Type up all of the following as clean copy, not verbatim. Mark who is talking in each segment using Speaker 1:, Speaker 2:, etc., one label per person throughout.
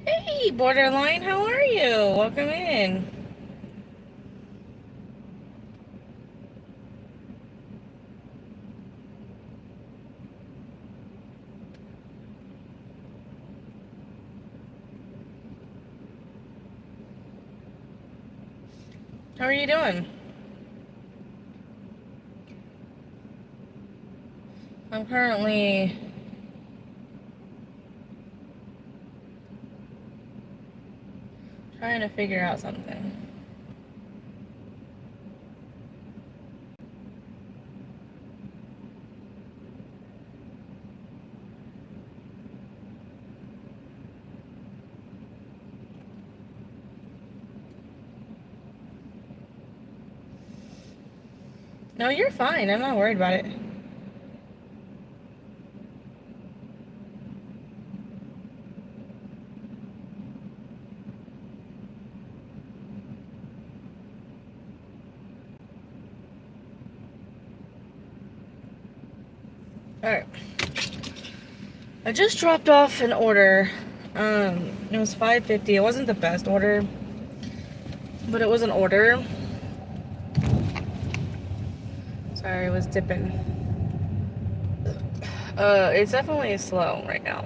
Speaker 1: Hey, Borderline, how are you? Welcome in. How are you doing? I'm currently trying to figure out something. No, you're fine. I'm not worried about it. Alright. I just dropped off an order. It was $5.50. It wasn't the best order, but it was an order. Sorry, it was dipping. It's definitely slow right now.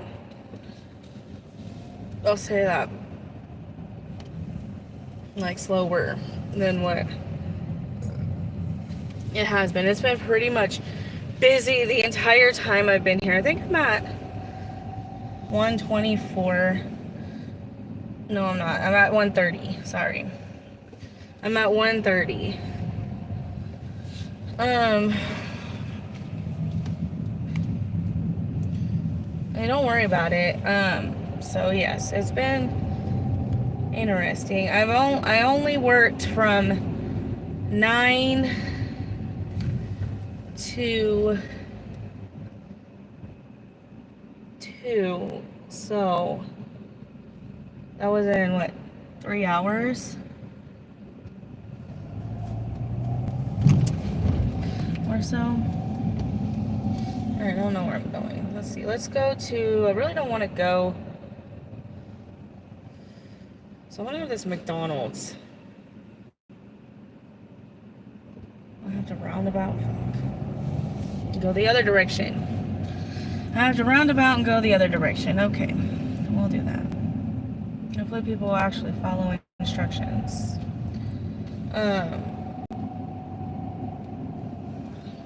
Speaker 1: I'll say that. Like, slower than what it has been. It's been pretty much busy the entire time I've been here. I think I'm at 124. No, I'm not. I'm at 130. Sorry. I'm at 130. Hey, don't worry about it. So yes, it's been interesting. I only worked from 9 to 2. So that was in what, 3 hours or so. I don't know where I'm going. Let's see. Let's go to, I really don't want to go. So I want to go to this McDonald's. I have to roundabout. Go the other direction. I have to roundabout and go the other direction. Okay. We'll do that. Hopefully people will actually follow instructions.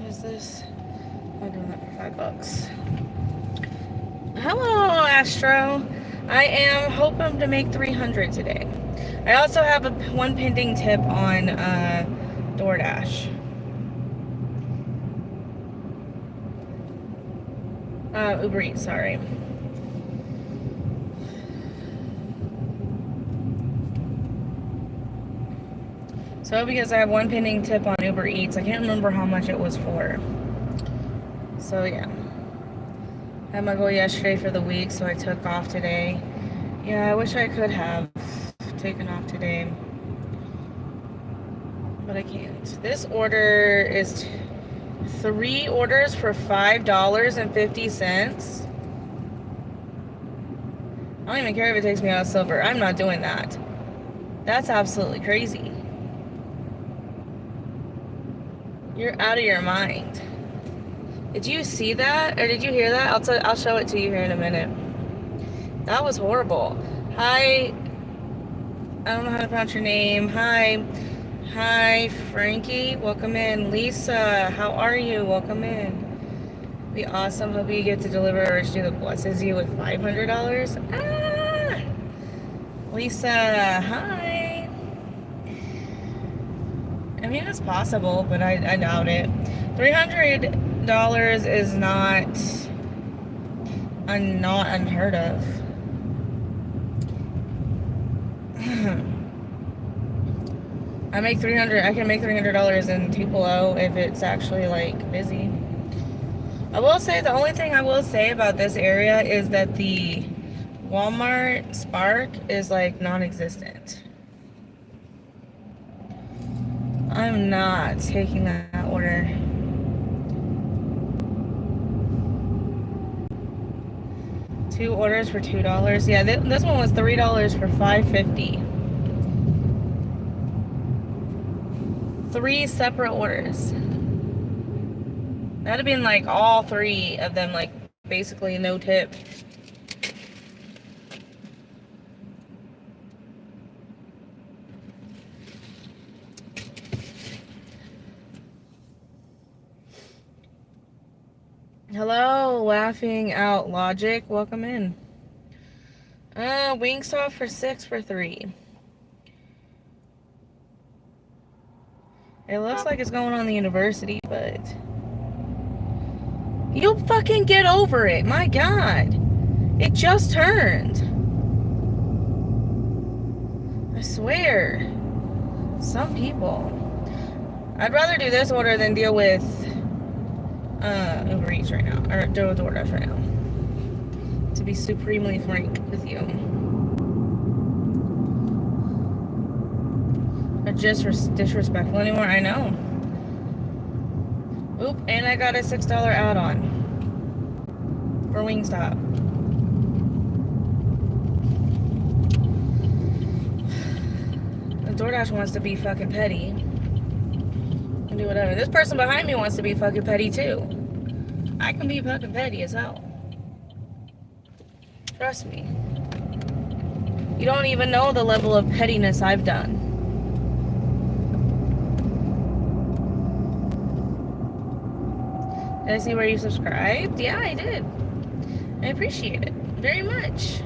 Speaker 1: Is this? I'm doing that for $5. Hello, Astro. I am hoping to make 300 today. I also have one pending tip on DoorDash. Uber Eats, sorry. So because I have one pending tip on Uber Eats, I can't remember how much it was for. So yeah. I had my goal yesterday for the week, so I took off today. Yeah, I wish I could have taken off today, but I can't. This order is 3 orders for $5.50. I don't even care if it takes me out of silver. I'm not doing that. That's absolutely crazy. You're out of your mind. Did you see that? Or did you hear that? I'll show it to you here in a minute. That was horrible. Hi. I don't know how to pronounce your name. Hi. Hi, Frankie. Welcome in. Lisa, how are you? Welcome in. Be awesome. Hope you get to deliver a rich deal that blesses you with $500. Ah! Lisa, hi. I mean, it's possible, but I doubt it. $300 is not unheard of. I can make $300 in Tupelo if it's actually like busy. I will say the only thing I will say about this area is that the Walmart Spark is like non-existent. I'm not taking that order. 2 orders for $2. Yeah, this one was $3 for $5.50. 3 separate orders. That'd have been like all 3 of them, like basically no tip. Hello, laughing out logic. Welcome in. Wingstop for 6 for $3. It looks like it's going on the university, but you'll fucking get over it. My God. It just turned. I swear. Some people. I'd rather do this order than deal with Uber Eats right now. Or deal with DoorDash right now. To be supremely frank with you. But just disrespectful anymore, I know. Oop, and I got a $6 add-on for Wingstop. The DoorDash wants to be fucking petty. And do whatever. This person behind me wants to be fucking petty too. I can be fucking petty as hell. Trust me. You don't even know the level of pettiness I've done. Did I see where you subscribed? Yeah, I did. I appreciate it very much.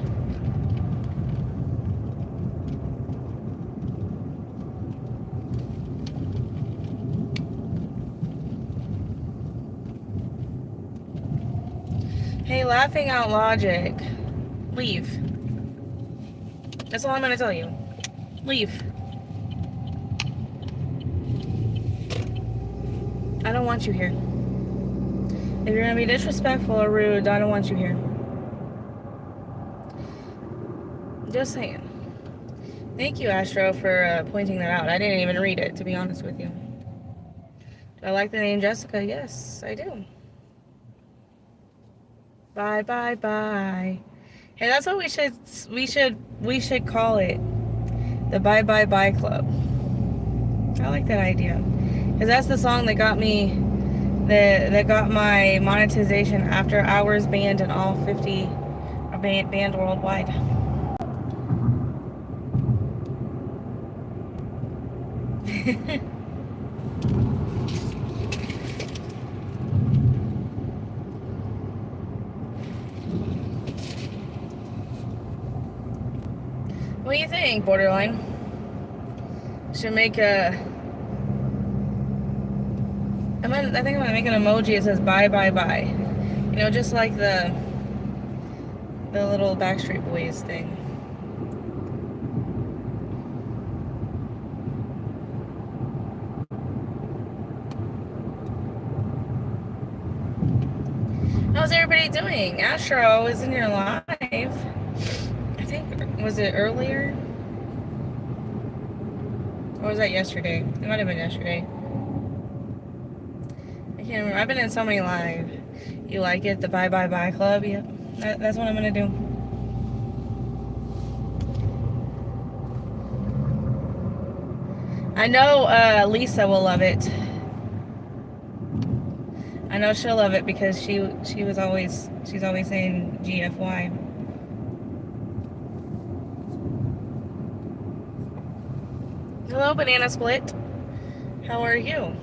Speaker 1: Hey, laughing out logic. Leave. That's all I'm gonna tell you. Leave. I don't want you here. If you're gonna be disrespectful or rude, I don't want you here. Just saying. Thank you, Astro, for pointing that out. I didn't even read it, to be honest with you. Do I like the name Jessica? Yes, I do. Bye, bye, bye. Hey, that's what we should call it. The Bye Bye Bye Club. I like that idea. Because that's the song that got me, that got my monetization after hours banned in all 50, banned worldwide. What do you think, Borderline? Should make a... I think I'm gonna make an emoji that says bye bye bye. You know, just like the little Backstreet Boys thing. How's everybody doing? Astro is in your live. I think, was it earlier? Or was that yesterday? It might have been yesterday. I can't remember. I've been in so many live. You like it? The Bye Bye Bye Club? Yep. That's what I'm gonna do. I know Lisa will love it. I know she'll love it because she's always saying GFY. Hello, Banana Split. How are you?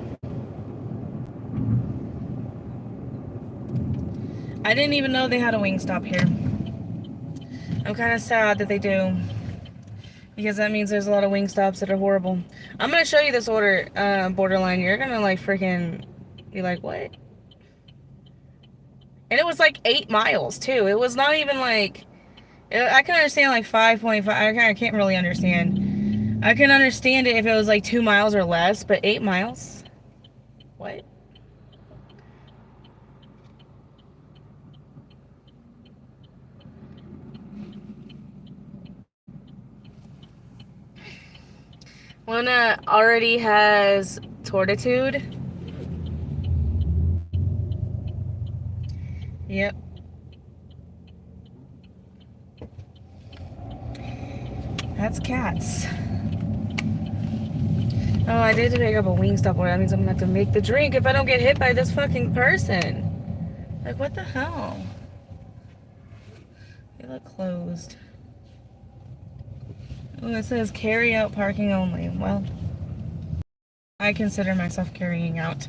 Speaker 1: I didn't even know they had a Wingstop here. I'm kind of sad that they do, because that means there's a lot of Wingstops that are horrible. I'm gonna show you this order, Borderline. You're gonna like freaking be like, what? And it was like 8 miles too. It was not even like, I can understand like 5.5. I can't really understand. I can understand it if it was like 2 miles or less, but 8 miles? What? Luna already has Tortitude. Yep. That's cats. Oh, I did pick up a Wingstop order. That means I'm gonna have to make the drink if I don't get hit by this fucking person. Like, what the hell? They look closed. Oh, it says carry out parking only. Well, I consider myself carrying out.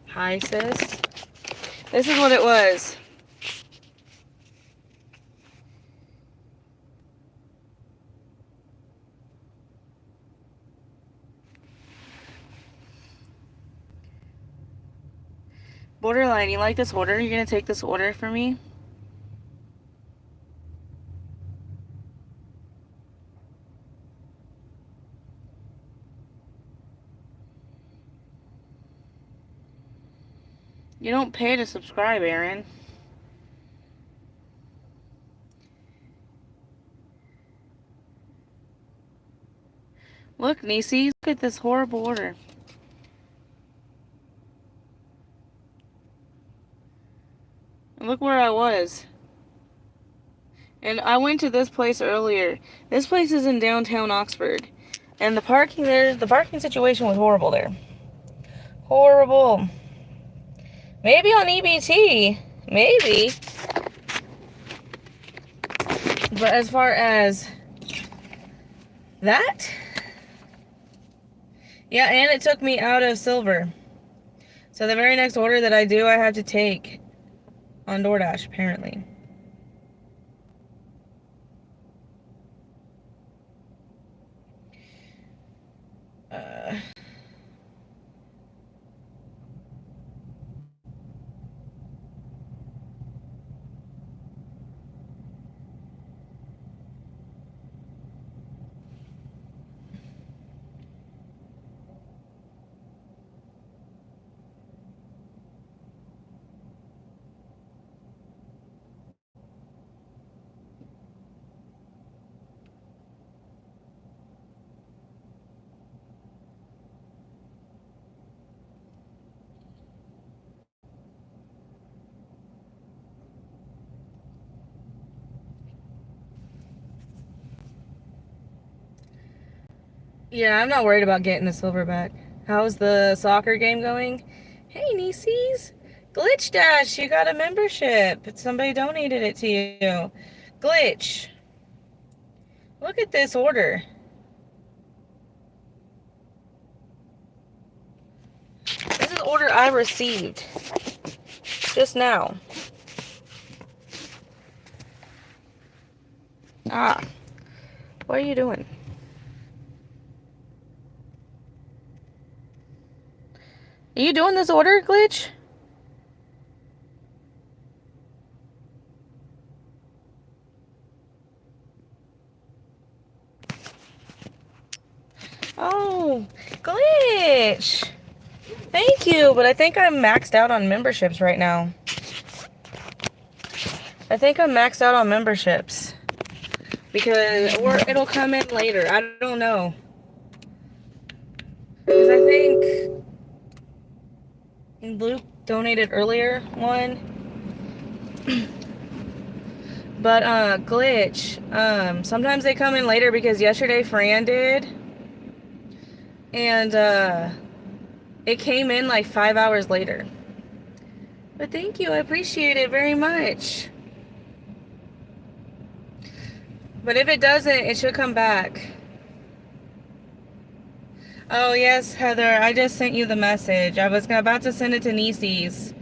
Speaker 1: Hi, sis. This is what it was. Borderline, you like this order? You're gonna take this order for me? You don't pay to subscribe, Aaron. Look, Nisi, look at this horrible order. Look where I was. And I went to this place earlier. This place is in downtown Oxford. And the parking situation was horrible there. Horrible. Maybe on EBT. Maybe. But as far as that, yeah, and it took me out of silver. So the very next order that I do, I have to take on DoorDash, apparently. Yeah, I'm not worried about getting the silver back. How's the soccer game going? Hey, Nieces. Glitch Dash, you got a membership. Somebody donated it to you. Glitch. Look at this order. This is order I received just now. Ah. What are you doing? Are you doing this order, Glitch? Oh, Glitch. Thank you, but I think I'm maxed out on memberships right now. I think I'm maxed out on memberships. Or it'll come in later. I don't know. Because I think Luke donated earlier one. But Glitch, sometimes they come in later because yesterday Fran did. And it came in like 5 hours later. But thank you, I appreciate it very much. But if it doesn't, it should come back. Oh yes, Heather, I just sent you the message. I was about to send it to Nieces.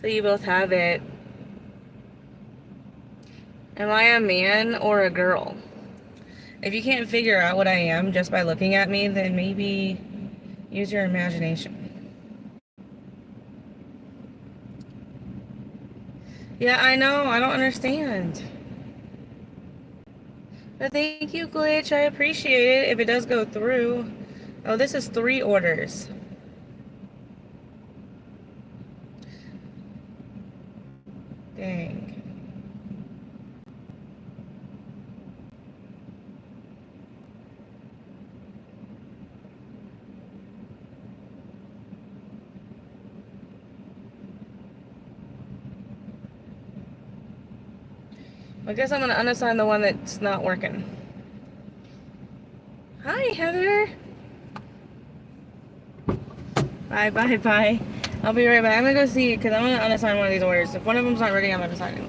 Speaker 1: So you both have it. Am I a man or a girl? If you can't figure out what I am just by looking at me, then maybe use your imagination. Yeah, I know. I don't understand. But thank you, Glitch. I appreciate it if it does go through. Oh, this is 3 orders. Dang. I guess I'm gonna unassign the one that's not working. Hi, Heather. Bye, bye, bye. I'll be right back. I'm gonna go see because I'm gonna unassign one of these orders. If one of them's not ready, I'm unassigning.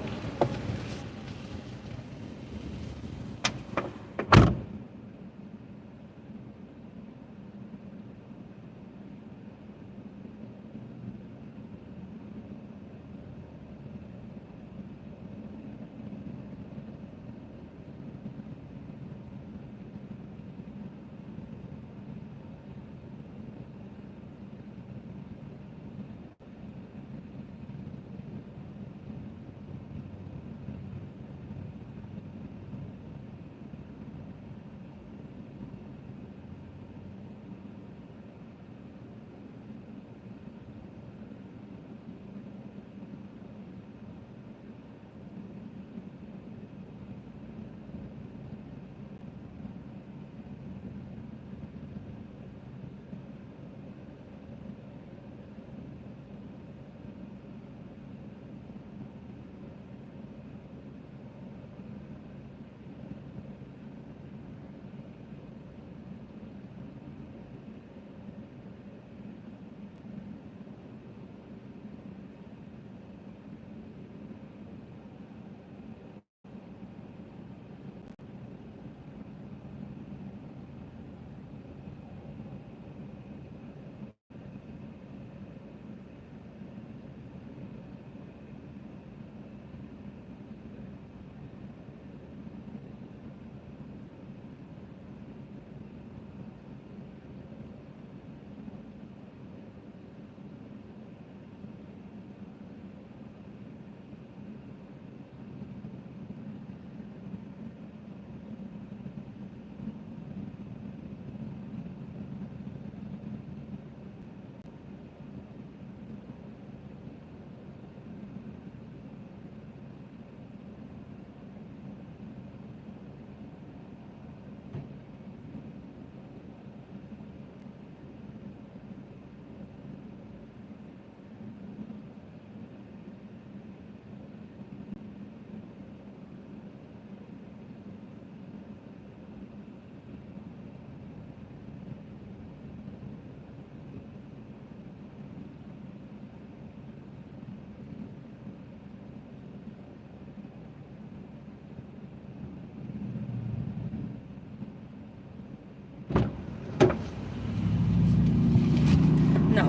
Speaker 1: No.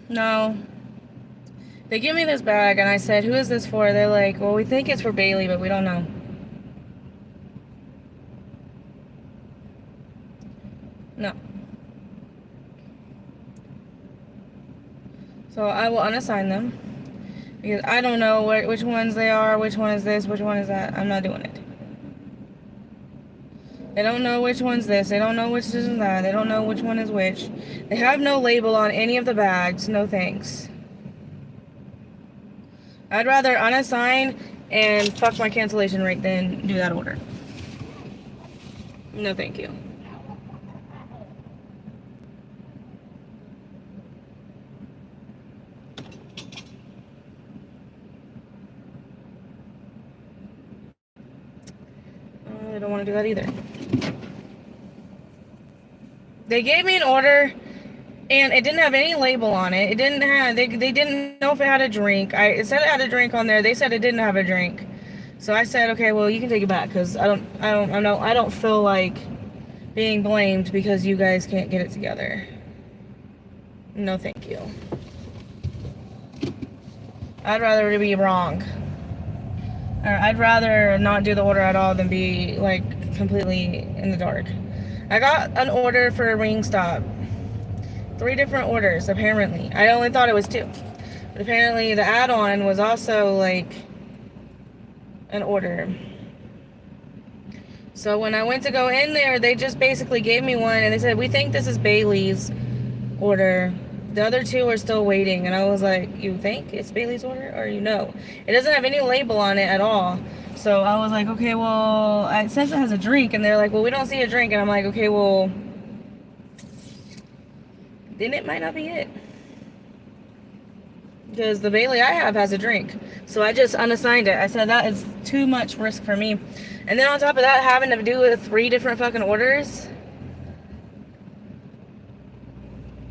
Speaker 1: No. They give me this bag, and I said, who is this for? They're like, well, we think it's for Bailey, but we don't know. No. So I will unassign them. Because I don't know which ones they are, which one is this, which one is that. I'm not doing it. They don't know which one's this. They don't know which is that. They don't know which one is which. They have no label on any of the bags. No thanks. I'd rather unassign and fuck my cancellation rate than do that order. No thank you. I don't want to do that either. They gave me an order and it didn't have any label on it. It didn't have, they didn't know if it had a drink. It said it had a drink on there. They said it didn't have a drink. So I said, okay, well, you can take it back because I don't feel like being blamed because you guys can't get it together. No, thank you. I'd rather be wrong. Or I'd rather not do the order at all than be like completely in the dark. I got an order for a Wingstop. 3 different orders, apparently. I only thought it was 2. But apparently the add-on was also like an order. So when I went to go in there, they just basically gave me one and they said, we think this is Bailey's order. The other 2 are still waiting. And I was like, you think it's Bailey's order? Or you know? It doesn't have any label on it at all. So I was like, okay, well, it says it has a drink. And they're like, well, we don't see a drink. And I'm like, okay, well, then it might not be it. because the Bailey I have has a drink. So I just unassigned it. I said that is too much risk for me. And then on top of that, having to do with 3 different fucking orders.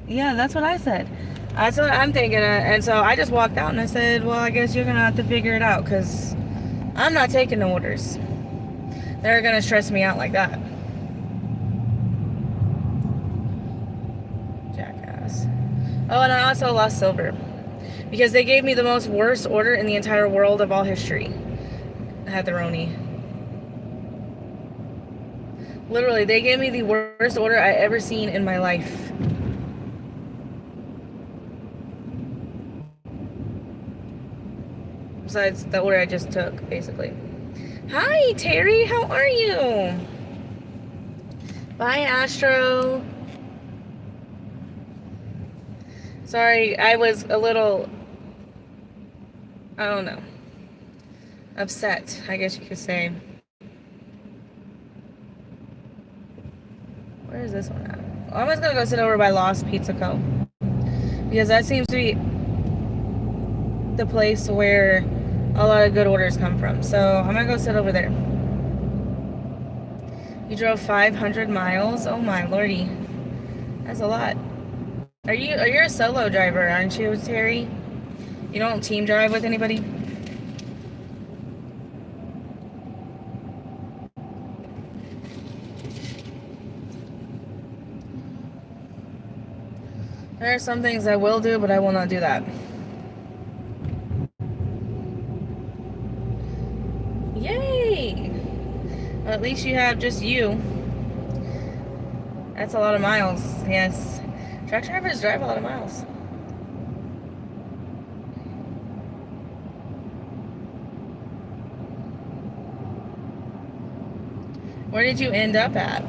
Speaker 1: Yeah, that's what I said. That's what I'm thinking. And so I just walked out and I said, well, I guess you're going to have to figure it out because I'm not taking the orders. They're going to stress me out like that. Jackass. Oh, and I also lost silver because they gave me the most worst order in the entire world of all history. Heatheroni. Literally, they gave me the worst order I ever seen in my life. Besides the order I just took, basically. Hi, Terry. How are you? Bye, Astro. Sorry, I was a little, I don't know, upset, I guess you could say. Where is this one at? Well, I'm just going to go sit over by Lost Pizza Co. Because that seems to be the place where a lot of good orders come from. So I'm going to go sit over there. You drove 500 miles? Oh my lordy. That's a lot. You're a solo driver, aren't you, Terry? You don't team drive with anybody? There are some things I will do, but I will not do that. Yay! Well, at least you have just you. That's a lot of miles, yes. Truck drivers drive a lot of miles. Where did you end up at?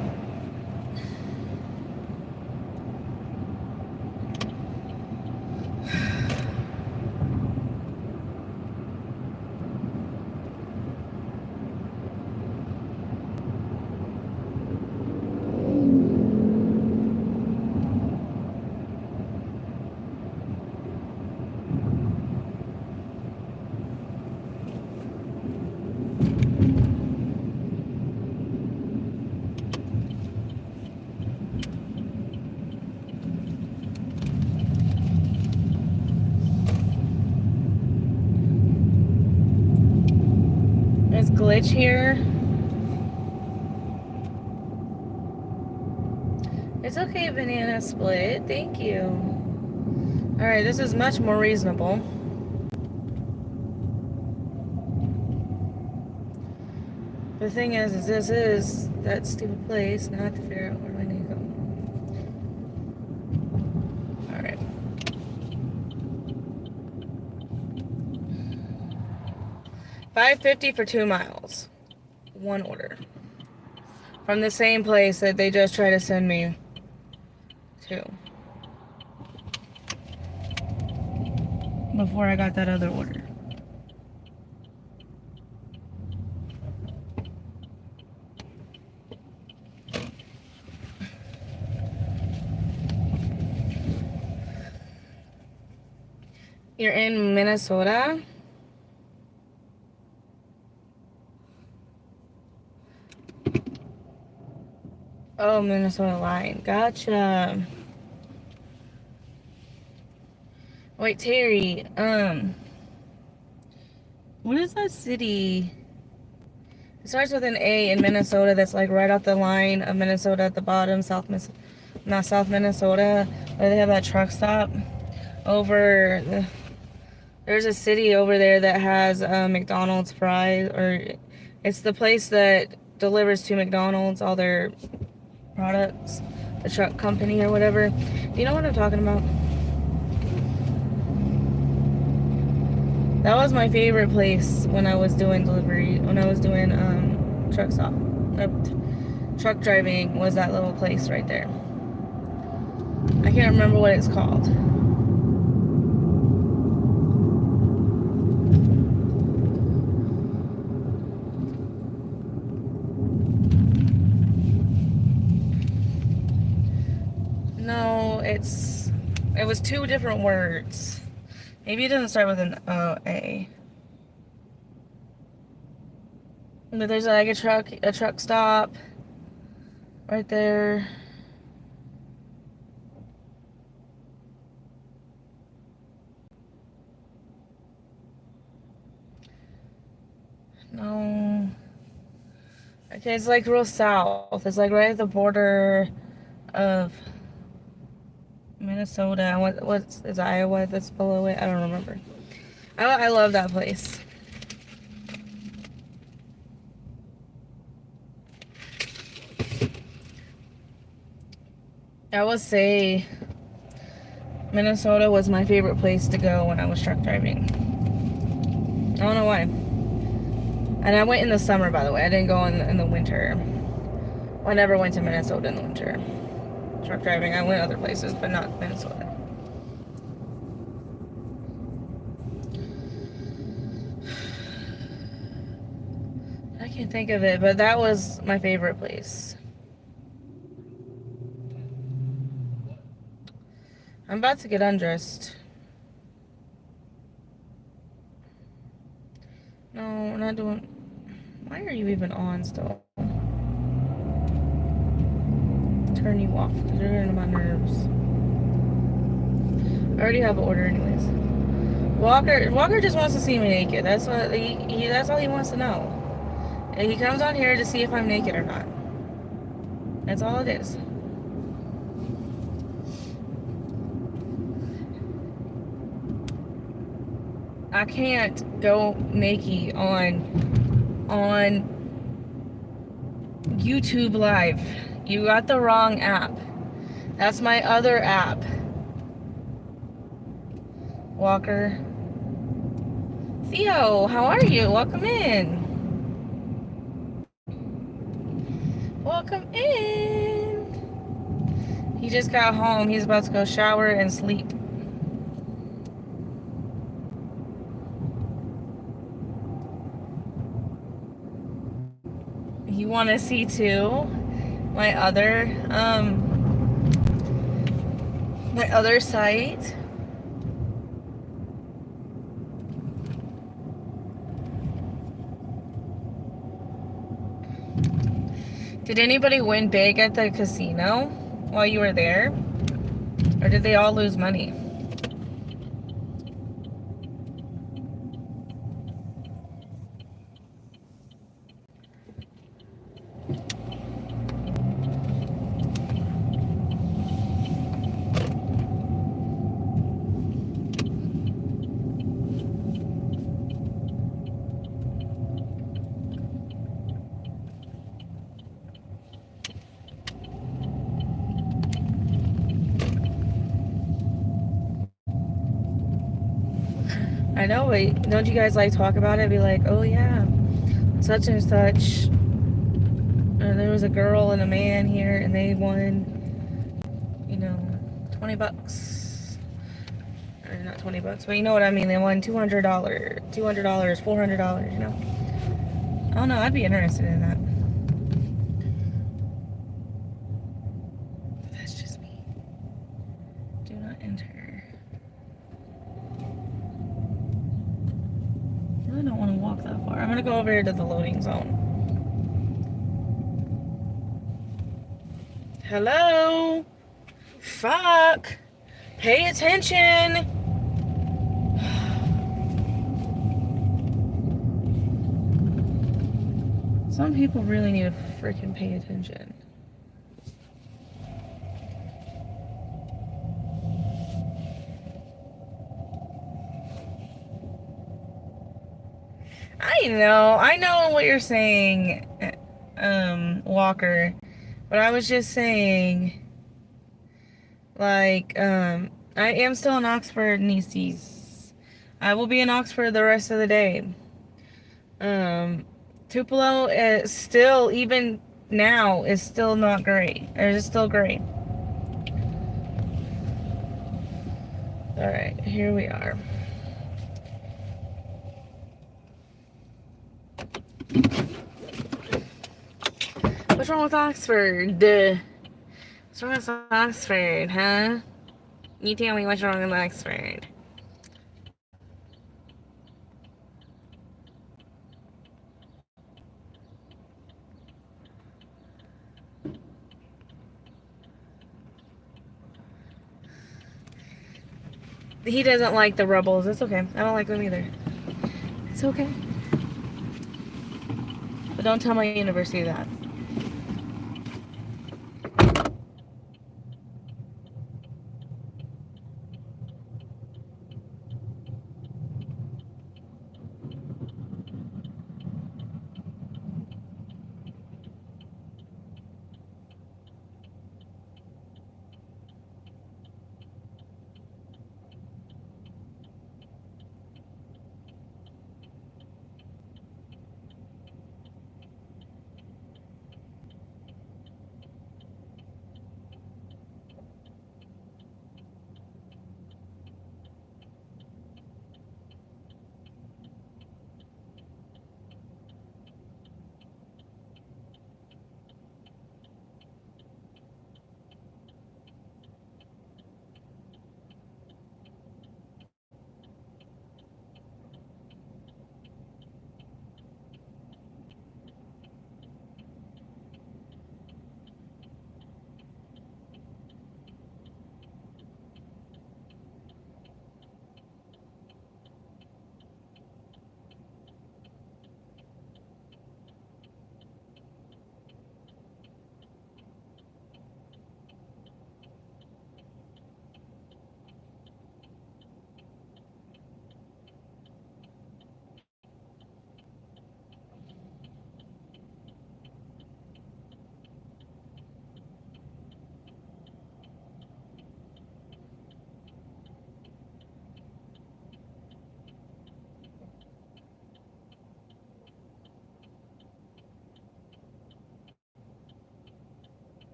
Speaker 1: There's glitch here. It's okay, Banana Split. Thank you. Alright, this is much more reasonable. The thing is this is that stupid place. Now I have to figure out where do I need to go. Alright. $5.50 for 2 miles. One order. From the same place that they just tried to send me to. Before I got that other order. You're in Minnesota? Oh, Minnesota line. Gotcha. Wait, Terry, what is that city? It starts with an A in Minnesota that's like right off the line of Minnesota at the bottom, South Minnesota, where they have that truck stop. There's a city over there that has McDonald's fries, or it's the place that delivers to McDonald's all their products, the truck company or whatever. Do you know what I'm talking about? That was my favorite place when I was doing delivery, when I was doing truck driving, was that little place right there. I can't remember what it's called. No, it was 2 different words. Maybe it doesn't start with an A. But there's like a truck stop right there. No. Okay, it's like real south. It's like right at the border of Minnesota. What's is Iowa that's below it? I don't remember. I love that place. I would say Minnesota was my favorite place to go when I was truck driving. I don't know why. And I went in the summer, by the way. I didn't go in the winter. I never went to Minnesota in the winter. Truck driving. I went other places, but not Minnesota. I can't think of it, but that was my favorite place. I'm about to get undressed. No, we're not doing... Why are you even on still? Turn you off, because you're getting on my nerves. I already have an order anyways. Walker just wants to see me naked. That's what that's all he wants to know. And he comes on here to see if I'm naked or not. That's all it is. I can't go naked on YouTube Live. You got the wrong app. That's my other app. Walker. Theo, how are you? Welcome in. Welcome in. He just got home. He's about to go shower and sleep. You want to see too my other site? Did anybody win big at the casino while you were there? Or did they all lose money? I know, but don't you guys like talk about it? Be like, oh yeah, such and such. There was a girl and a man here, and they won, $20. Or not $20, but you know what I mean. They won $200, $400. I don't know. I'd be interested in that. But that's just me. Do not enter. I really don't want to walk that far. I'm gonna go over here to the loading zone. Hello? Fuck. Pay attention. Some people really need to freaking pay attention. I know what you're saying, Walker, but I was just saying, like, I am still in Oxford, nieces. I will be in Oxford the rest of the day. Tupelo is still, even now, is still not great. Or is still great. Alright, here we are. What's wrong with Oxford? What's wrong with Oxford, huh? You tell me what's wrong with Oxford. He doesn't like the rebels. It's okay. I don't like them either. It's okay. But don't tell my university that.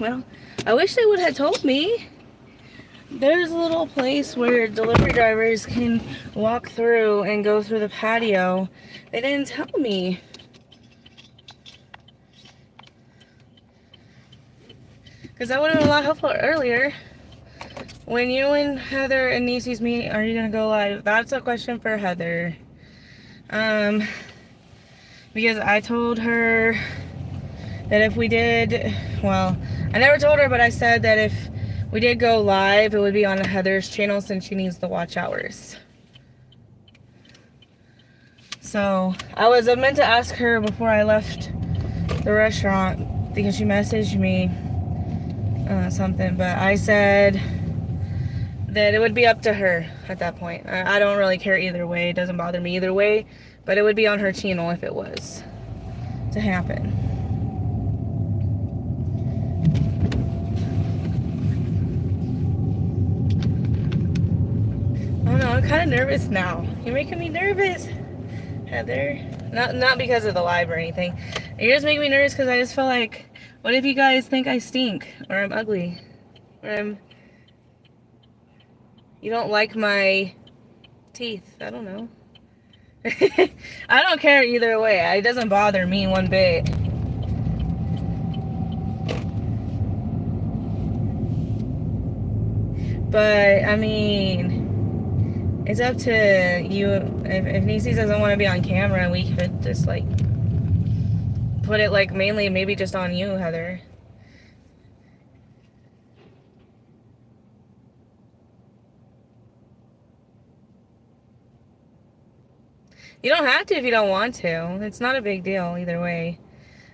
Speaker 1: Well, I wish they would have told me. There's a little place where delivery drivers can walk through and go through the patio. They didn't tell me. Because that would have been a lot helpful earlier. When you and Heather and Nieces meet, are you going to go live? That's a question for Heather. Because I told her that if we did, well, I never told her, but I said that if we did go live, it would be on Heather's channel since she needs the watch hours. So I was meant to ask her before I left the restaurant because she messaged me something, but I said that it would be up to her at that point. I don't really care either way. It doesn't bother me either way, but it would be on her channel if it was to happen. I don't know, I'm kind of nervous now. You're making me nervous, Heather. Not because of the live or anything. You're just making me nervous because I just feel like, what if you guys think I stink or I'm ugly or you don't like my teeth? I don't know. I don't care either way. It doesn't bother me one bit. But I mean, it's up to you. If Niecy doesn't want to be on camera, we could just like put it like mainly maybe just on you, Heather. You don't have to if you don't want to. It's not a big deal either way.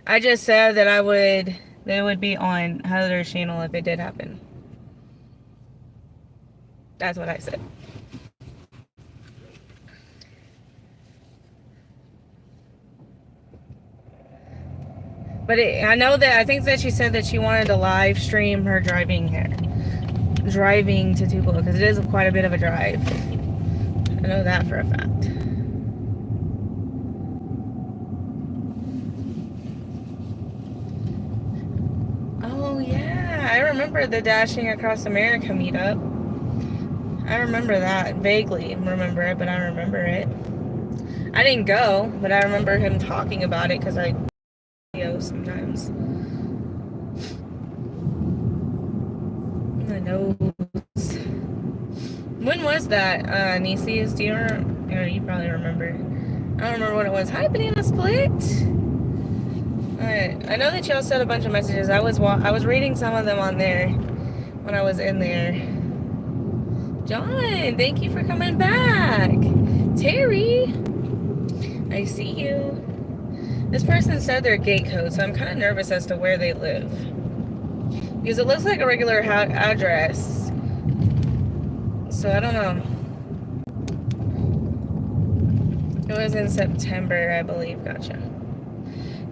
Speaker 1: I just said that it would be on Heather's channel if it did happen. That's what I said. But I think that she said that she wanted to live stream her driving to Tupelo because it is quite a bit of a drive. I know that for a fact. Oh yeah, I remember the Dashing Across America meetup. I remember that vaguely. Remember it, but I remember it. I didn't go, but I remember him talking about it because I videos sometimes. My nose. When was that, Nieces? Do you remember? You probably remember. I don't remember what it was. Hi, Banana Split. Alright, I know that y'all sent a bunch of messages. I was reading some of them on there when I was in there. John, thank you for coming back. Terry, I see you. This person said their gate code, so I'm kind of nervous as to where they live. Because it looks like a regular address. So I don't know. It was in September, I believe. Gotcha.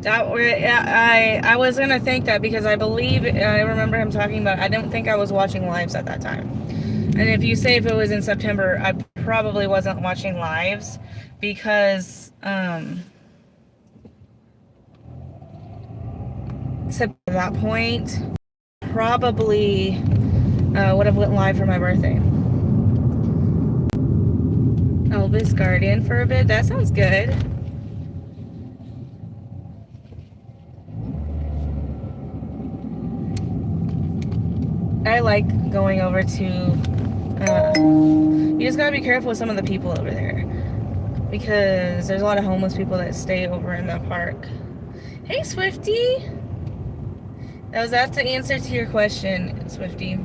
Speaker 1: I was gonna think that because I remember him talking about. I don't think I was watching lives at that time. And if you say if it was in September, I probably wasn't watching lives because except at that point, probably would have went live for my birthday. Elvis Guardian for a bit. That sounds good. I like going over to, you just gotta be careful with some of the people over there. Because there's a lot of homeless people that stay over in that park. Hey, Swifty! That's the answer to your question, Swifty. I'm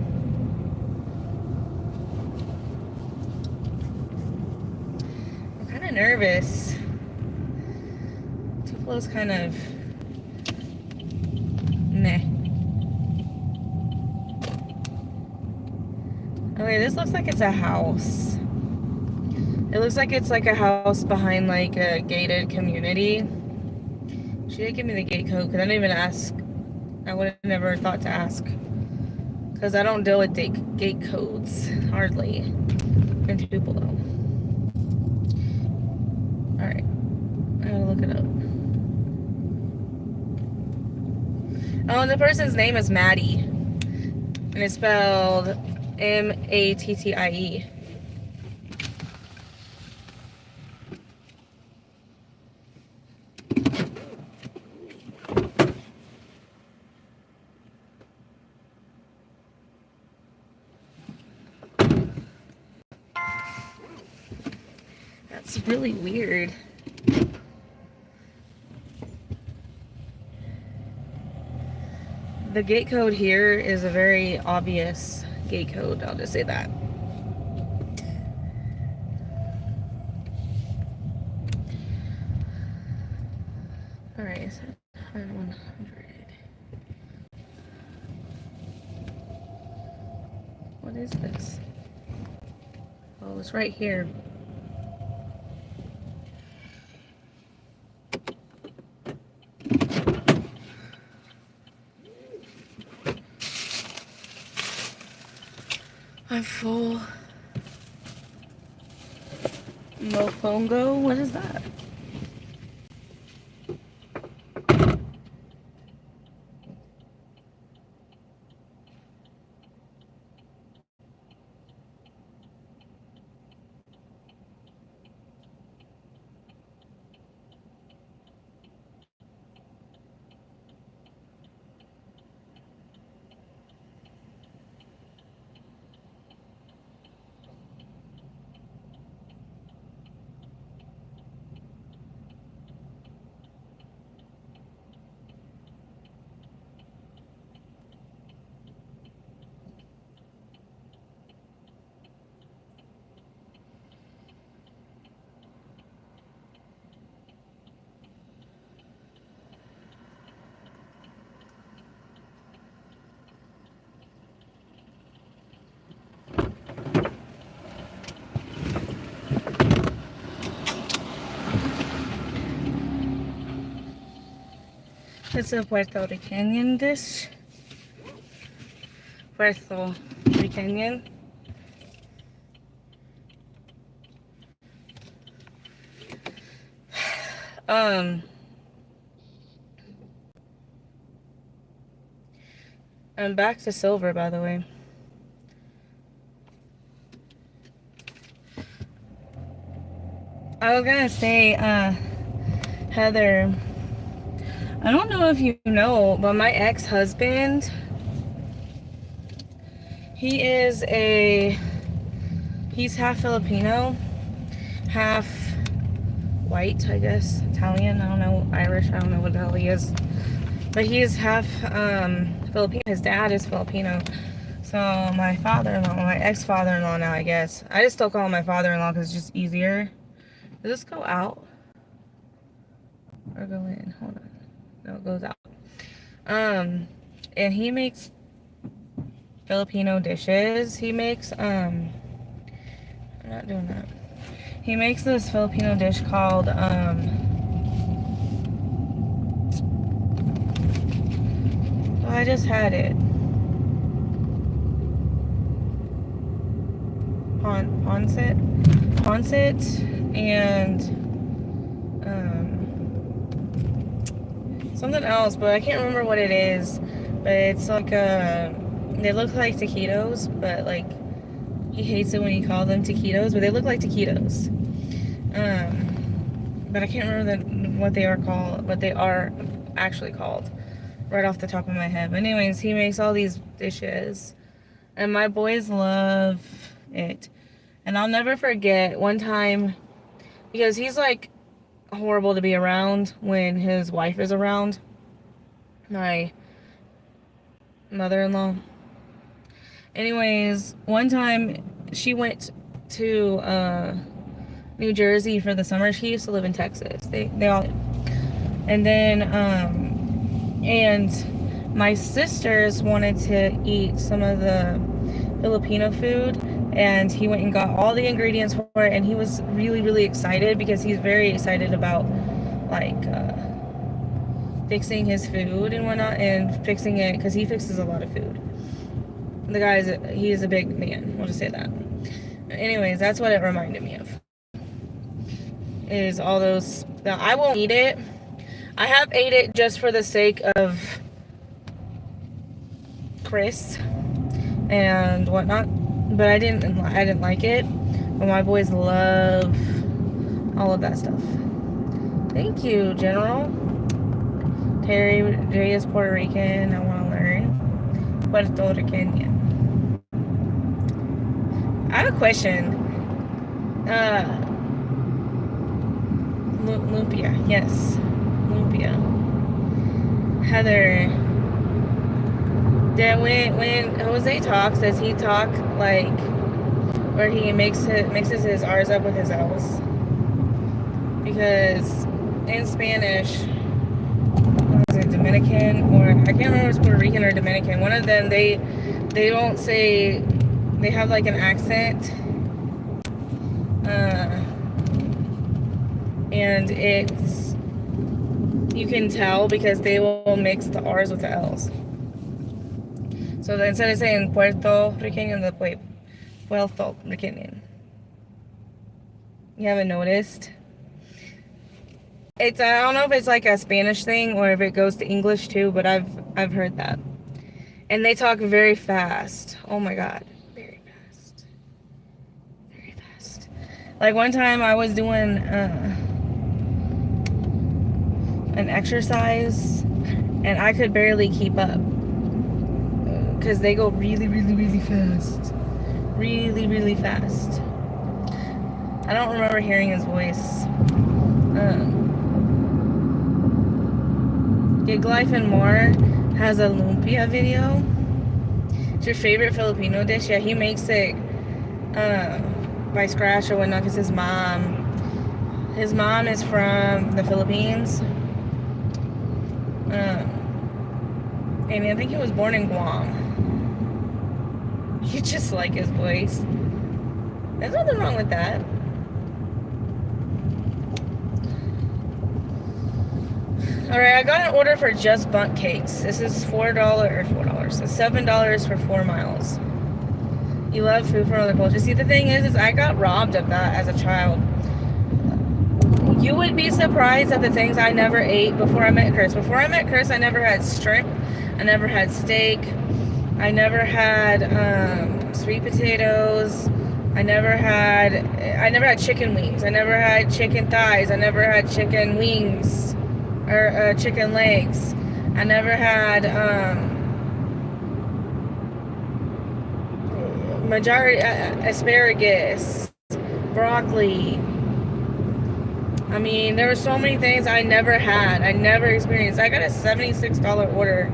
Speaker 1: kind of nervous. Tupelo's kind of meh. Okay, this looks like it's a house. It looks like it's like a house behind like a gated community. She didn't give me the gate code because I didn't even ask. I would have never thought to ask. Because I don't deal with gate codes, hardly, in Tupelo. Alright, I gotta look it up. Oh, and the person's name is Maddie. And it's spelled Mattie. That's really weird. The gate code here is a very obvious gate code, I'll just say that. Alright, 100. What is this? Oh, it's right here. I'm full. Mofongo? What is that? It's a Puerto Rican dish. Puerto Rican. I'm back to silver, by the way. I was gonna say, Heather, I don't know if you know, but my ex-husband, he's half Filipino, half white, I guess, Italian, I don't know, Irish, I don't know what the hell he is. But he is half Filipino. His dad is Filipino. So my father-in-law, my ex-father-in-law now, I guess. I just still call him my father-in-law because it's just easier. Does this go out? Or go in? Hold on. No, it goes out. And he makes Filipino dishes. He makes, I'm not doing that. He makes this Filipino dish called, I just had it. Ponset and something else, but I can't remember what it is. But it's like they look like taquitos, but like he hates it when you call them taquitos, but they look like taquitos. But I can't remember what they are called, what they are actually called, right off the top of my head. But anyways, he makes all these dishes, and my boys love it. And I'll never forget one time, because he's like horrible to be around when his wife is around, my mother-in-law. Anyways, one time she went to New Jersey for the summer. She used to live in Texas. They all, and then and my sisters wanted to eat some of the Filipino food, and he went and got all the ingredients for it, and he was really, really excited because he's very excited about like fixing his food and whatnot, and fixing it because he fixes a lot of food. The guy he is a big man, we'll just say that. Anyways, that's what it reminded me of, is all those. Now, I won't eat it. I have ate it just for the sake of Chris and whatnot. But I didn't like it. But my boys love all of that stuff. Thank you, General. Terry J is Puerto Rican. I want to learn. Puerto Rican. I have a question. Lumpia. Yes. Lumpia. Heather. Then when Jose talks, does he talk like where he mixes his R's up with his L's? Because in Spanish, was it Dominican, or I can't remember if it's Puerto Rican or Dominican. One of them, they don't say, they have like an accent, and it's, you can tell because they will mix the R's with the L's. So instead of saying Puerto Rican, the Puerto Rican. You haven't noticed? I don't know if it's like a Spanish thing or if it goes to English too, but I've heard that. And they talk very fast. Oh my god. Very fast. Very fast. Like one time I was doing an exercise and I could barely keep up. Because they go really, really, really fast. Really, really fast. I don't remember hearing his voice. Gig Life and More has a lumpia video. It's your favorite Filipino dish? Yeah, he makes it by scratch or whatnot because his mom is from the Philippines. And I think he was born in Guam. You just like his voice. There's nothing wrong with that. Alright, I got an order for Just Bunk Cakes. This is $4. It's $7 for 4 miles. You love food from other cultures. See, the thing is I got robbed of that as a child. You would be surprised at the things I never ate before I met Chris. Before I met Chris, I never had shrimp. I never had steak. I never had sweet potatoes. I never had chicken wings. I never had chicken thighs. I never had chicken wings or chicken legs. I never had asparagus, broccoli. I mean, there were so many things I never had. I never experienced. I got a $76 order,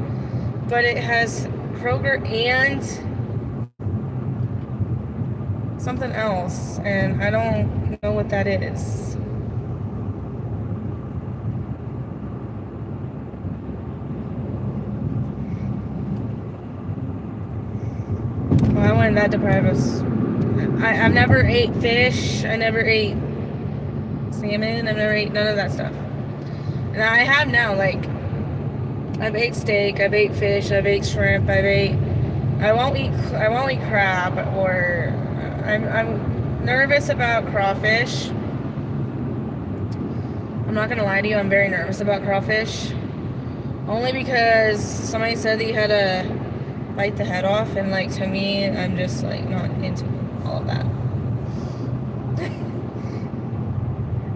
Speaker 1: but it has Kroger and something else, and I don't know what that is. Well, I wasn't that deprived. I've never ate fish. I never ate salmon. I've never ate none of that stuff. And I have now, like, I've ate steak, I've ate fish, I've ate shrimp, I won't eat crab, or I'm nervous about crawfish. I'm not gonna lie to you, I'm very nervous about crawfish. Only because somebody said that you had to bite the head off, and like, to me, I'm just like not into all of that.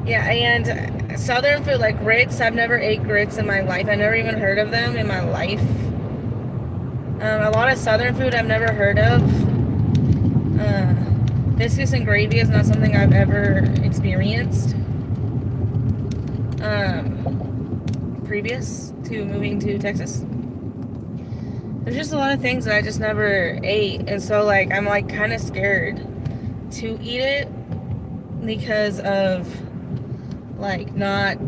Speaker 1: Yeah, and southern food like grits, I've never ate grits in my life. I never even heard of them in my life. A lot of southern food I've never heard of. Biscuits and gravy is not something I've ever experienced. Previous to moving to Texas. There's just a lot of things that I just never ate. And so like, I'm like kind of scared to eat it because of like not,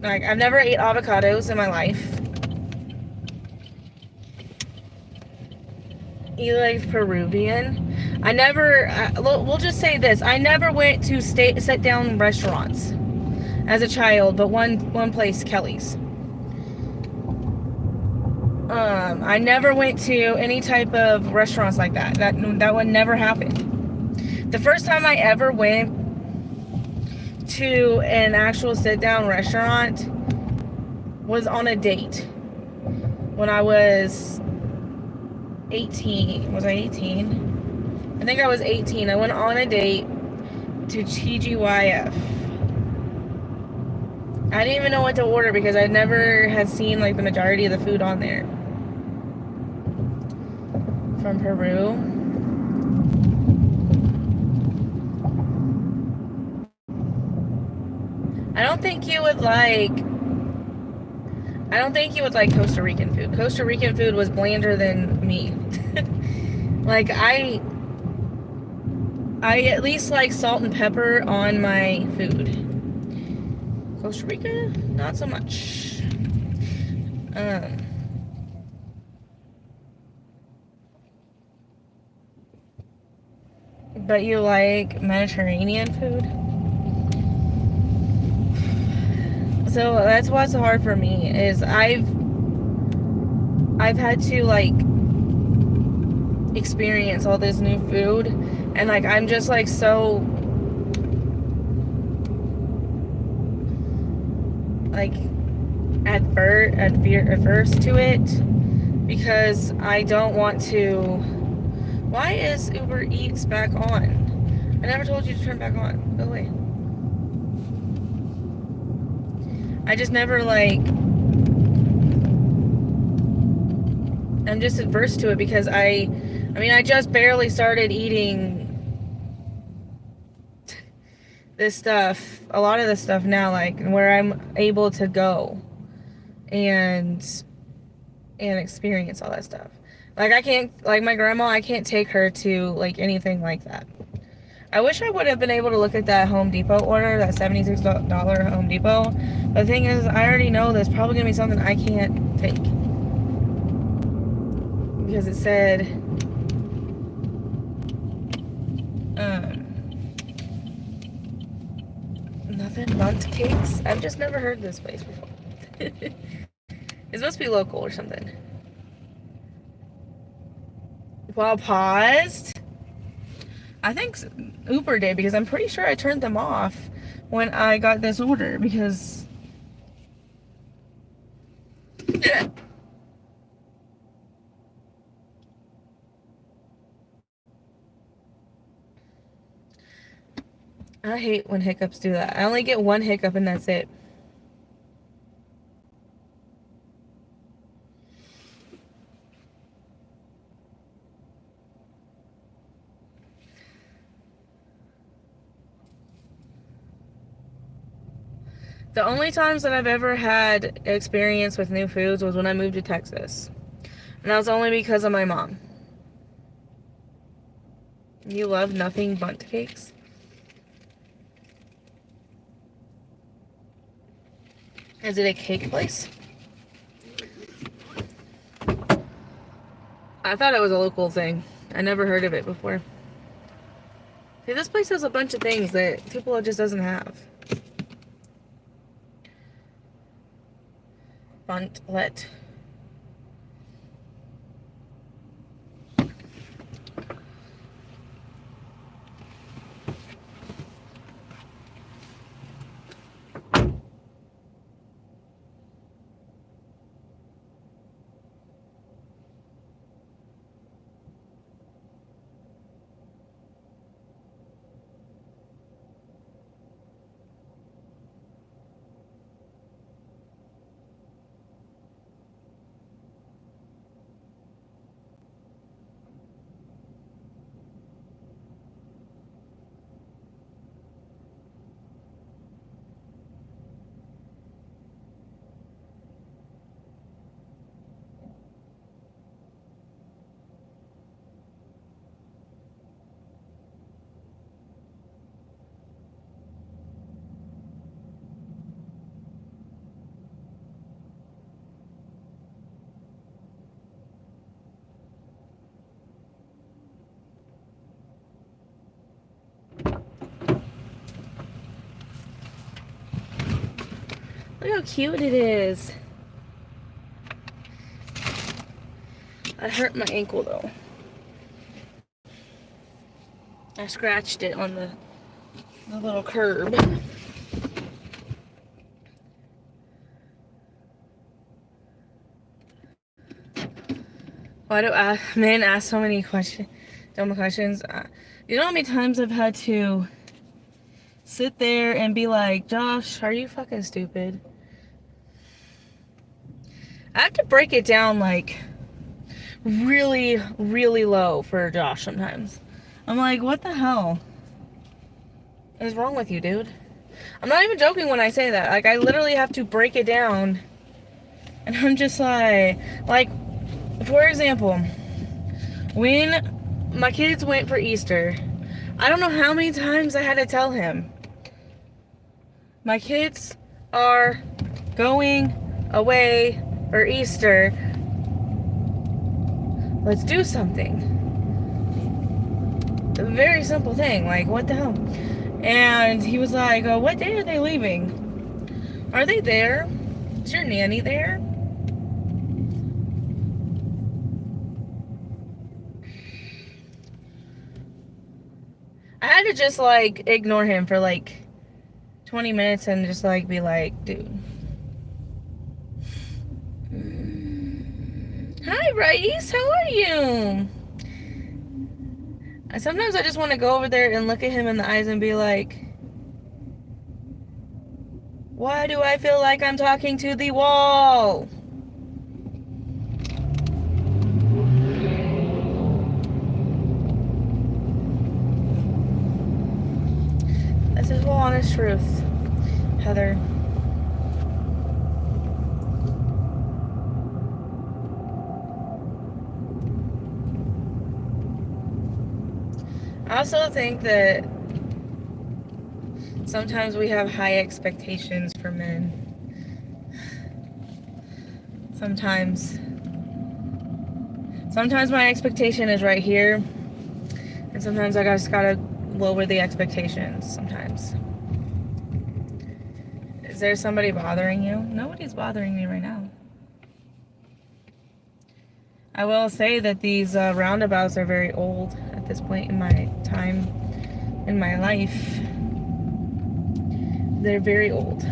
Speaker 1: like I've never ate avocados in my life. Eat like Peruvian. I never, we'll just say this, I never went to sit down restaurants as a child, but one place, Kelly's. I never went to any type of restaurants like that. That would never happen. The first time I ever went to an actual sit-down restaurant was on a date when I was 18. Was I 18? I think I was 18. I went on a date to TGYF. I didn't even know what to order because I never had seen like the majority of the food on there. From Peru. I don't think you would like Costa Rican food. Costa Rican food was blander than me. Like I at least like salt and pepper on my food. Costa Rica, not so much. But you like Mediterranean food? So that's what's hard for me is I've had to like experience all this new food, and like I'm just like so like adverse to it because I don't want to. Why is Uber Eats back on? I never told you to turn back on. Go away. I just never like. I'm just adverse to it because I mean, I just barely started eating this stuff, a lot of this stuff now, like where I'm able to go and experience all that stuff. Like I can't, like my grandma, I can't take her to like anything like that. I wish I would have been able to look at that Home Depot order, that $76 Home Depot. But the thing is, I already know there's probably gonna be something I can't take because it said nothing bundt cakes. I've just never heard this place before. It must be local or something. Well, paused. I think Uber did because I'm pretty sure I turned them off when I got this order because I hate when hiccups do that. I only get one hiccup and that's it. The only times that I've ever had experience with new foods was when I moved to Texas. And that was only because of my mom. You love nothing bundt cakes? Is it a cake place? I thought it was a local thing. I never heard of it before. See, this place has a bunch of things that Tupelo just doesn't have. Buntlet. Look how cute it is. I hurt my ankle though. I scratched it on the little curb. Why do men ask so many dumb questions? You know how many times I've had to sit there and be like, Josh, are you fucking stupid? I have to break it down like really, really low for Josh sometimes. I'm like, what the hell is wrong with you, dude? I'm not even joking when I say that. Like, I literally have to break it down. And I'm just like, for example, when my kids went for Easter, I don't know how many times I had to tell him, my kids are going away for Easter. Let's do something. A very simple thing. Like, what the hell? And he was like, oh, what day are they leaving? Are they there? Is your nanny there? I had to just like ignore him for like 20 minutes and just like be like, dude. Hi, Raíz, how are you? Sometimes I just want to go over there and look at him in the eyes and be like, why do I feel like I'm talking to the wall? This is the honest truth, Heather. I also think that sometimes we have high expectations for men. Sometimes my expectation is right here, and sometimes I just gotta lower the expectations sometimes. Is there somebody bothering you? Nobody's bothering me right now. I will say that these roundabouts are very old at this point in my time, in my life. They're very old.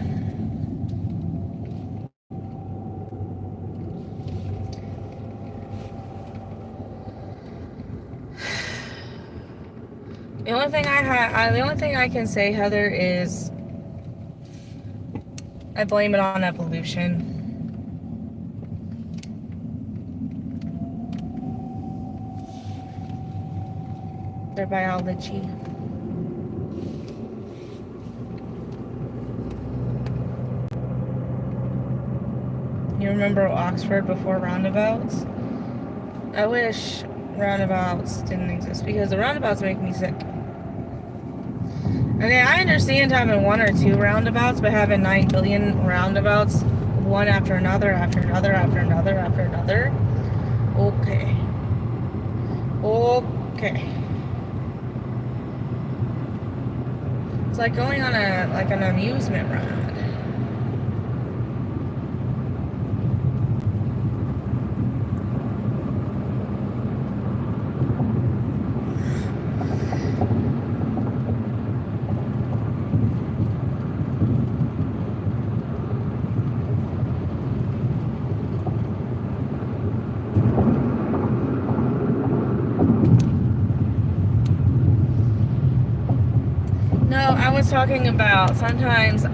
Speaker 1: The only thing I can say, Heather, is I blame it on evolution. Their biology. You remember Oxford before roundabouts? I wish roundabouts didn't exist because the roundabouts make me sick. Okay, I understand having one or two roundabouts, but having 9 billion roundabouts, one after another, after another, after another, after another. Okay. Okay. It's like going on an amusement ride. I was talking about sometimes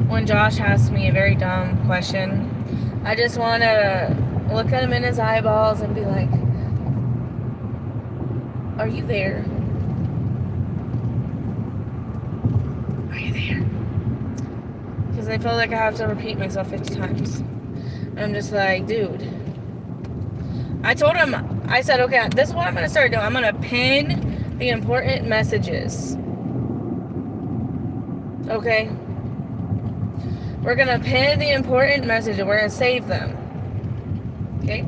Speaker 1: when Josh asks me a very dumb question, I just want to look at him in his eyeballs and be like, are you there? Are you there? Because I feel like I have to repeat myself 50 times. And I'm just like, dude. I told him, I said, okay, this is what I'm going to start doing. I'm going to pin the important messages. Okay? We're going to pin the important messages. We're going to save them. Okay?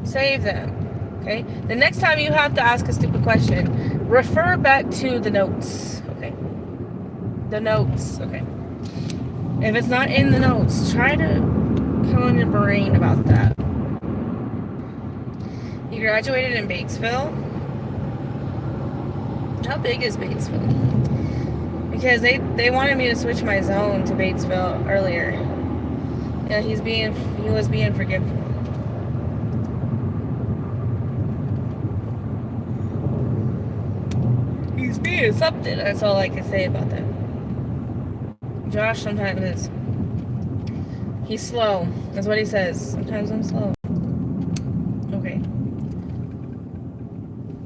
Speaker 1: Save them. Okay? The next time you have to ask a stupid question, refer back to the notes. Okay? The notes. Okay? If it's not in the notes, try to come on your brain about that. You graduated in Batesville? How big is Batesville? Because they wanted me to switch my zone to Batesville earlier. Yeah, he was being forgetful. He is something. That's all I can say about that. Josh sometimes is. He's slow. That's what he says. Sometimes I'm slow. Okay.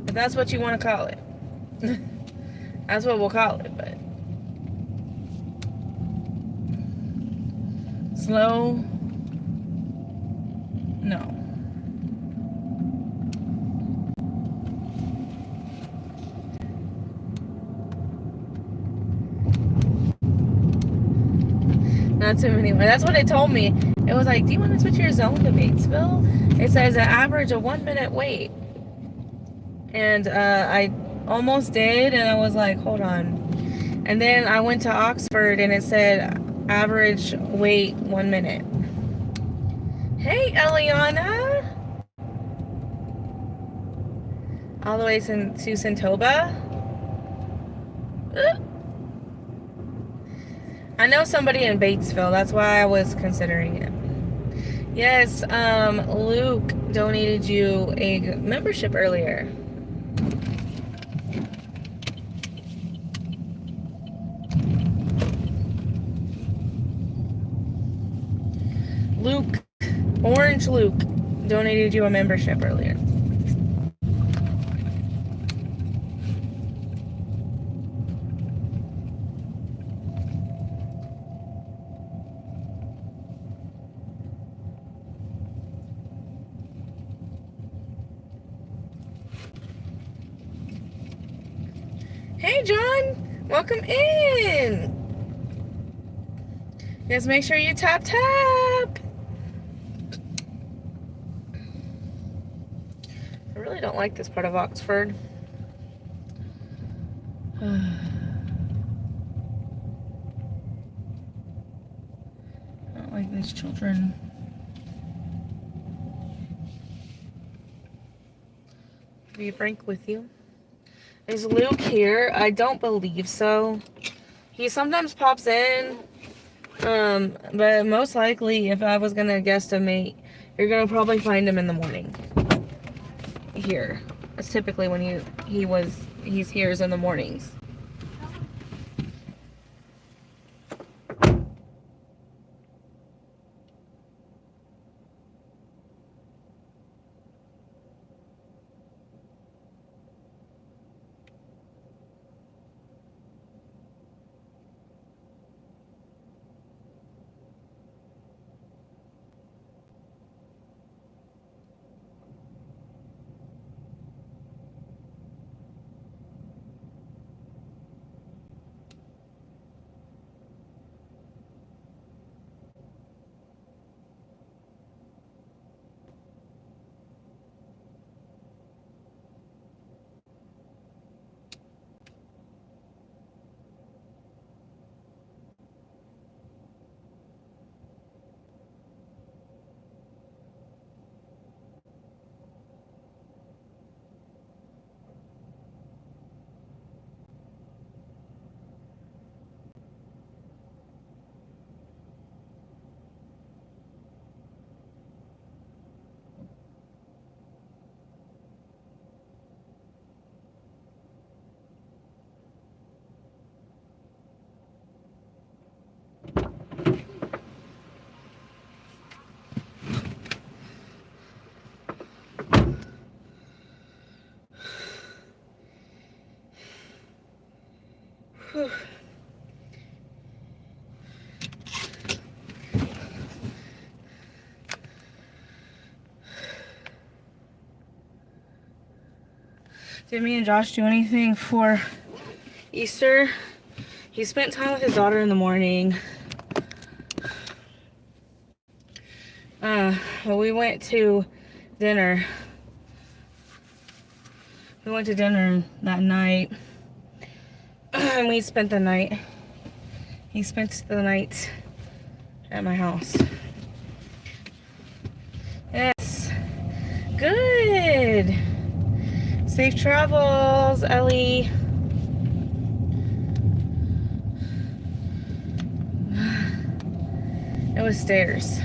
Speaker 1: If that's what you want to call it. That's what we'll call it, but. Slow. No. Not too many. That's what they told me. It was like, do you want to switch your zone to Batesville? It says an average of 1 minute wait. And I almost did, and I was like, hold on. And then I went to Oxford, and it said average wait 1 minute. Hey, Eliana. All the way to Sentoba. I know somebody in Batesville. That's why I was considering it. Yes, Luke donated you a membership earlier. Luke, Orange Luke, donated you a membership earlier. Hey, John, welcome in. Just make sure you tap. I really don't like this part of Oxford. I don't like these children. To be frank with you. Is Luke here? I don't believe so. He sometimes pops in. But most likely, if I was gonna guesstimate, you're gonna probably find him in the morning. Here. That's typically when he's here is in the mornings. Whew. Did me and Josh do anything for Easter? He spent time with his daughter in the morning. We went to dinner. We went to dinner that night. And we spent the night. He spent the night at my house. Yes. Good. Safe travels, Ellie. It was stairs.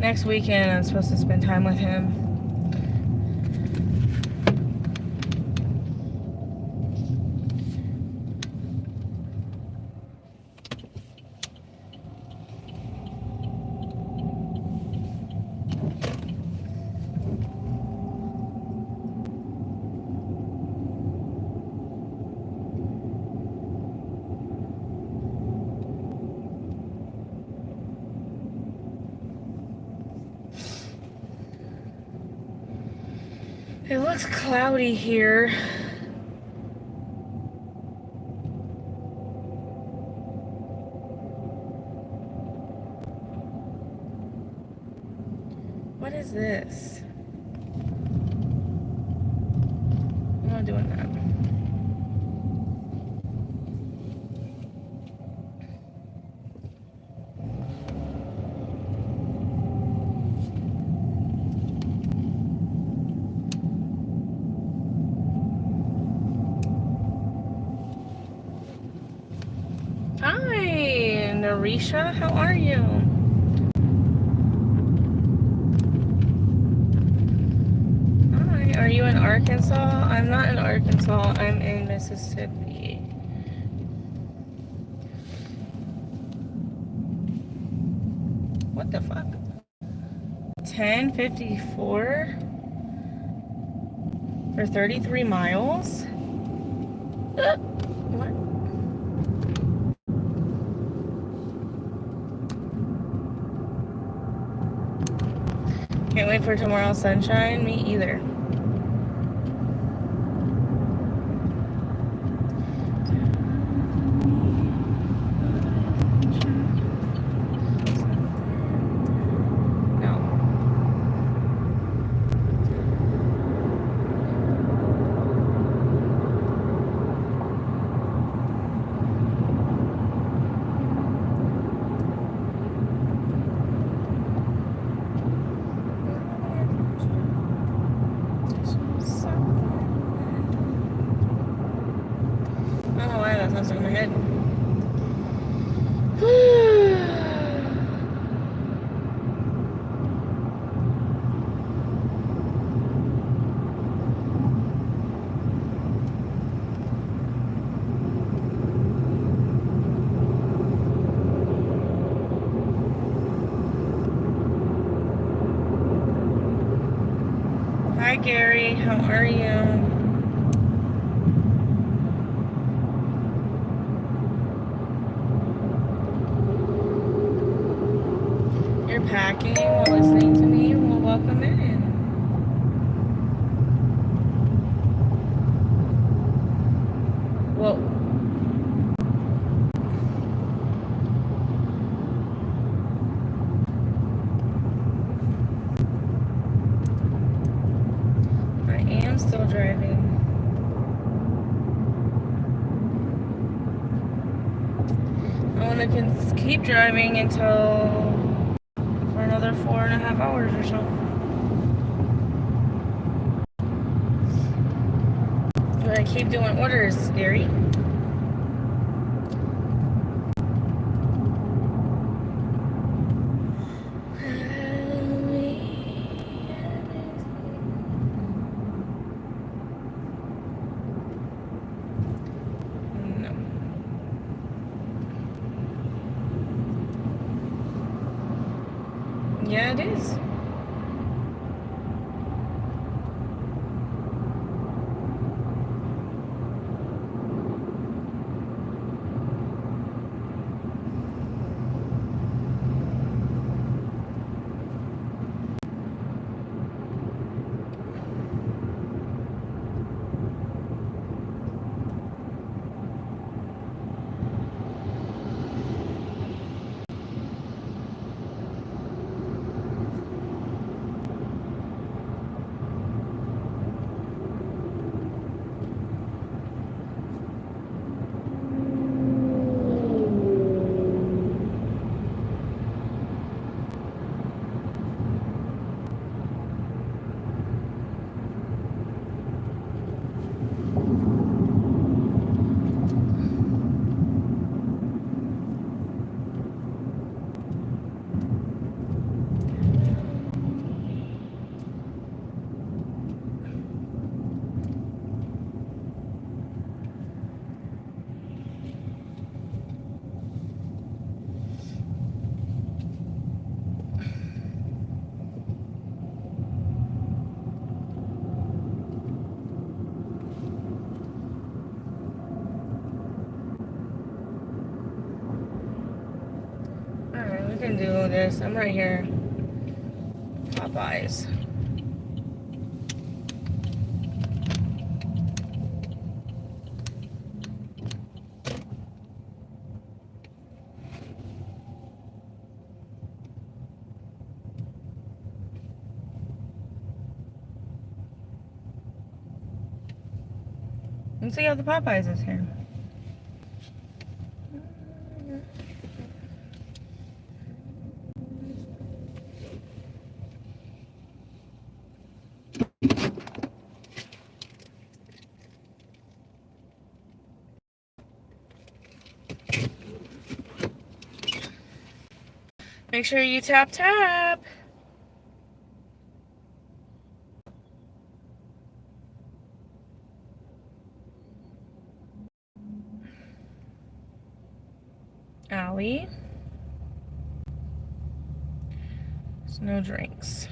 Speaker 1: Next weekend, I'm supposed to spend time with him. It looks cloudy here. What is this? I'm not doing that. Hi, Narisha. How are you? Hi. Are you in Arkansas? I'm not in Arkansas. I'm in Mississippi. What the fuck? 10:54 for 33 miles? What? Can't wait for tomorrow's sunshine. Me either. In my head. Hi Gary, how are you? You're packing while listening to me? Well, welcome in. Well, I am still driving. I want to keep driving until for another 4.5 hours or so. But I keep doing orders, Gary. Yeah, it is. do this. I'm right here. Popeyes. Let's see how the Popeyes is here. Make sure you tap. Allie. There's no drinks.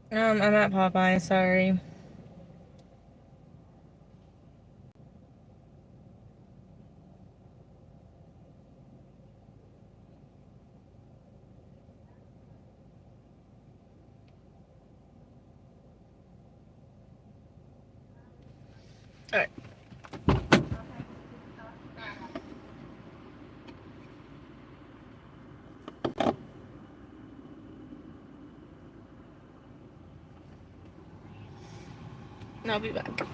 Speaker 1: I'm at Popeye, sorry. Alright. I'll be back.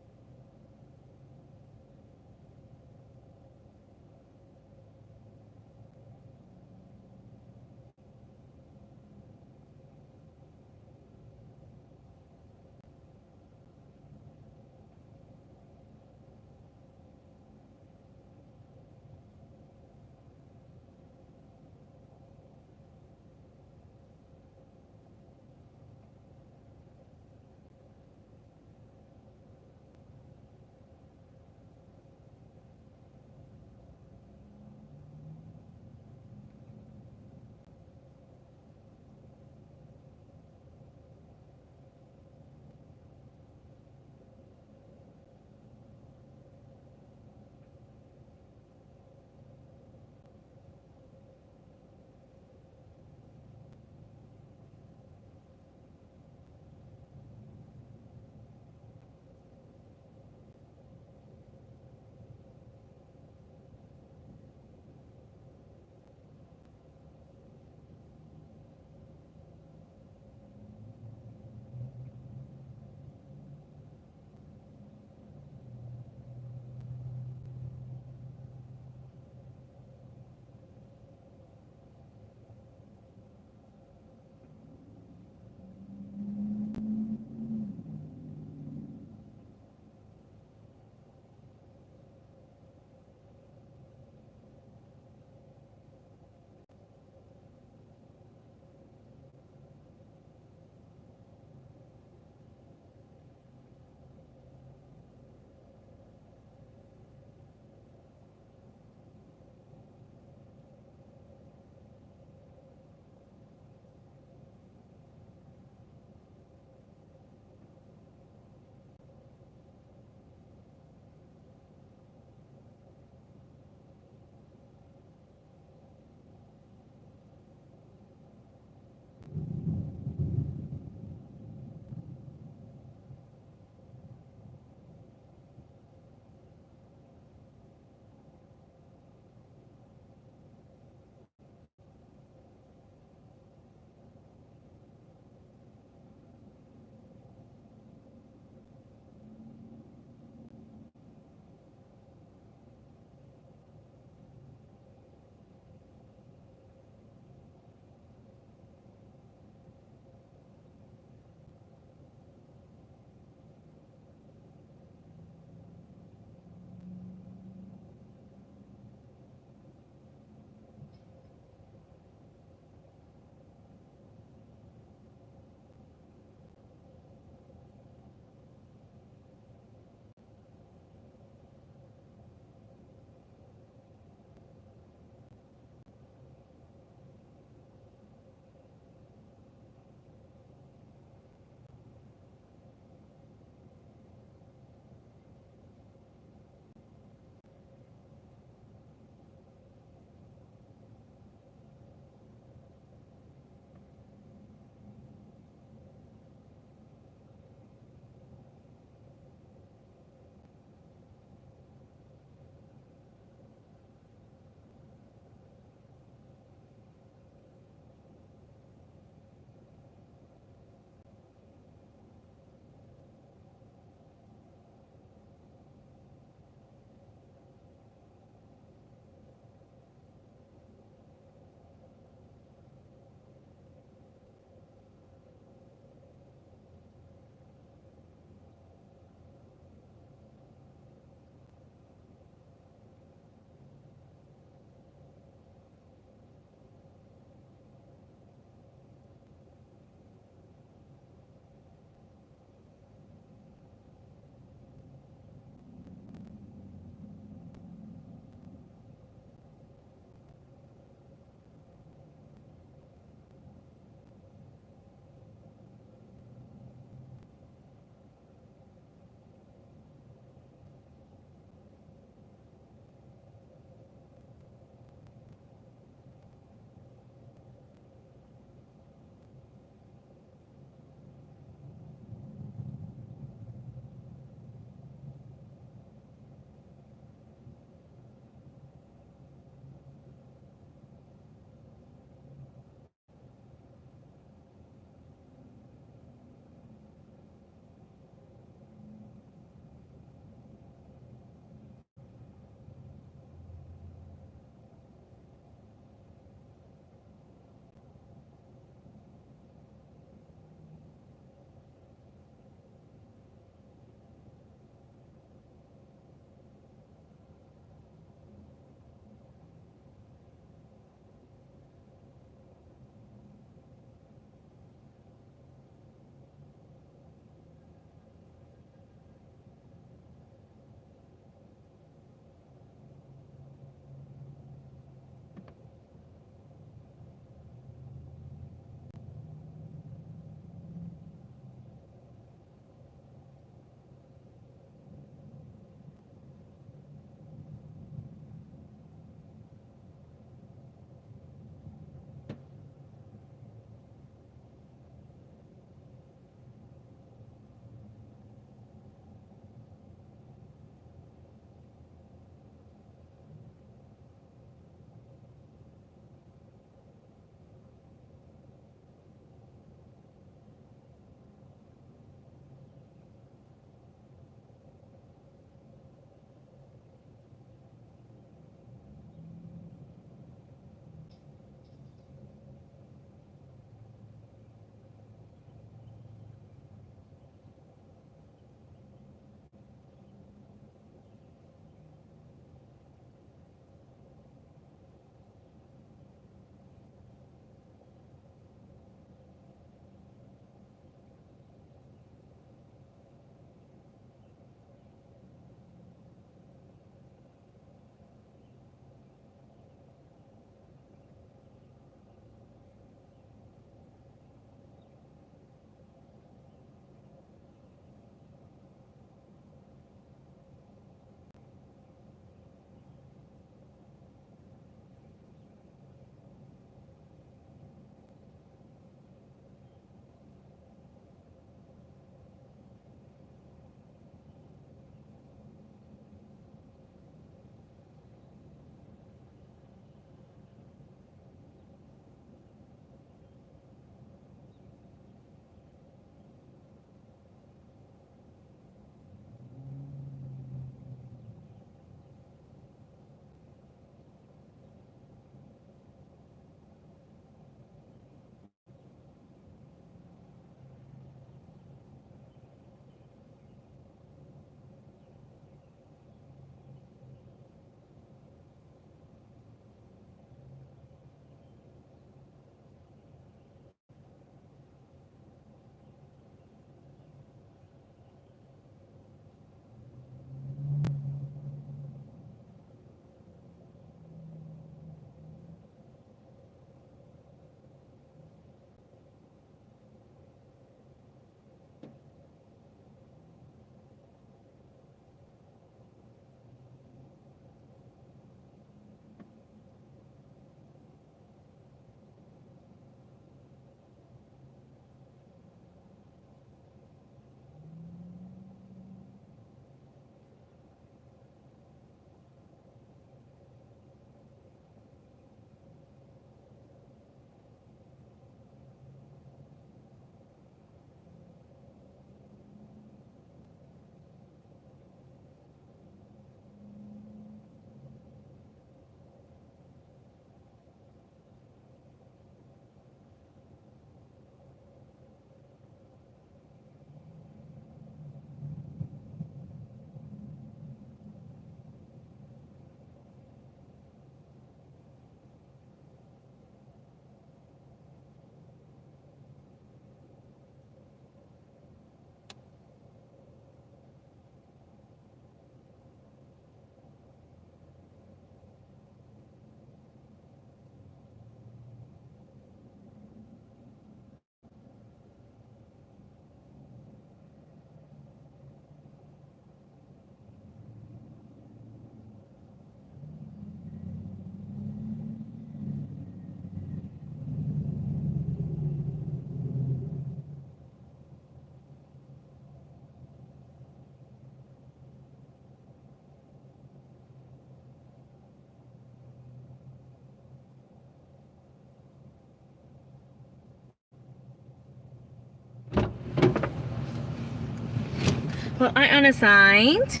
Speaker 1: Well, I unassigned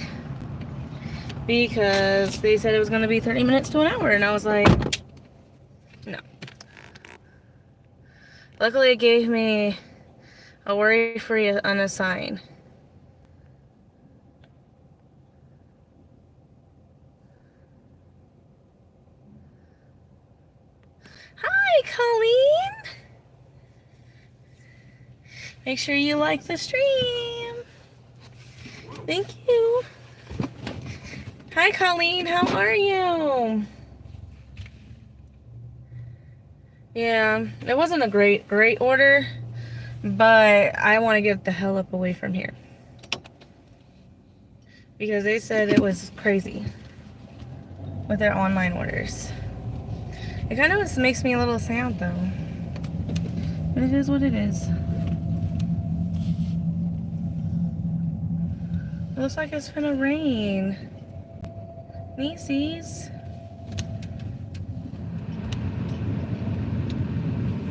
Speaker 1: because they said it was going to be 30 minutes to an hour, and I was like, no. Luckily, it gave me a worry-free unassigned. Hi, Colleen. Make sure you like the stream. Thank you. Hi, Colleen. How are you? Yeah, it wasn't a great order, but I want to get the hell up away from here because they said it was crazy with their online orders. It kind of makes me a little sad though, but it is what it is. It looks like it's gonna rain. Nieces.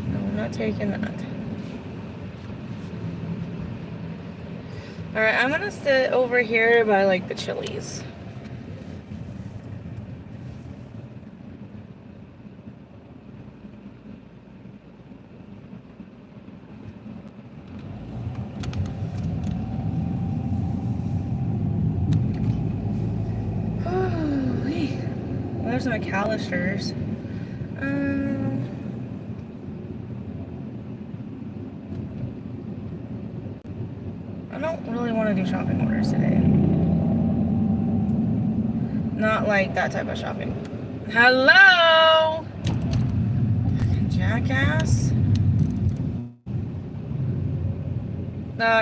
Speaker 1: No, I'm not taking that. Alright, I'm gonna sit over here by like the Chili's. There's some McAllister's. I don't really want to do shopping orders today. Not like that type of shopping. Hello! Fucking jackass.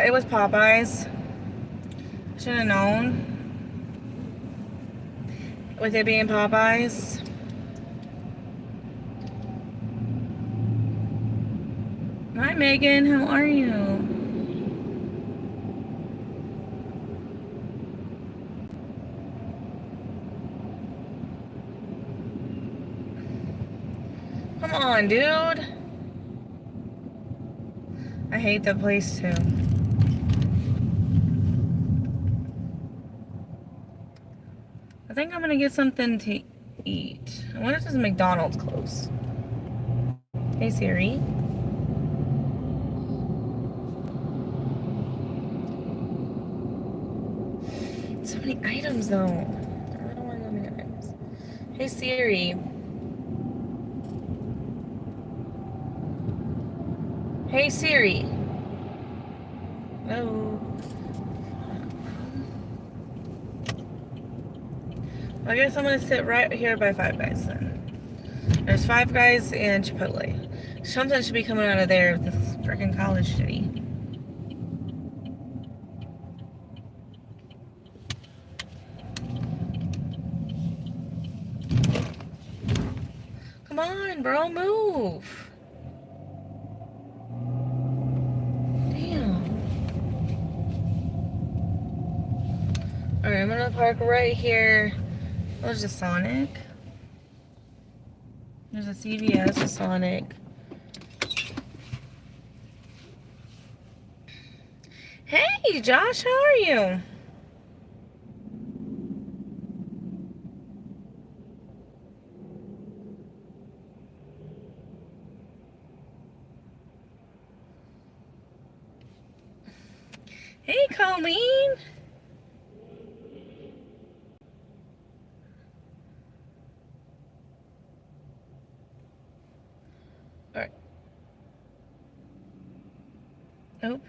Speaker 1: It was Popeyes. Should have known. With it being Popeyes. Hi, Megan. How are you? Come on, dude. I hate that place too. I think I'm gonna get something to eat. I wonder if there's a McDonald's close. Hey Siri. So many items though. I don't want to go many items. Hey Siri. Hey Siri. Hello. I guess I'm gonna sit right here by Five Guys then. There's Five Guys and Chipotle. Something should be coming out of there with this freaking college shitty. Come on, bro, move. Damn. Alright, I'm gonna park right here. There's a Sonic. There's a CVS, a Sonic. Hey, Josh, how are you? Hey, Colleen. Alright. Nope.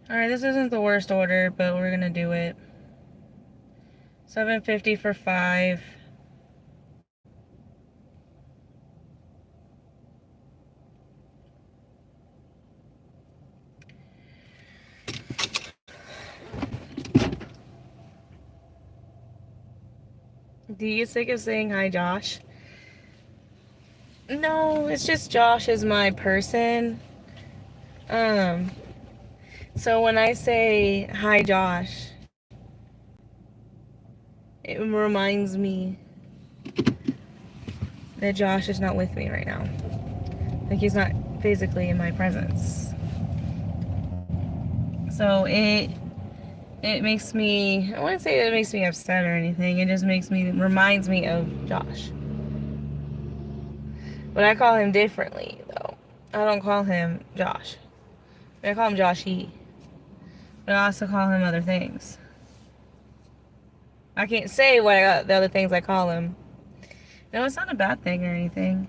Speaker 1: Alright, this isn't the worst order, but we're gonna do it. $7.50 for 5. Do you sick of saying hi, Josh? No, it's just Josh is my person. So when I say hi, Josh, it reminds me that Josh is not with me right now. Like he's not physically in my presence. So it makes me, I wouldn't say it makes me upset or anything. It just reminds me of Josh. But I call him differently though. I don't call him Josh. I call him Joshy. But I also call him other things. I can't say what the other things I call him. No, it's not a bad thing or anything.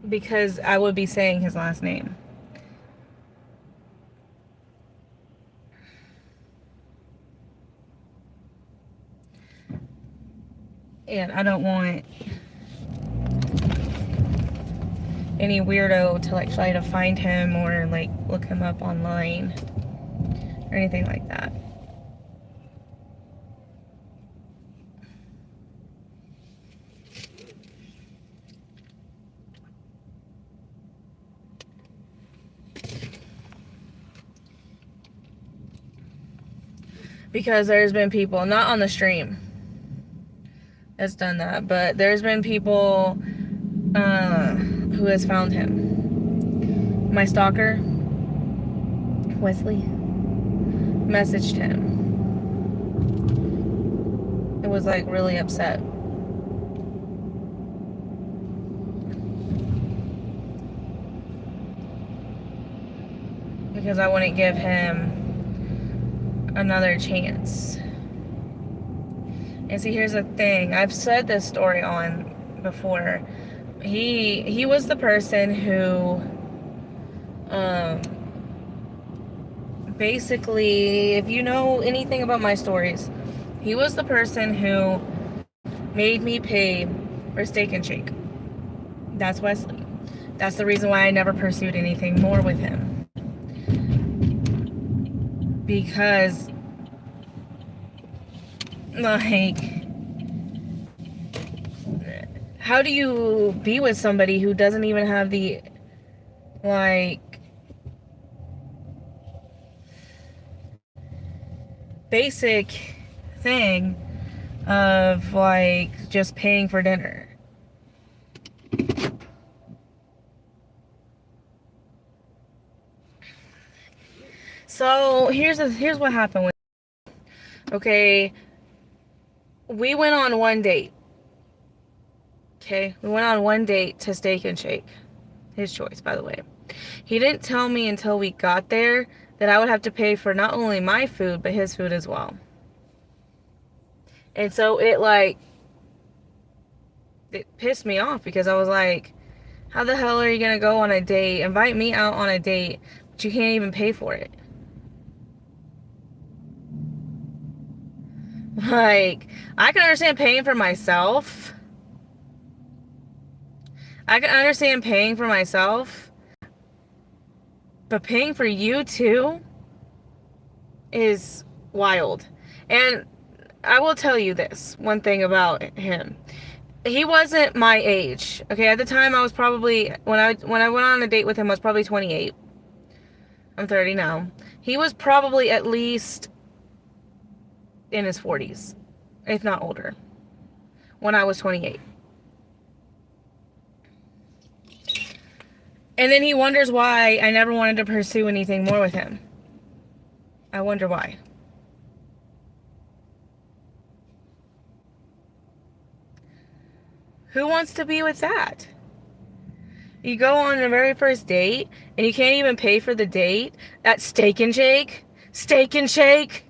Speaker 1: Because I would be saying his last name. And I don't want any weirdo to like try to find him or like look him up online or anything like that. Because there's been people, not on the stream, that's done that, but there's been people who has found him. My stalker, Wesley, messaged him. It was like really upset. Because I wouldn't give him another chance. And see, here's the thing. I've said this story on before. He was the person who basically, if you know anything about my stories, he was the person who made me pay for Steak and Shake. That's Wesley. That's the reason why I never pursued anything more with him. Because, like, how do you be with somebody who doesn't even have the, like, basic thing of, like, just paying for dinner? So, here's what happened with, okay, we went on one date. Okay, we went on one date to Steak and Shake. His choice, by the way. He didn't tell me until we got there that I would have to pay for not only my food, but his food as well. And so it pissed me off because I was like, how the hell are you going to go on a date, invite me out on a date, but you can't even pay for it? Like, I can understand paying for myself. I can understand paying for myself. But paying for you too is wild. And I will tell you this one thing about him. He wasn't my age. Okay, at the time I was probably, when I went on a date with him, I was probably 28. I'm 30 now. He was probably at least in his 40s, if not older, when I was 28. And then he wonders why I never wanted to pursue anything more with him. I wonder why. Who wants to be with that? You go on the very first date and you can't even pay for the date at Steak and Shake? Steak and Shake?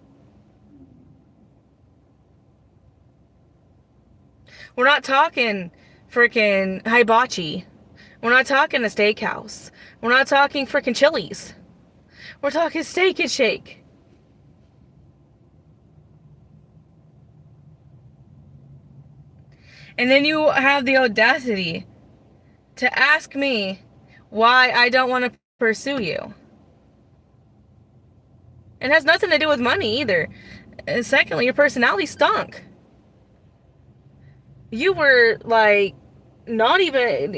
Speaker 1: We're not talking freaking hibachi. We're not talking a steakhouse. We're not talking freaking Chili's. We're talking Steak and Shake. And then you have the audacity to ask me why I don't want to pursue you. It has nothing to do with money either. And secondly, your personality stunk. You were like, not even,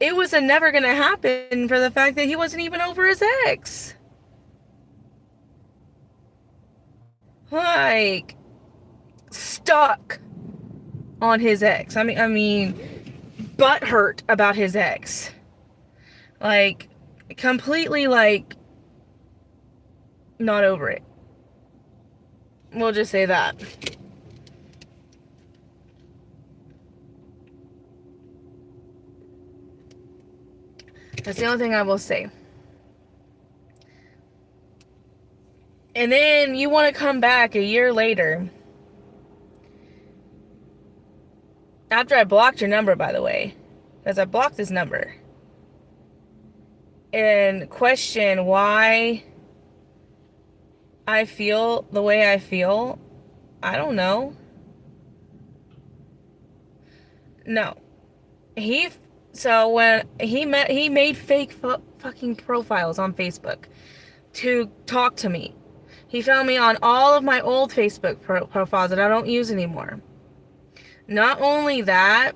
Speaker 1: it was never gonna happen for the fact that he wasn't even over his ex. Like, stuck. on his ex. I mean, butthurt about his ex. Like, completely, like, not over it. We'll just say that. That's the only thing I will say. And then you want to come back a year later. After I blocked your number, by the way. Because I blocked his number. And question why I feel the way I feel. I don't know. No. So when he made fake fucking profiles on Facebook to talk to me. He found me on all of my old Facebook profiles that I don't use anymore. Not only that,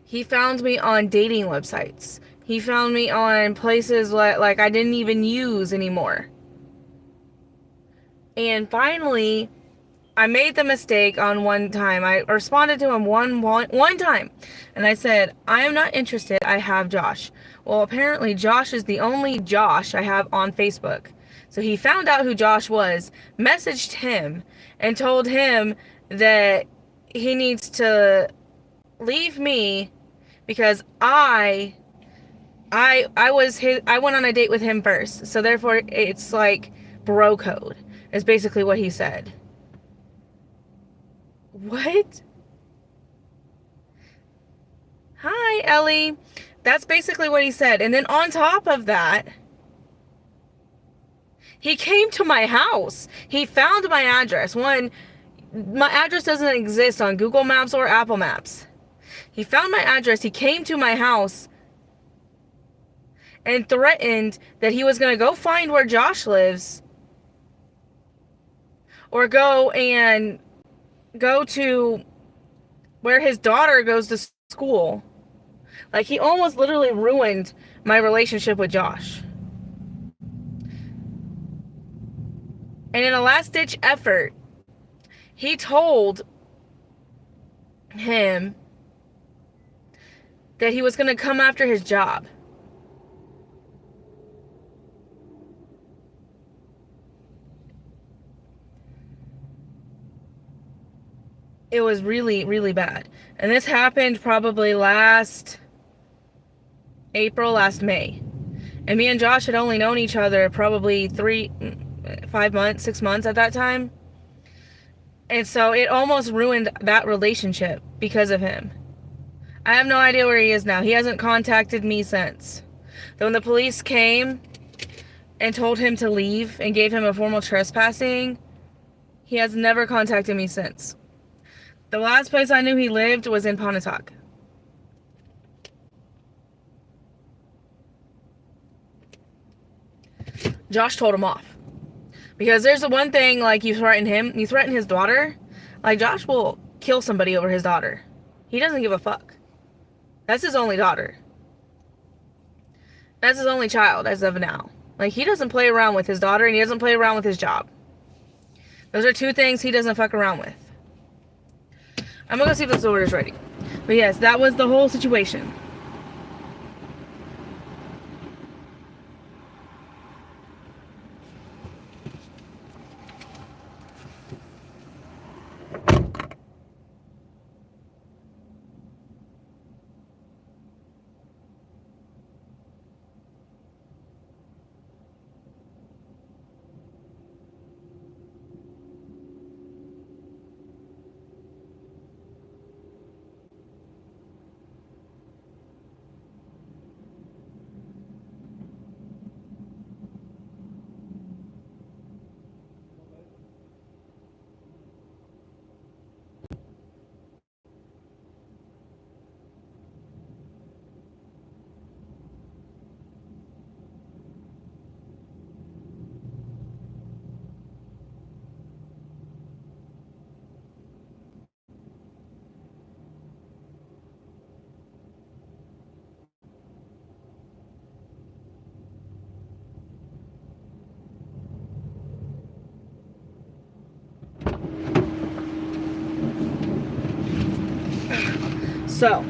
Speaker 1: he found me on dating websites. He found me on places like I didn't even use anymore. And finally, I made the mistake on one time. I responded to him one time. And I said, I am not interested. I have Josh. Well, apparently Josh is the only Josh I have on Facebook. So he found out who Josh was, messaged him, and told him that he needs to leave me because I went on a date with him first. So therefore it's like bro code. Is basically what he said. What? Hi, Ellie. That's basically what he said. And then on top of that, he came to my house. He found my address. One, my address doesn't exist on Google Maps or Apple Maps. He found my address. He came to my house and threatened that he was going to go find where Josh lives or go to where his daughter goes to school. Like, he almost literally ruined my relationship with Josh. And in a last-ditch effort, he told him that he was going to come after his job. It was really, really bad. And this happened probably last April, last May. And me and Josh had only known each other probably 5 months, 6 months at that time. And so it almost ruined that relationship because of him. I have no idea where he is now. He hasn't contacted me since. Then when the police came and told him to leave and gave him a formal trespassing, he has never contacted me since. The last place I knew he lived was in Pontotoc. Josh told him off. Because there's the one thing, like, you threaten him, you threaten his daughter, like, Josh will kill somebody over his daughter. He doesn't give a fuck. That's his only daughter. That's his only child as of now. Like, he doesn't play around with his daughter, and he doesn't play around with his job. Those are two things he doesn't fuck around with. I'm gonna go see if this order's ready. But yes, that was the whole situation. So,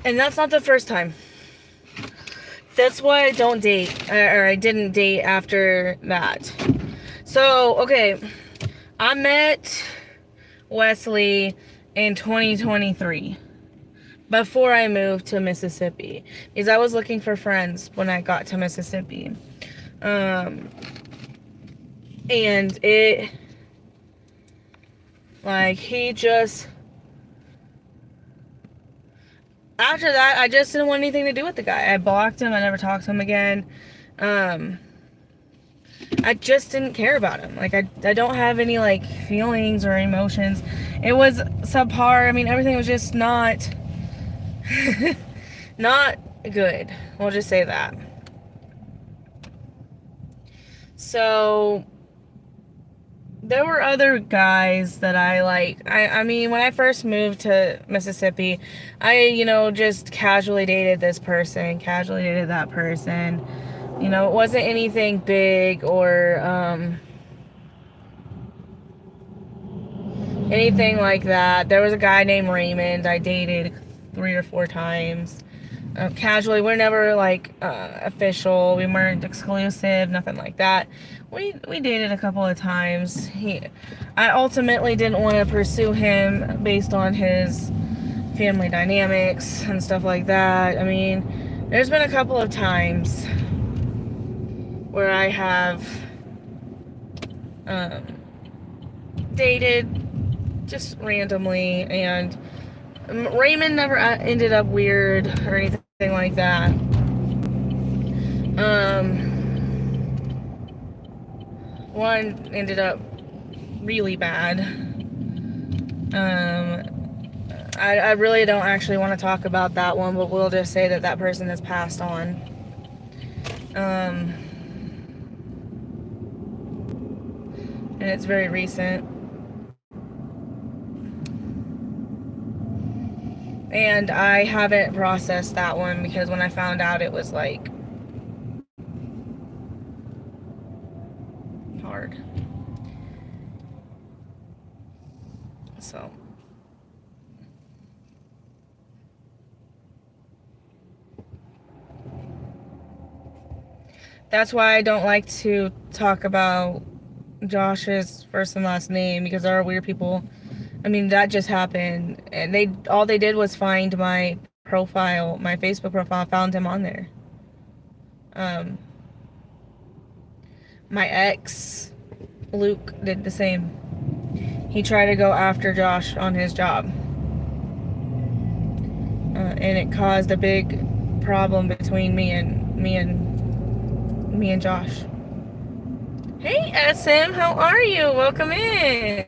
Speaker 1: and that's not the first time. That's why I don't date, or I didn't date after that. So, okay, I met Wesley in 2023 before I moved to Mississippi, because I was looking for friends when I got to Mississippi. And it, like, he just, after that, I just didn't want anything to do with the guy. I blocked him. I never talked to him again. I just didn't care about him. Like, I don't have any, like, feelings or emotions. It was subpar. I mean, everything was just not not good. We'll just say that. So, there were other guys that I like. I mean, when I first moved to Mississippi, I, just casually dated this person, casually dated that person. It wasn't anything big or anything like that. There was a guy named Raymond I dated 3 or 4 times. Casually, we're never like official. We weren't exclusive, nothing like that. We dated a couple of times. I ultimately didn't want to pursue him based on his family dynamics and stuff like that. I mean, there's been a couple of times where I have dated just randomly, and Raymond never ended up weird or anything like that. One ended up really bad. I really don't actually want to talk about that one, but we'll just say that person has passed on. And it's very recent. And I haven't processed that one because when I found out, it was like hard. So that's why I don't like to talk about Josh's first and last name, because there are weird people. I mean, that just happened, and all they did was find my profile, my Facebook profile, found him on there. My ex, Luke, did the same. He tried to go after Josh on his job, and it caused a big problem between me and Josh. Hey, SM, how are you? Welcome in.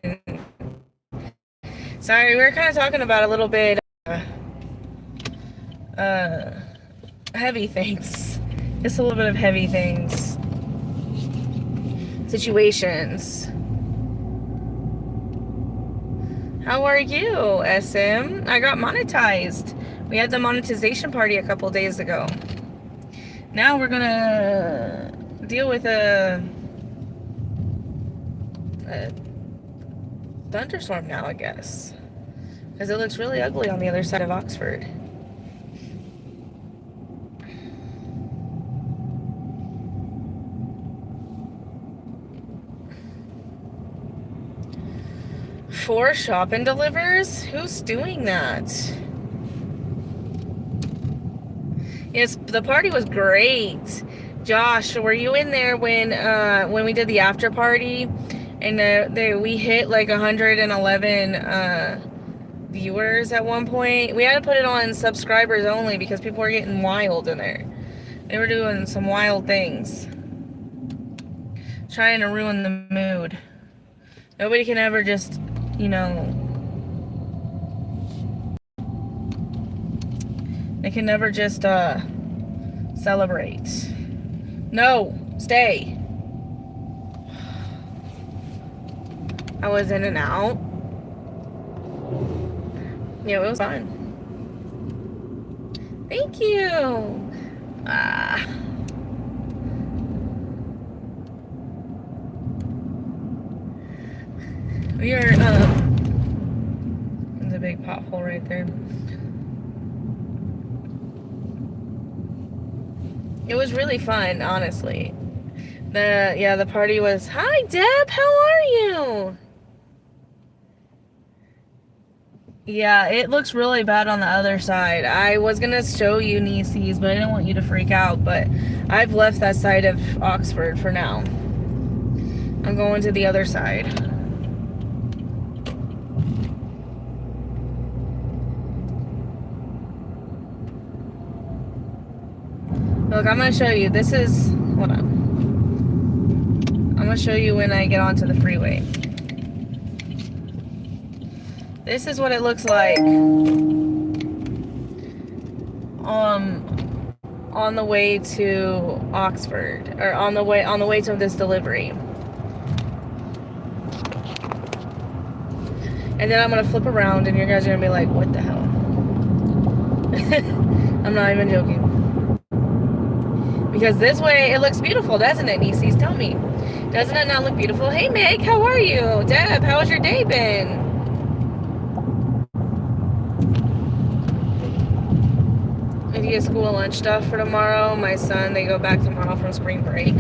Speaker 1: Sorry, we were kind of talking about a little bit heavy things. Just a little bit of heavy things. Situations. How are you, SM? I got monetized. We had the monetization party a couple days ago. Now we're gonna deal with a thunderstorm now, I guess, because it looks really ugly on the other side of Oxford. For shop and delivers? Who's doing that? Yes, the party was great. Josh, were you in there when we did the after party? And we hit like 111 viewers at one point. We had to put it on subscribers only because people were getting wild in there. They were doing some wild things, trying to ruin the mood. Nobody can ever just, they can never just celebrate. No, stay. I was in and out. Yeah, it was fun. Thank you. There's a big pothole right there. It was really fun, honestly. The party was. Hi, Deb. How are you? Yeah, it looks really bad on the other side. I was gonna show you Nieces, but I didn't want you to freak out. But I've left that side of Oxford for now. I'm going to the other side. Look, I'm gonna show you. This is. Hold on. I'm gonna show you when I get onto the freeway. This is what it looks like on the way to Oxford, or on the way to this delivery. And then I'm gonna flip around and you guys are gonna be like, what the hell? I'm not even joking. Because this way it looks beautiful, doesn't it, Nieces? Tell me. Doesn't it not look beautiful? Hey Meg, how are you? Deb, how's your day been? I get school and lunch stuff for tomorrow. My son, they go back tomorrow from spring break.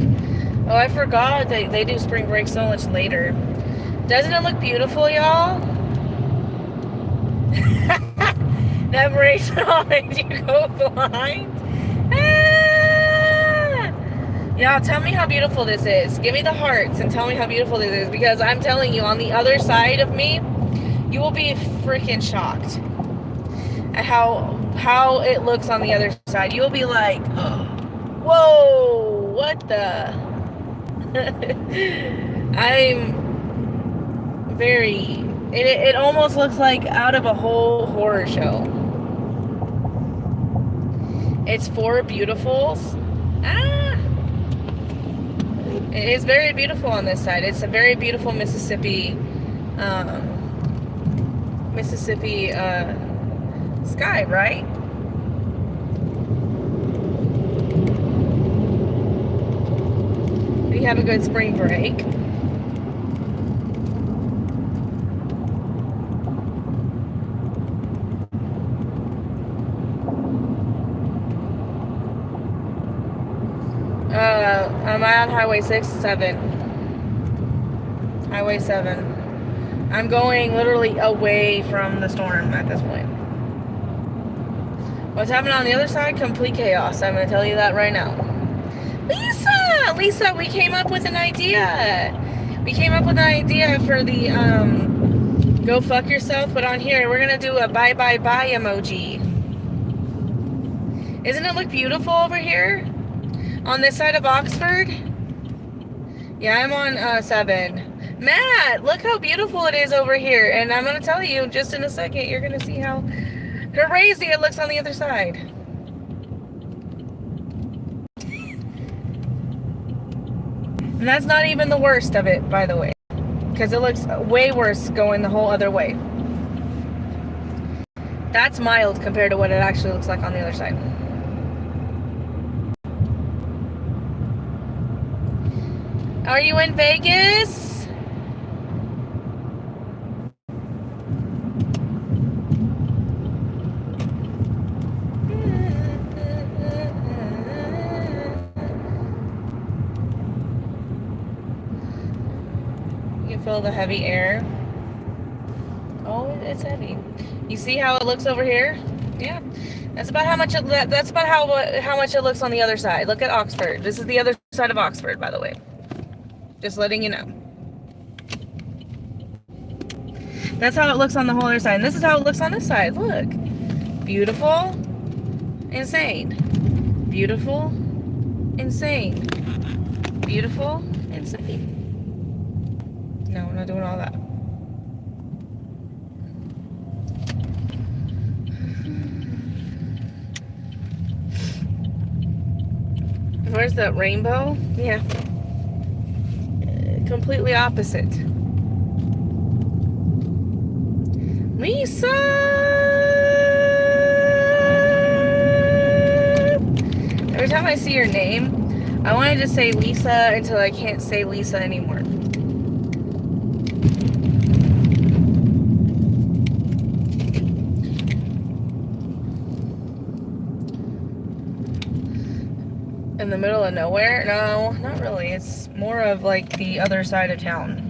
Speaker 1: Oh, I forgot they do spring break so much later. Doesn't it look beautiful, y'all? That bracelet all made you go blind? Ah! Y'all, tell me how beautiful this is. Give me the hearts and tell me how beautiful this is. Because I'm telling you, on the other side of me, you will be freaking shocked at how it looks on the other side. You'll be like, whoa, what the? I'm very... It almost looks like out of a whole horror show. It's for beautifuls. Ah! It is very beautiful on this side. It's a very beautiful Mississippi sky, right? We have a good spring break. I'm on Highway 7. Highway 7. I'm going literally away from the storm at this point. What's happening on the other side? Complete chaos. I'm going to tell you that right now. Lisa, we came up with an idea. We came up with an idea for the go fuck yourself, but on here we're going to do a bye bye bye emoji. Isn't it look beautiful over here? On this side of Oxford? Yeah, I'm on 7. Matt, look how beautiful it is over here. And I'm going to tell you, just in a second, you're going to see how crazy it looks on the other side. And that's not even the worst of it, by the way. Because it looks way worse going the whole other way. That's mild compared to what it actually looks like on the other side. Are you in Vegas? You can feel the heavy air. Oh, it's heavy. You see how it looks over here? Yeah. That's about how much how much it looks on the other side. Look at Oxford. This is the other side of Oxford, by the way. Just letting you know. That's how it looks on the whole other side. And this is how it looks on this side. Look. Beautiful. Insane. Beautiful. Insane. Beautiful. Insane. No, we're not doing all that. Where's that rainbow? Yeah. Completely opposite. Lisa! Every time I see your name, I want to just say Lisa until I can't say Lisa anymore. the middle of nowhere? No, not really. It's more of like the other side of town.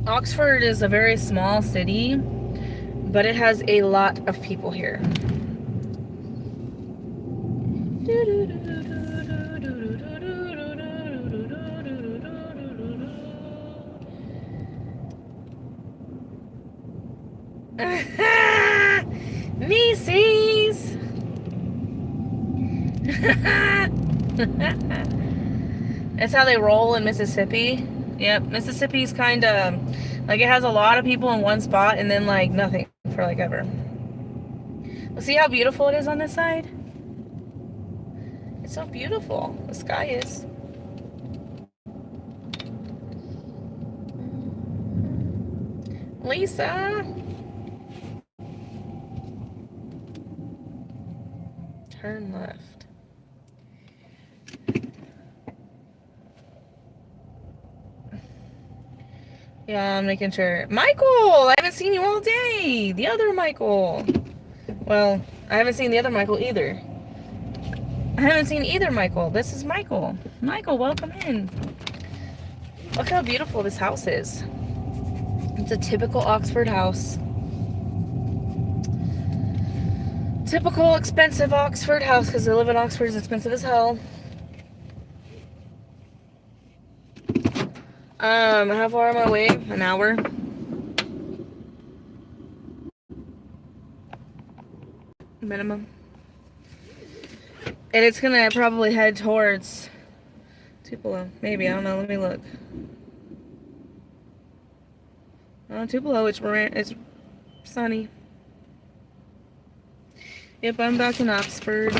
Speaker 1: Oxford is a very small city, but it has a lot of people here. Macy's. That's how they roll in Mississippi. Yep, Mississippi's kind of like it has a lot of people in one spot and then like nothing for like ever. Well, see how beautiful it is on this side? It's so beautiful. The sky is. Lisa. Turn left. Yeah, I'm making sure. Michael! I haven't seen you all day! The other Michael. Well, I haven't seen the other Michael either. I haven't seen either Michael. This is Michael. Michael, welcome in. Look how beautiful this house is. It's a typical Oxford house. Typical expensive Oxford house, because to live in Oxford is expensive as hell. How far am I away? An hour. Minimum. And it's gonna probably head towards Tupelo. Maybe, I don't know, let me look. Tupelo, it's sunny. Yep, I'm back in Oxford.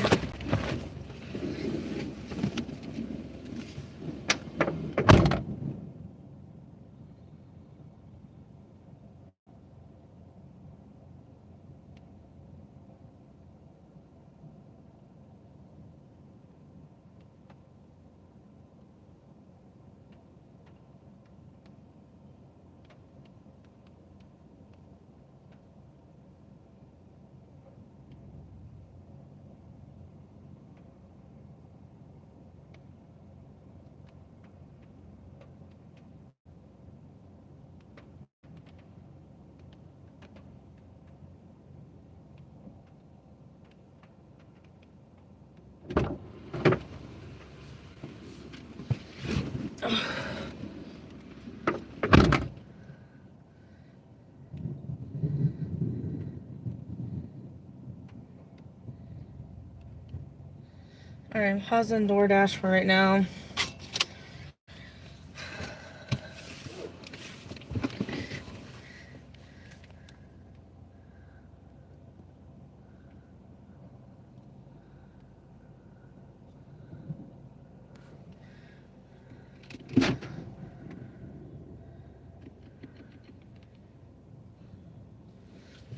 Speaker 1: Alright, I'm pausing DoorDash for right now.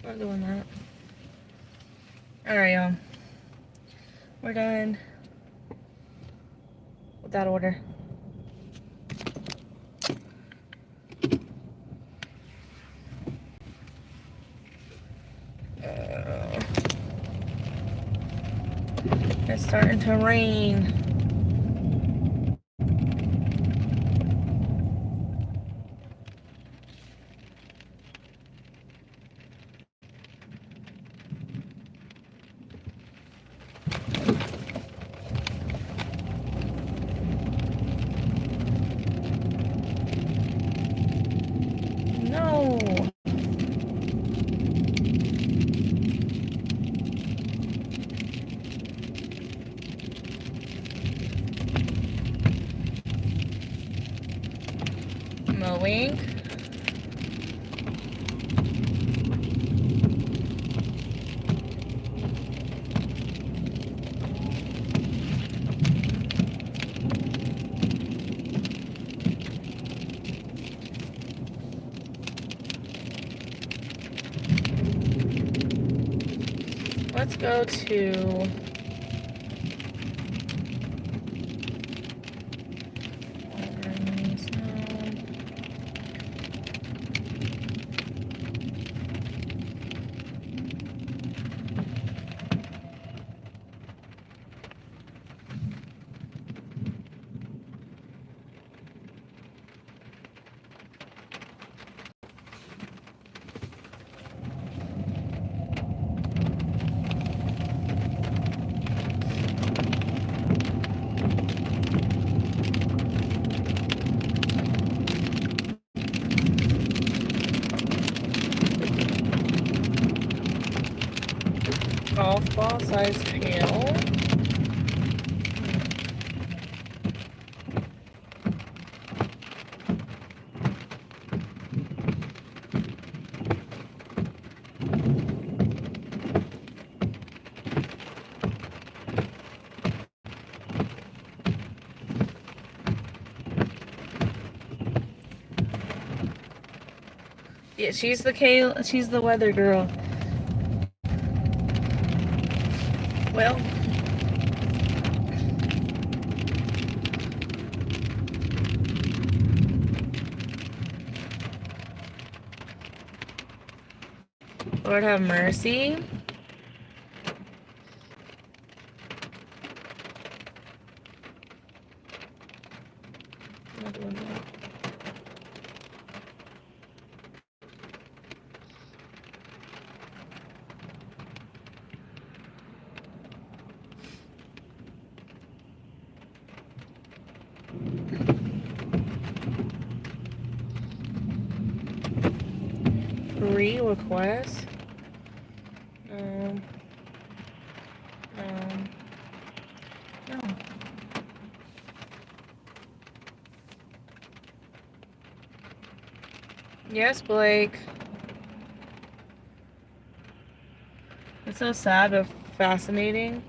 Speaker 1: Not doing that. Alright, y'all. We're done with that order. It's starting to rain. No. Mowing. Let's go to football size pail. Yeah, she's the weather girl. Well, Lord have mercy. Another one there. 3 requests. No. Yes, Blake. It's so sad but fascinating.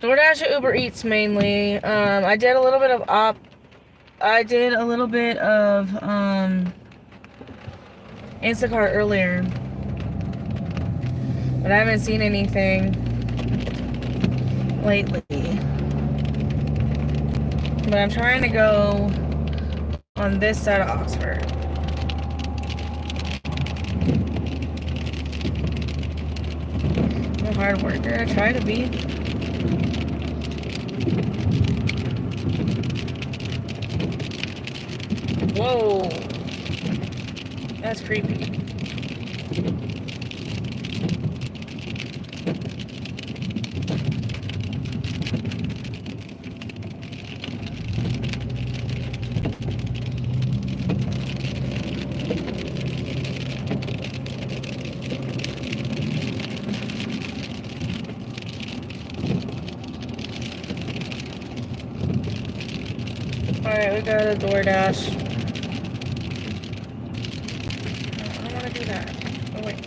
Speaker 1: DoorDash or Uber Eats mainly. I did a little bit of Instacart earlier, but I haven't seen anything lately. But I'm trying to go on this side of Oxford. I'm a hard worker. I try to be. Whoa. That's creepy. Alright, we got a DoorDash. No, I don't want to do that. Oh, wait.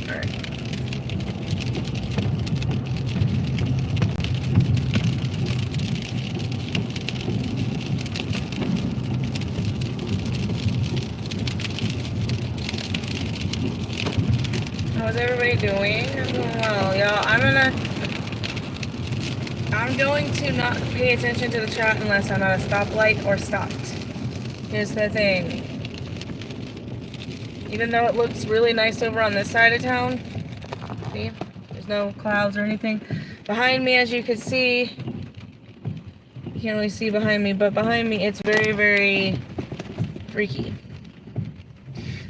Speaker 1: Alright. How's everybody doing? I'm doing well, y'all. I'm going to not pay attention to the chat unless I'm at a stoplight or stopped. Here's the thing. Even though it looks really nice over on this side of town, see, there's no clouds or anything. Behind me, as you can see, you can't really see behind me, but behind me it's very, very freaky.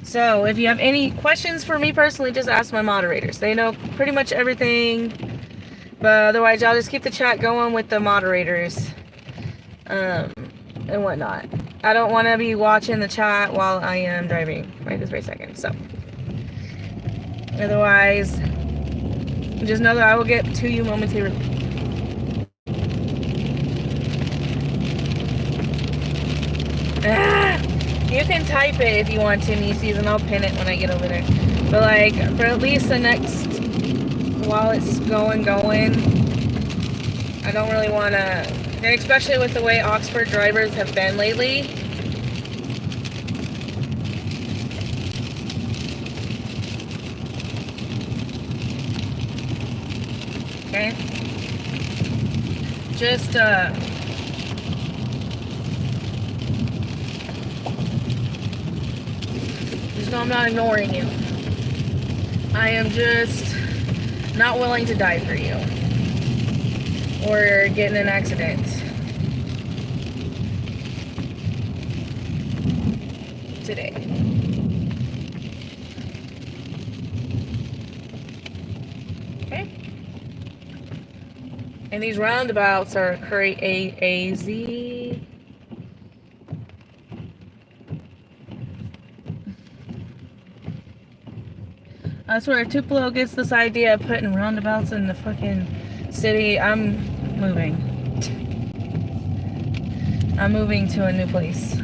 Speaker 1: So if you have any questions for me personally, just ask my moderators. They know pretty much everything. But otherwise, y'all just keep the chat going with the moderators and whatnot. I don't want to be watching the chat while I am driving right this very second. So otherwise, just know that I will get to you momentarily. You can type it if you want to, Nieces, and I'll pin it when I get over there. But like, for at least the next, while it's going, I don't really want to, and especially with the way Oxford drivers have been lately. Okay? Just, know I'm not ignoring you. I not willing to die for you or get in an accident today. Okay. And these roundabouts are crazy. I swear, if Tupelo gets this idea of putting roundabouts in the fucking city, I'm moving. I'm moving to a new place.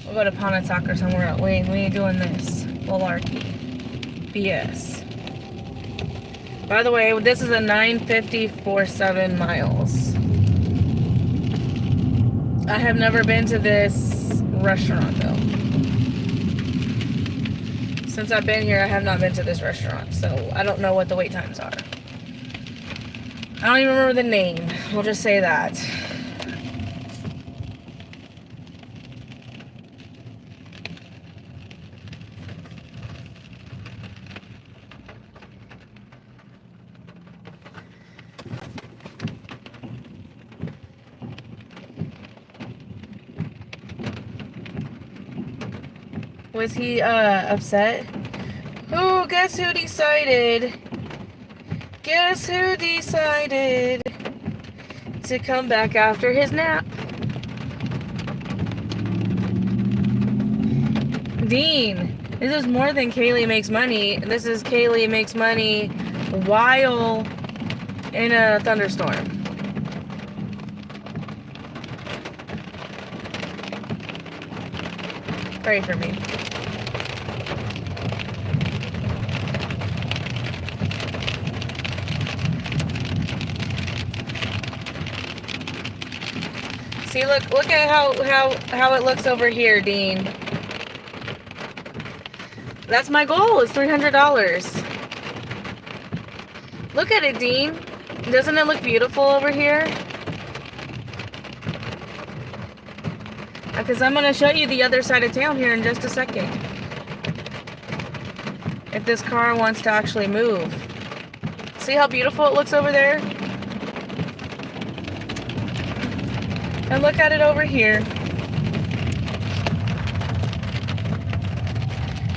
Speaker 1: We'll go to Pontotoc or somewhere else. We ain't doing this. Malarkey. BS. By the way, this is a 950 miles. I have never been to this restaurant, though. Since I've been here, I have not been to this restaurant, so I don't know what the wait times are. I don't even remember the name. We'll just say that. Was he upset? Oh, guess who decided? Guess who decided to come back after his nap? Dean, this is more than Kaylee makes money. This is Kaylee makes money while in a thunderstorm. Pray for me. See, look at how it looks over here, Dean. That's my goal, is $300. Look at it, Dean. Doesn't it look beautiful over here? Because I'm going to show you the other side of town here in just a second. If this car wants to actually move. See how beautiful it looks over there? And look at it over here.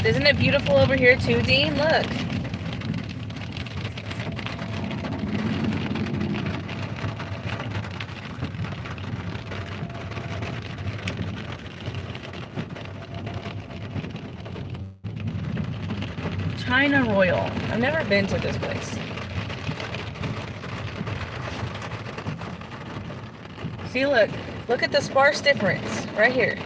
Speaker 1: Isn't it beautiful over here too, Dean? Look. China Royal. I've never been to this place. See, look at the sparse difference right here.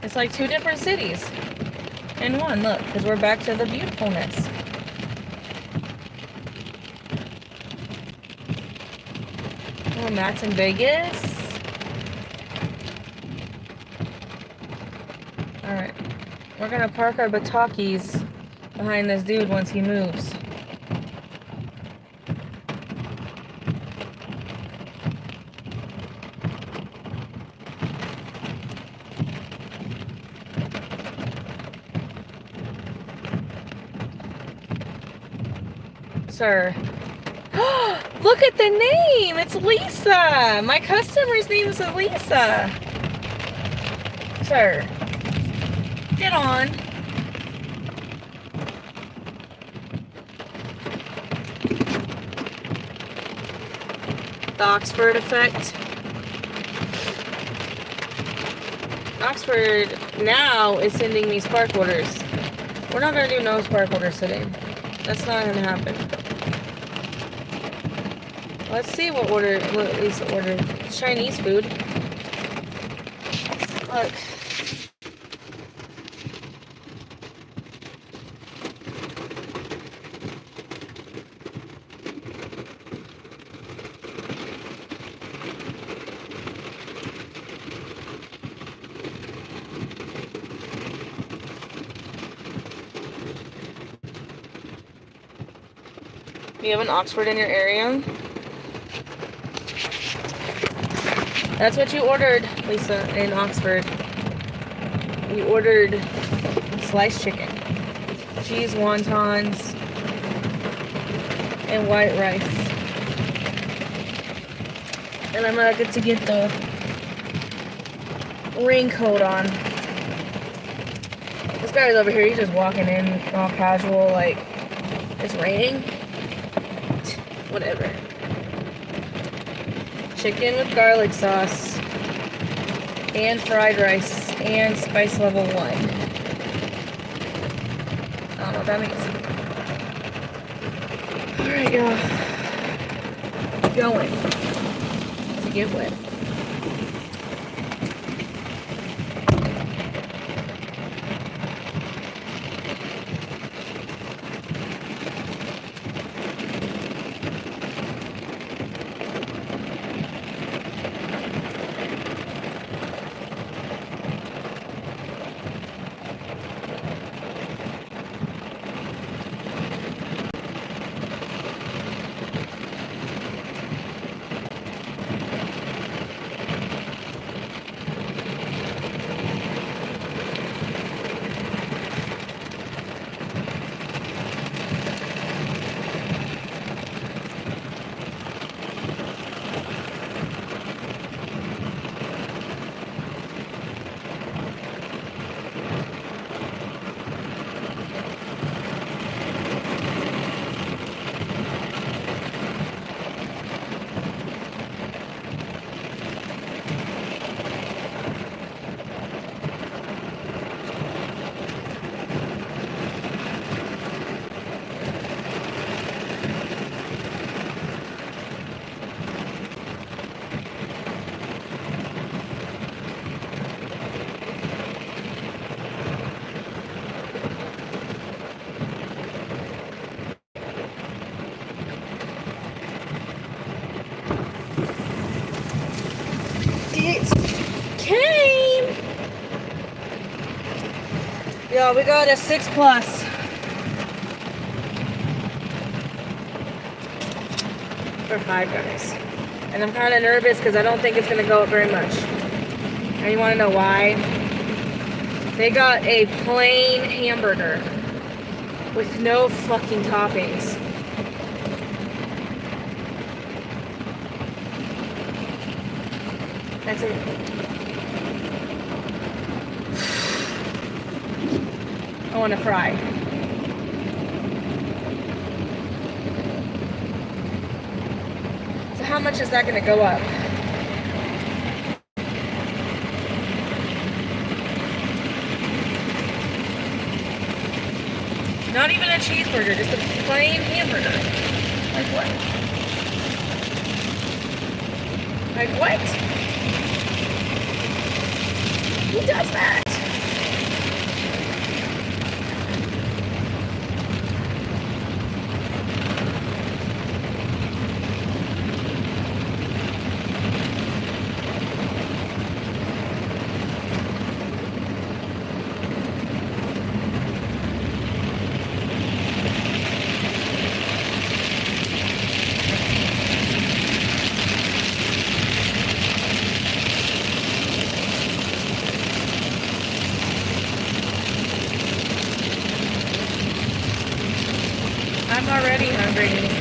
Speaker 1: It's like two different cities in one, look, because we're back to the beautifulness. Oh, Matt's in Vegas. Alright. We're gonna park our Batakis behind this dude once he moves. Sir. Look at the name! It's Lisa! My customer's name is Lisa. Sir. Get on. The Oxford effect. Oxford now is sending me spark orders. We're not going to do no spark orders today. That's not going to happen. Let's see what Lisa ordered. Chinese food. Look. You have an Oxford in your area? That's what you ordered, Lisa, in Oxford. You ordered sliced chicken, cheese wontons, and white rice. And I'm gonna get to get the raincoat on. This guy's over here, he's just walking in all casual, like, it's raining. Whatever. Chicken with garlic sauce, and rice, and spice level 1. I don't know what that means. Alright, y'all. Going to get wet. Yo, we got a 6 plus. For Five Guys. And I'm kind of nervous because I don't think it's going to go up very much. And you want to know why? They got a plain hamburger with no fucking toppings. That's it. I want to fry. So how much is that going to go up? Not even a cheeseburger, just a plain hamburger. Like what? Like what? Who does that? I'm already hungry.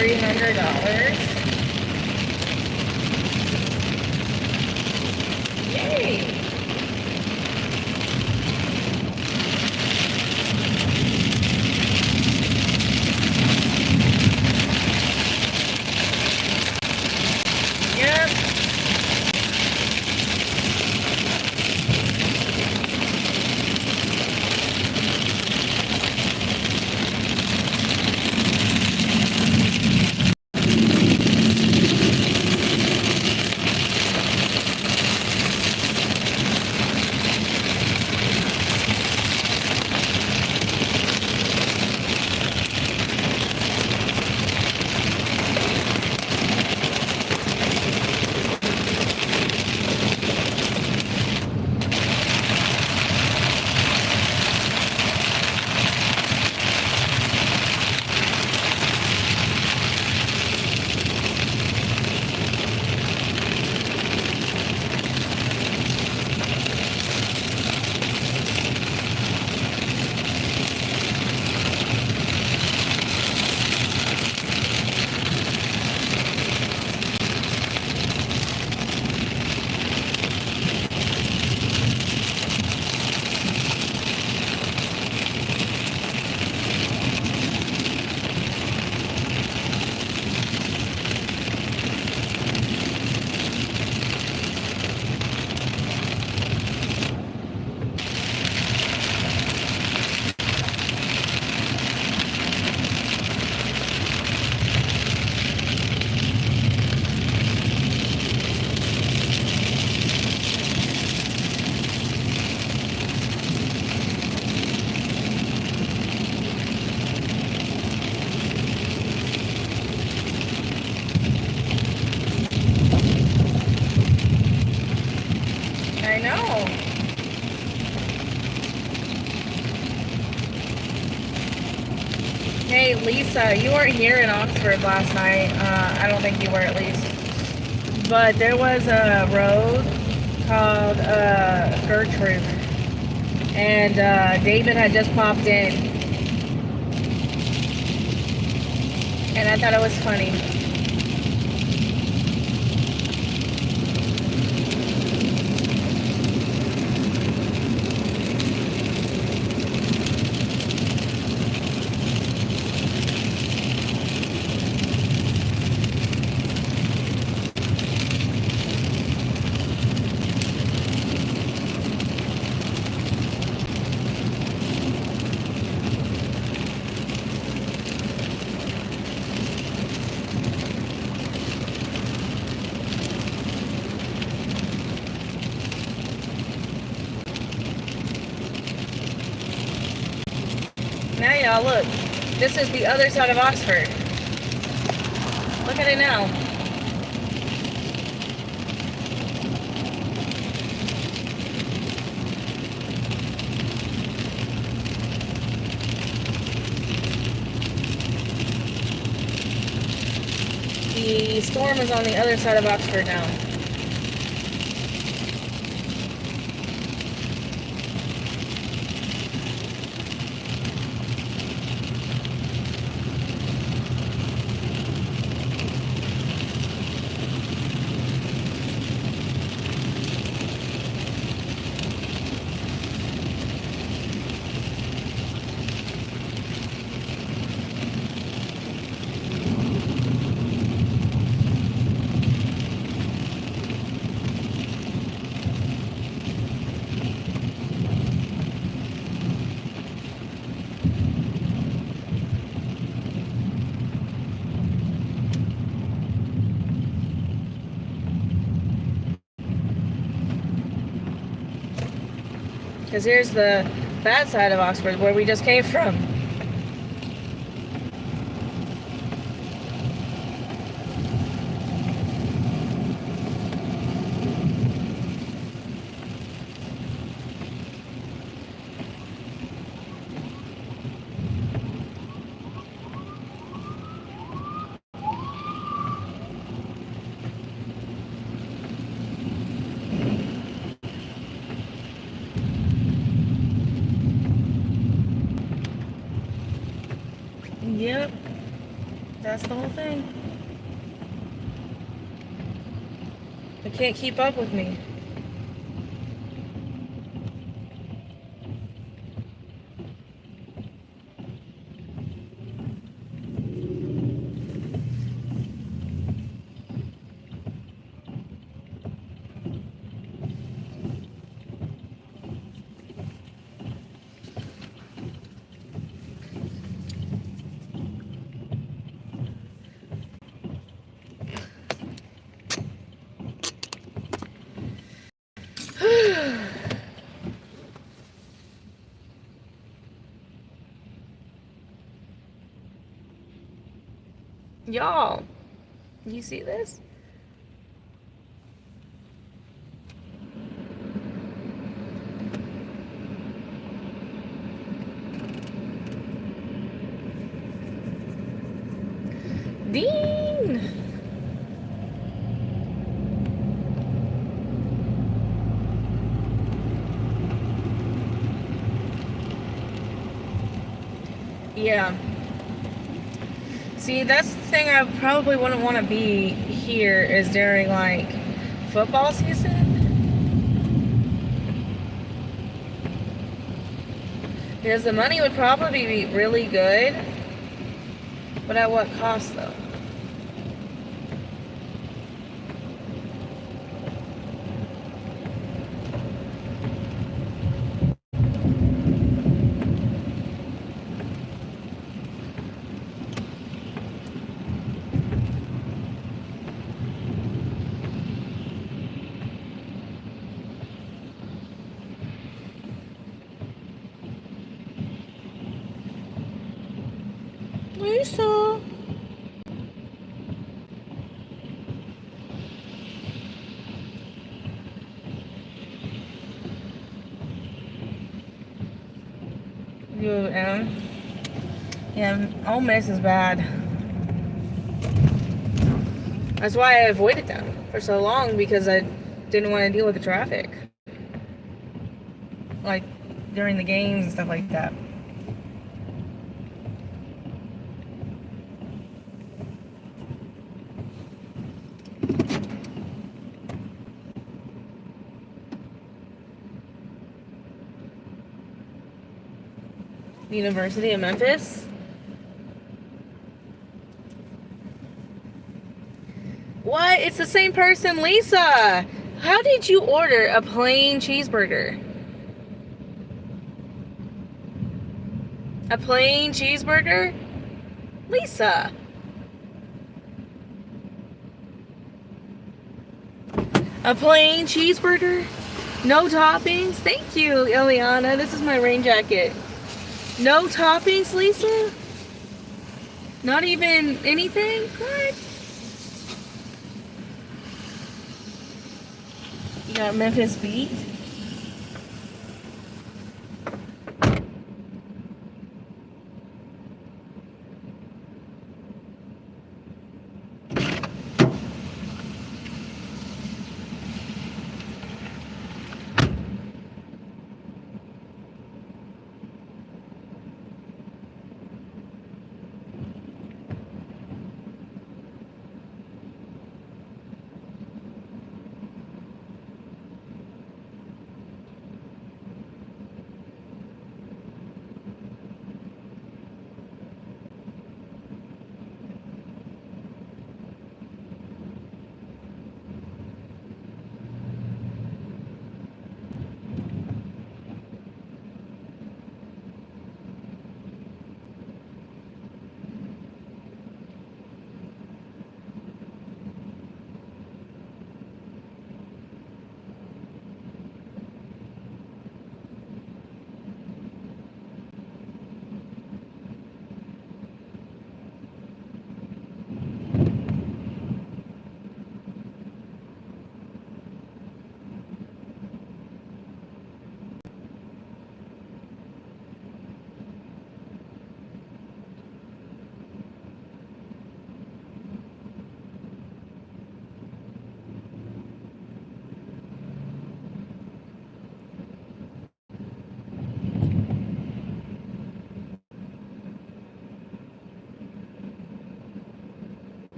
Speaker 1: $300. Yay! Hey, Lisa, you weren't here in Oxford last night. I don't think you were, at least. But there was a road called Gertrude, and David had just popped in, and I thought it was funny. Now y'all look. This is the other side of Oxford. Look at it now. The storm is on the other side of Oxford now. Because here's the bad side of Oxford, where we just came from. Yep, that's the whole thing. They can't keep up with me. Y'all, you see this? Dean! Yeah. See, that's the thing I probably wouldn't want to be here is during, like, football season. Because the money would probably be really good. But at what cost, though? Lisa. You Yeah, Ole Miss is bad. That's why I avoided them for so long, because I didn't want to deal with the traffic. Like, during the games and stuff like that. University of Memphis? What? It's the same person, Lisa! How did you order a plain cheeseburger? A plain cheeseburger? Lisa! A plain cheeseburger? No toppings? Thank you, Eliana. This is my rain jacket. No toppings, Lisa? Not even anything? What? You got Memphis beat?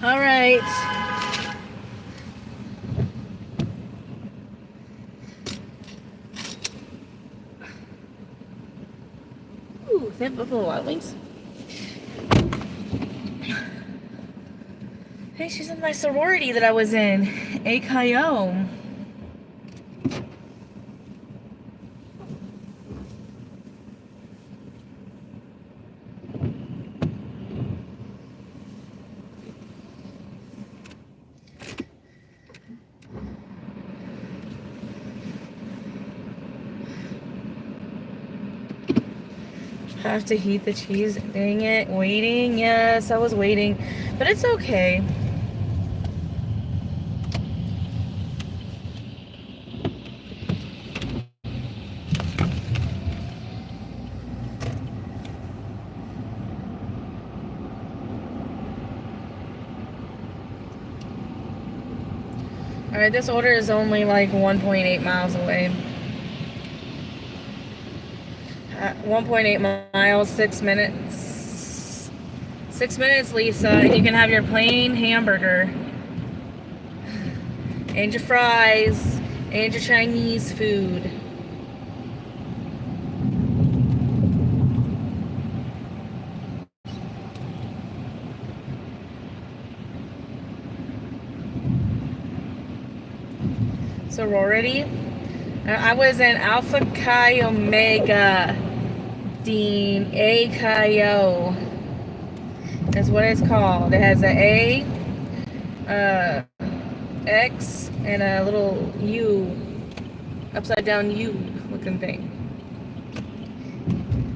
Speaker 1: All right. Ooh, that Buffalo Wild Wings. Hey, she's in my sorority that I was in, AKO. Have to heat the cheese. Dang it. Waiting. Yes, I was waiting. But it's okay. Alright, this order is only like 1.8 miles away. 1.8 miles, 6 minutes. 6 minutes, Lisa, and you can have your plain hamburger. And your fries. And your Chinese food. Sorority. I was in Alpha Chi Omega Dean AKO. That's what it's called. It has an A, X, and a little U, upside down U looking thing.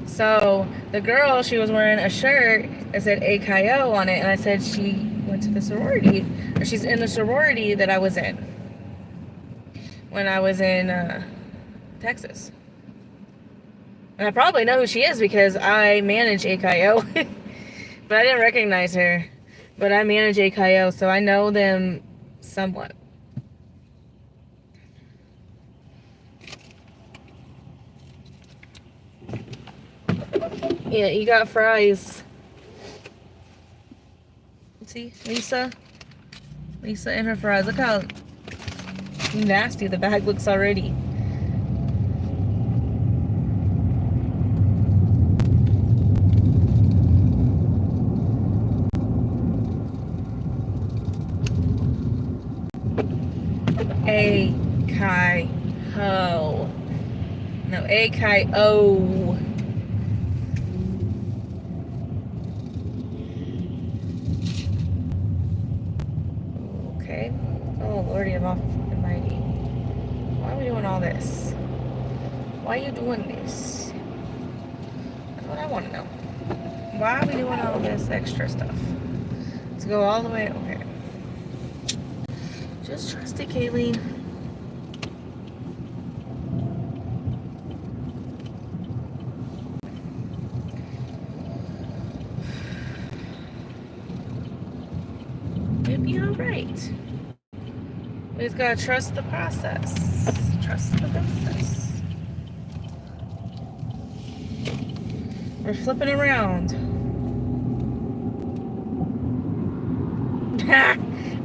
Speaker 1: So the girl, she was wearing a shirt that said AKO on it, and I said she went to the sorority, or she's in the sorority that I was in when I was in Texas. And I probably know who she is because I manage AKO. But I didn't recognize her. But I manage AKO, so I know them somewhat. Yeah, you got fries. See, Lisa and her fries. Look how nasty the bag looks already. A-K-O. No, A-K-O. Okay. Oh, Lordy of Almighty. Why are we doing all this? Why are you doing this? That's what I want to know. Why are we doing all this extra stuff? Let's go all the way. Okay. Just trust it, Kaylee. It'll be alright. We just gotta trust the process. Trust the process. We're flipping around.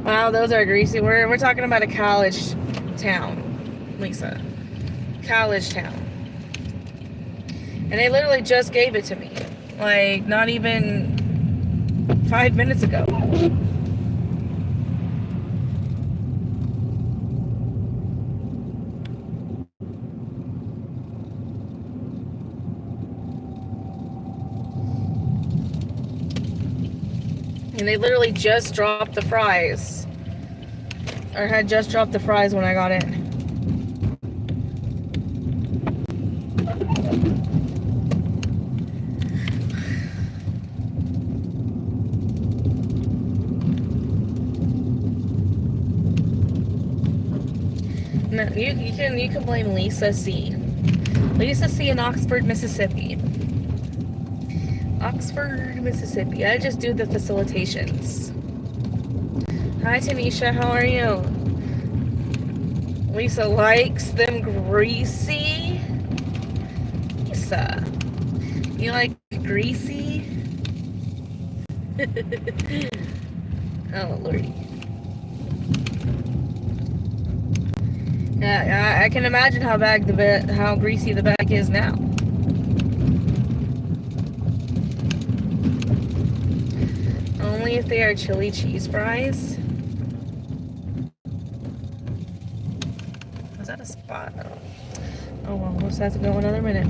Speaker 1: Wow, those are greasy. We're talking about a college town, Lisa. College town. And they literally just gave it to me. Like, not even 5 minutes ago. And they literally just dropped the fries. Or had just dropped the fries when I got in. No, you can blame Lisa C. Lisa C in Oxford, Mississippi. Oxford, Mississippi. I just do the facilitations. Hi, Tanisha. How are you? Lisa likes them greasy. Lisa, you like greasy? Oh, Lordy. Yeah, I can imagine how greasy the bag is now. Only if they are chili cheese fries. Is that a spot? Oh well, we'll just have to go another minute.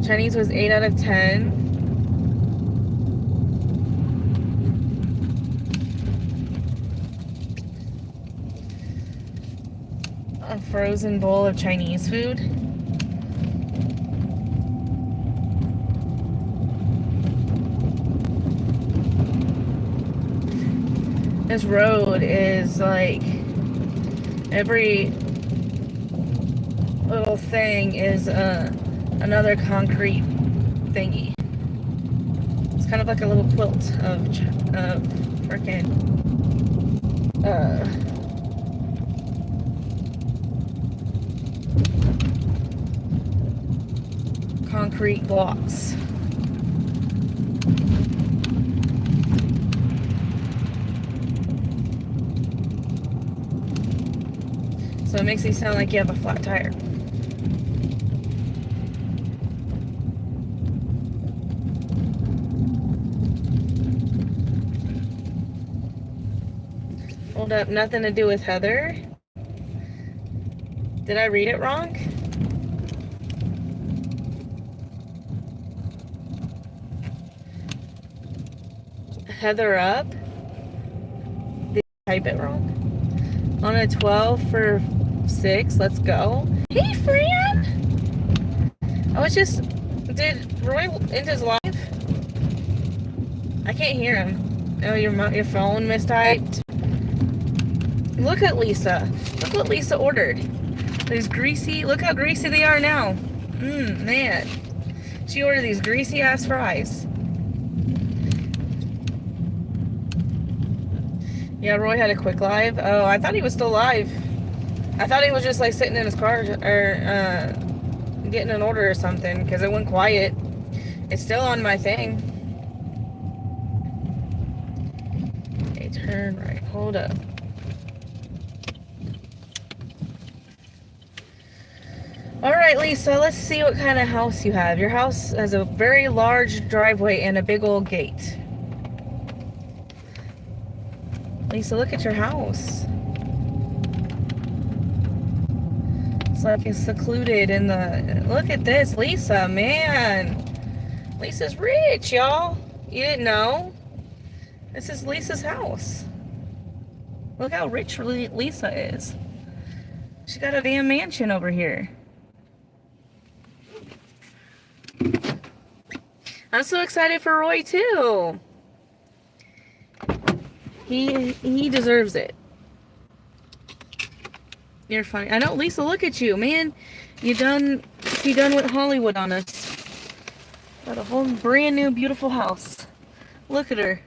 Speaker 1: Chinese was 8 out of 10. A frozen bowl of Chinese food. This road is like every little thing is another concrete thingy. It's kind of like a little quilt of freaking concrete blocks. So it makes you sound like you have a flat tire. Hold up, nothing to do with Heather. Did I read it wrong? Heather up? Did I type it wrong? On a 12 for 6, let's go. Hey, Fran! Did Roy end his live? I can't hear him. Oh, your phone mistyped? Look at Lisa. Look what Lisa ordered. These greasy, look how greasy they are now. Man. She ordered these greasy ass fries. Yeah, Roy had a quick live. Oh, I thought he was still live. I thought he was just like sitting in his car or getting an order or something because it went quiet. It's still on my thing. Okay, turn right. Hold up. Alright, Lisa, let's see what kind of house you have. Your house has a very large driveway and a big old gate. Lisa, look at your house. It's like it's secluded in the... Look at this, Lisa, man. Lisa's rich, y'all. You didn't know? This is Lisa's house. Look how rich Lisa is. She got a damn mansion over here. I'm so excited for Roy too. He deserves it. You're funny. I know, Lisa, look at you, man. She done with Hollywood on us. Got a whole brand new beautiful house. Look at her.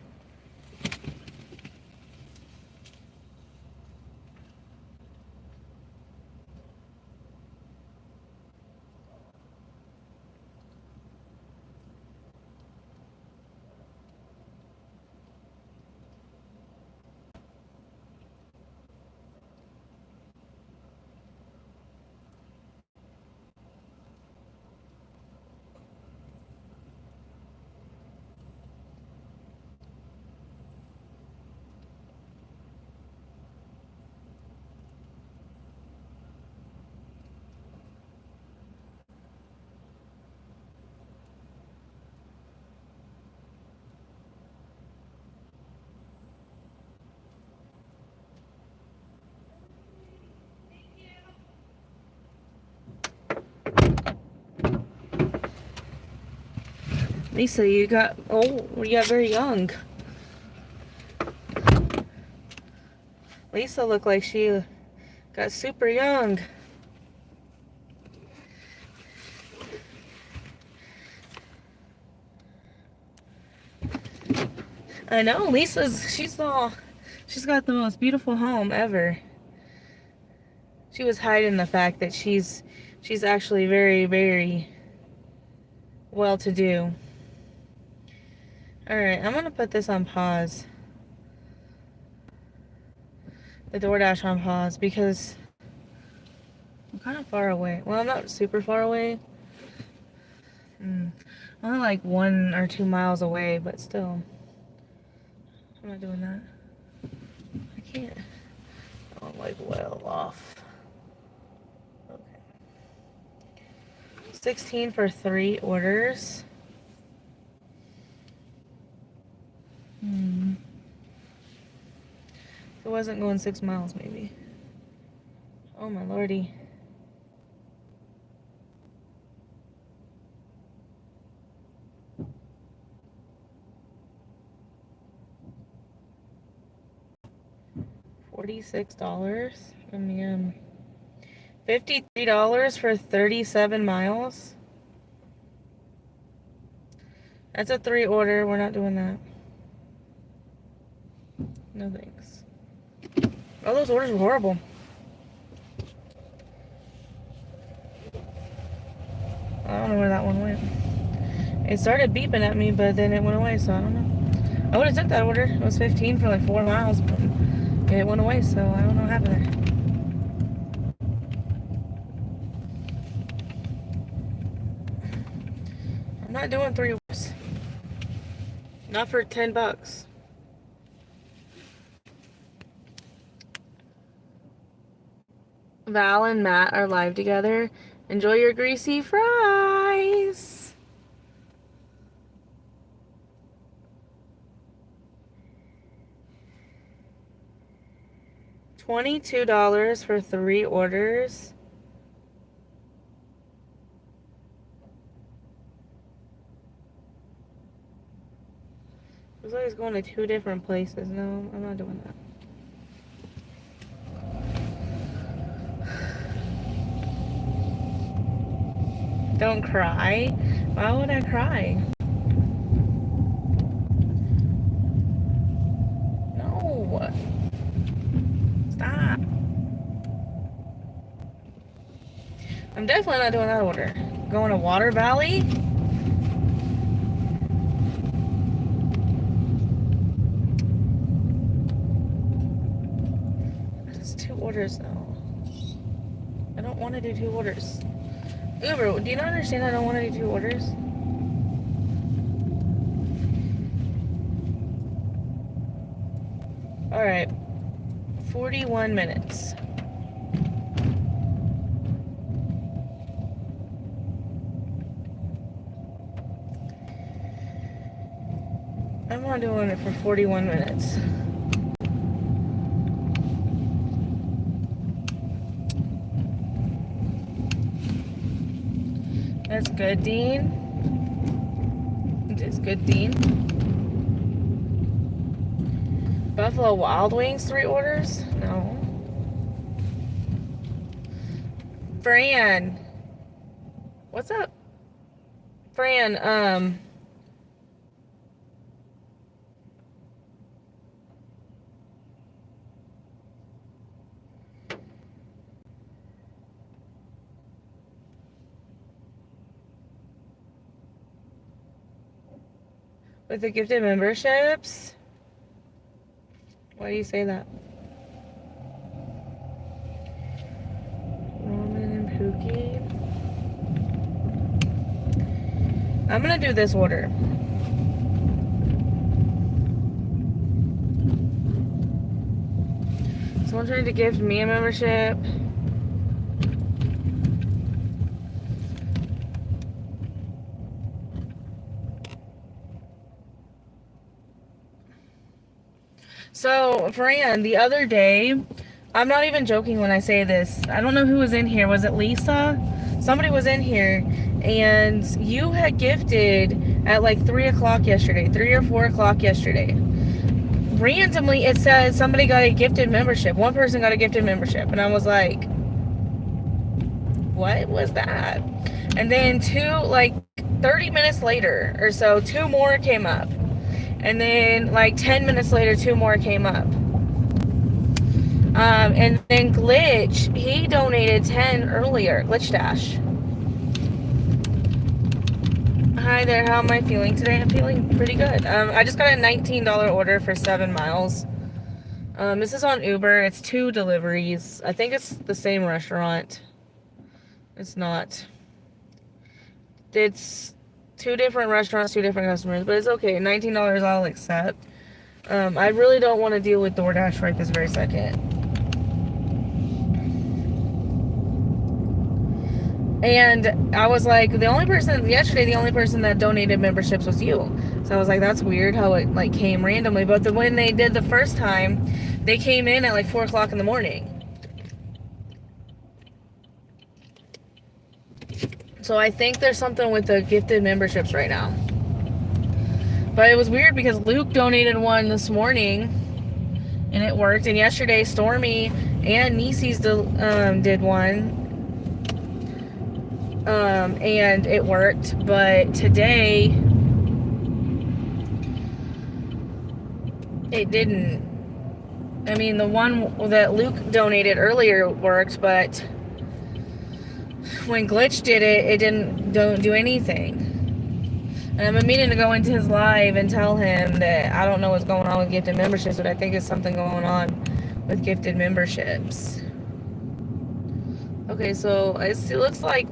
Speaker 1: Lisa, you got very young. Lisa looked like she got super young. I know, she's got the most beautiful home ever. She was hiding the fact that she's actually very, very well to do. Alright, I'm gonna put this on pause. the DoorDash on pause because I'm kind of far away. Well, I'm not super far away. Only like 1 or 2 miles away, but still. I'm not doing that. I can't. I'm like well off. Okay. 16 for 3 orders. If it wasn't going 6 miles, maybe. Oh my lordy. $46. $53 for 37 miles. That's a 3 order. We're not doing that. No thanks. Oh, those orders were horrible. I don't know where that one went. It started beeping at me, but then it went away, so I don't know. I would have took that order. It was 15 for like 4 miles, but it went away, so I don't know what happened there. I'm not doing 3 orders. Not for $10. Val and Matt are live together. Enjoy your greasy fries. $22 for 3 orders. Looks like it's going to 2 different places. No, I'm not doing that. Don't cry. Why would I cry? No. Stop. I'm definitely not doing that order. Going to Water Valley? That's 2 orders though. I don't want to do 2 orders. Uber, do you not understand I don't want to do 2 orders? Alright. 41 minutes. I'm not doing it for 41 minutes. That's good, Dean. It is good, Dean. Buffalo Wild Wings 3 orders? No. Fran. What's up? Fran, with the gifted memberships? Why do you say that? Ramen and Pookie. I'm gonna do this order. Someone trying to gift me a membership. So, Fran, the other day, I'm not even joking when I say this. I don't know who was in here. Was it Lisa? Somebody was in here, and you had gifted at like 3 o'clock yesterday, 3 or 4 o'clock yesterday. Randomly, it says somebody got a gifted membership. One person got a gifted membership, and I was like, what was that? And then 30 minutes later or so, 2 more came up. And then like 10 minutes later, 2 more came up. And then Glitch, he donated 10 earlier. Glitch Dash. Hi there, how am I feeling today? I'm feeling pretty good. I just got a $19 order for 7 miles. This is on Uber. It's 2 deliveries. I think it's the same restaurant. It's not. It's 2 different restaurants, 2 different customers, but it's okay. $19 I'll accept. I really don't want to deal with DoorDash right this very second. And I was like, the only person that donated memberships was you. So I was like, that's weird how it like came randomly. But when they did the first time, they came in at like 4 o'clock in the morning. So I think there's something with the gifted memberships right now. But it was weird because Luke donated one this morning and it worked. And yesterday Stormy and Niecy's did one. And it worked, but today it didn't. I mean, the one that Luke donated earlier worked, but when Glitch did it, it don't do anything. And I'm meaning to go into his live and tell him that I don't know what's going on with gifted memberships, but I think it's something going on with gifted memberships. Okay, so it looks like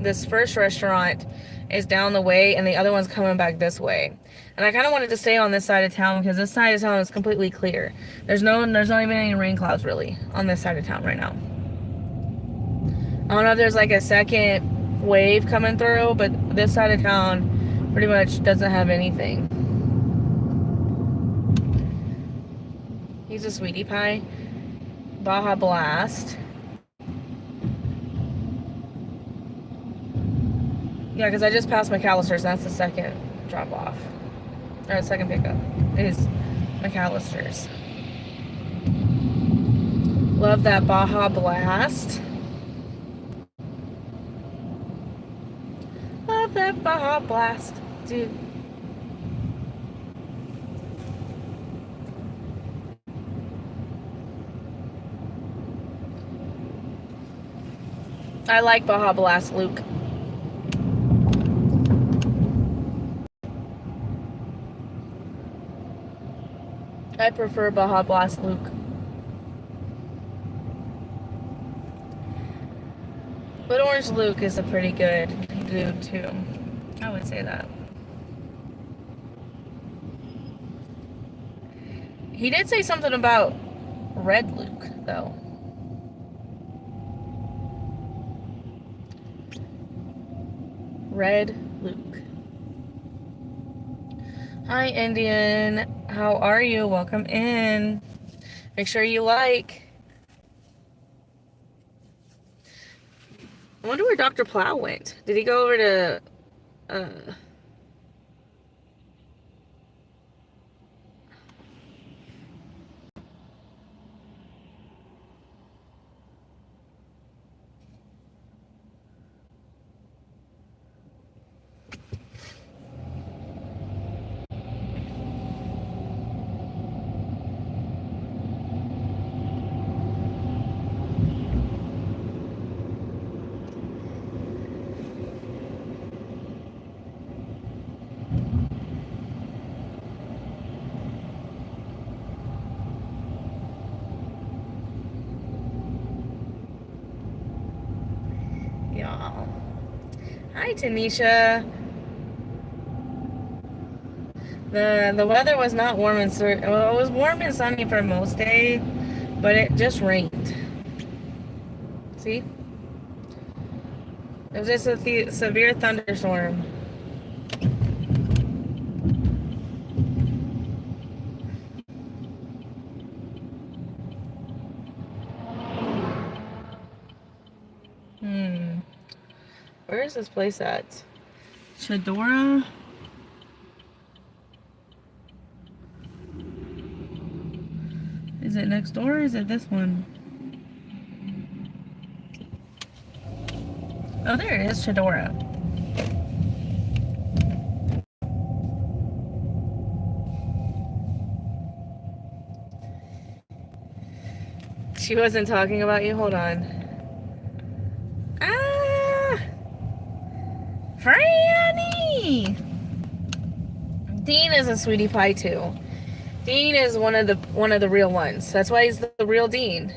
Speaker 1: this first restaurant is down the way and the other one's coming back this way. And I kind of wanted to stay on this side of town because this side of town is completely clear. There's not even any rain clouds really on this side of town right now. I don't know if there's like a second wave coming through, but this side of town pretty much doesn't have anything. He's a sweetie pie. Baja Blast. Yeah, because I just passed McAllister's, and that's the second drop-off. Or the second pickup is McAllister's. Love that Baja Blast. Love that Baja Blast, dude. I like Baja Blast, Luke. I prefer Baja Blast, Luke. But Orange Luke is a pretty good dude, too. I would say that. He did say something about Red Luke, though. Red Luke. Hi, Indian. How are you? Welcome in. Make sure you like. I wonder where Dr. Plow went. Did he go over to... Y'all. Hi, Tanisha. The weather was not warm and well, it was warm and sunny for most day, but it just rained. See? It was just a severe thunderstorm. Where is this place at? Chedora? Is it next door or is it this one? Oh, there it is, Chedora. She wasn't talking about you? Hold on. Franny! Dean is a sweetie pie too. Dean is one of the real ones. That's why he's the real Dean.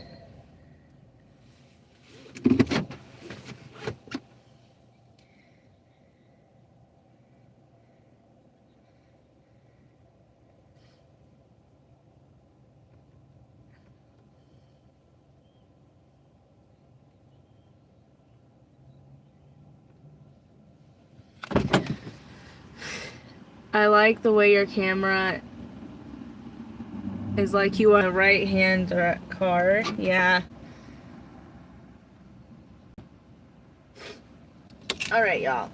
Speaker 1: I like the way your camera is like you on a right-hand car. Yeah. All right, y'all.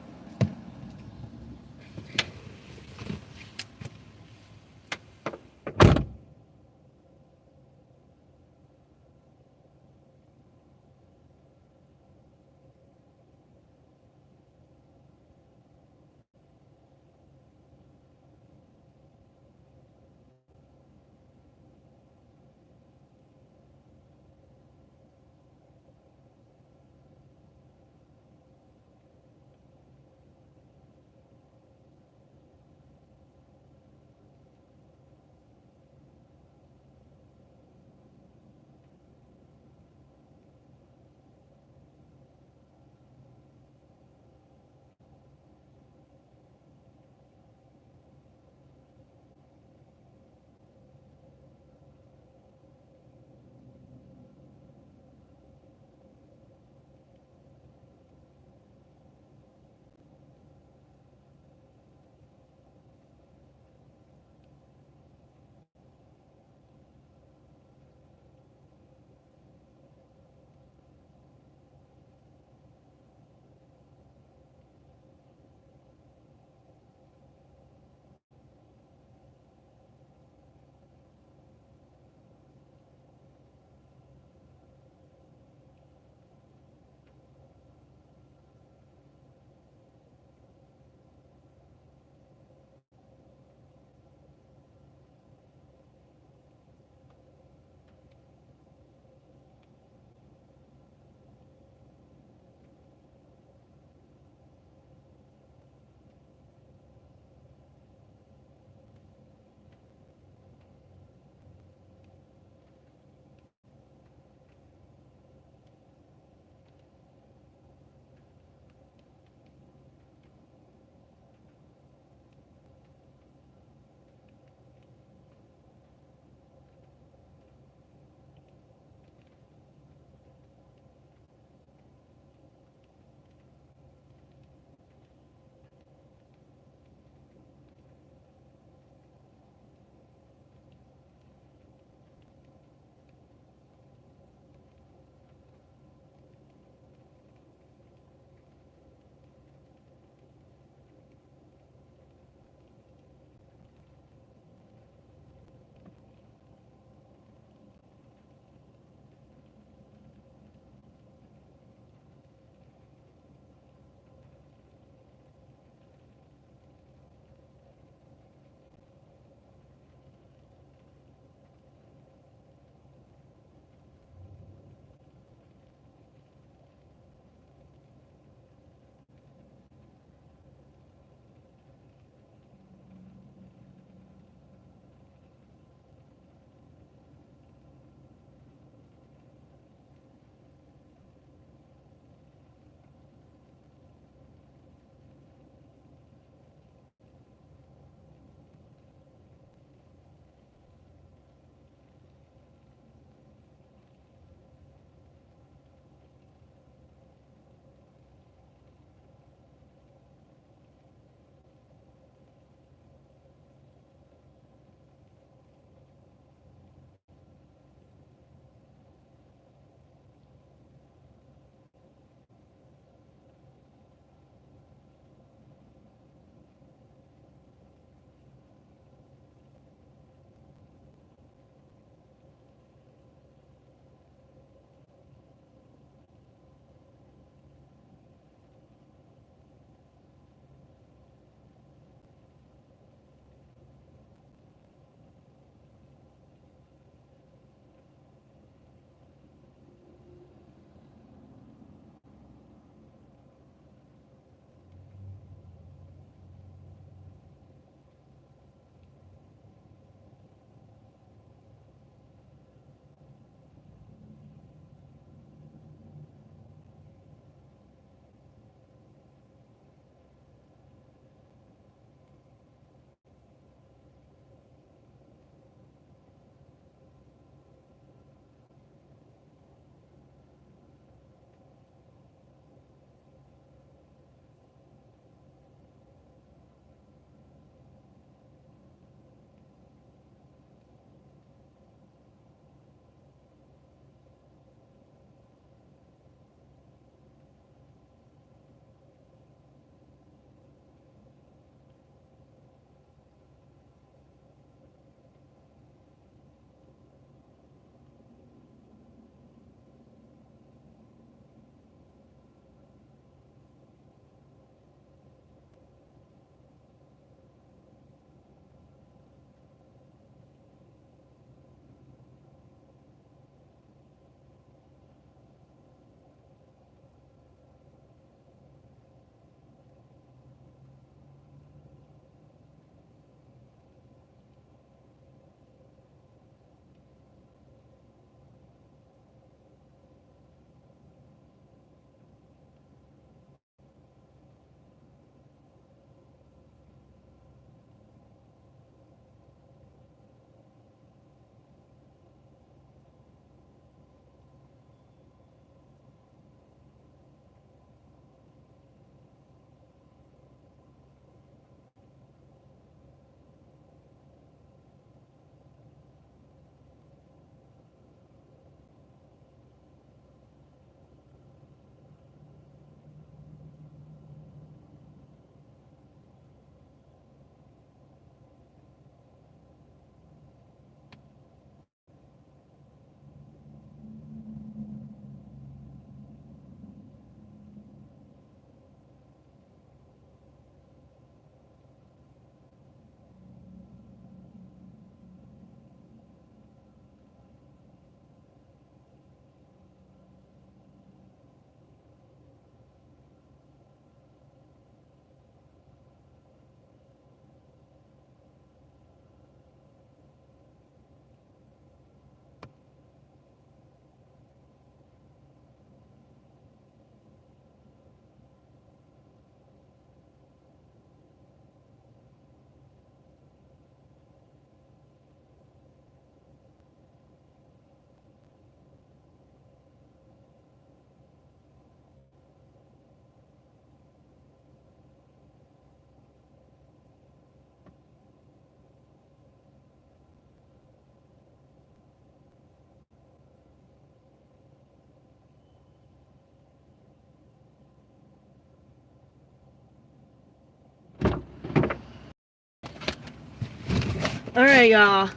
Speaker 1: All right, y'all.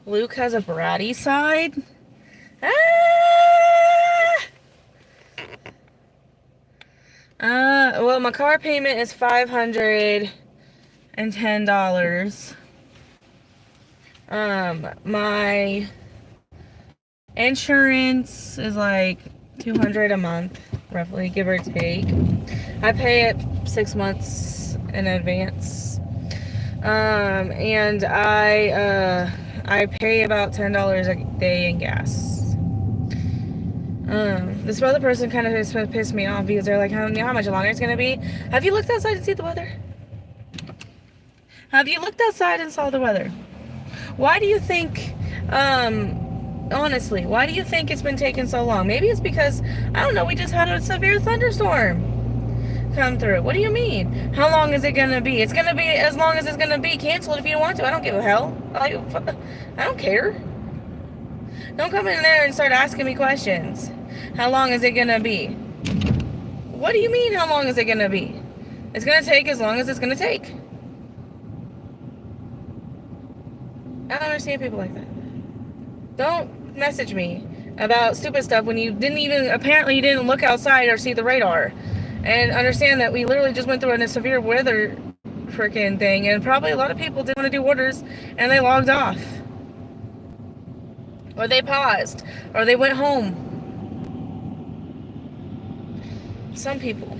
Speaker 1: Luke has a bratty side. Ah! Well, my car payment is $510. My insurance is like $200 a month, roughly, give or take. I pay it 6 months in advance. And I pay about $10 a day in gas. This other person kind of just pissed me off because they're like, how much longer it's gonna be? Have you looked outside to see the weather? Have you looked outside and saw the weather? Why do you think, honestly, why do you think it's been taking so long? Maybe it's because, I don't know, we just had a severe thunderstorm come through. What do you mean? How long is it gonna be? It's gonna be as long as it's gonna be. Cancel it if you don't want to. I don't give a hell. I don't care. Don't come in there and start asking me questions. How long is it gonna be? What do you mean, how long is it gonna be? It's gonna take as long as it's gonna take. I don't understand people like that. Don't message me about stupid stuff when you apparently you didn't look outside or see the radar. And understand that we literally just went through a severe weather freaking thing, and probably a lot of people didn't want to do orders and they logged off. Or they paused. Or they went home. Some people.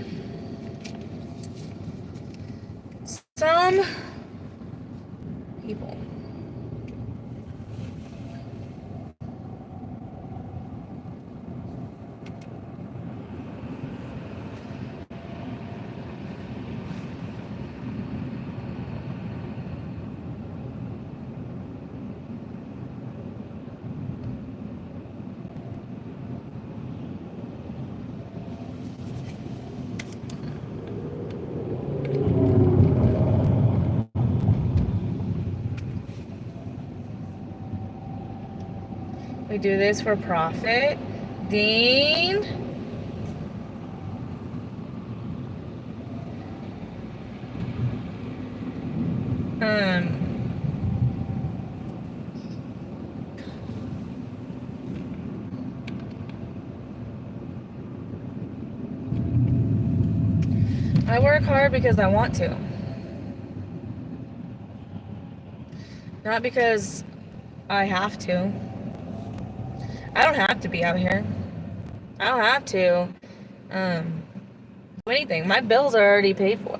Speaker 1: Some people. We do this for profit. Dean. I work hard because I want to. Not because I have to. I don't have to be out here. I don't have to do anything. My bills are already paid for.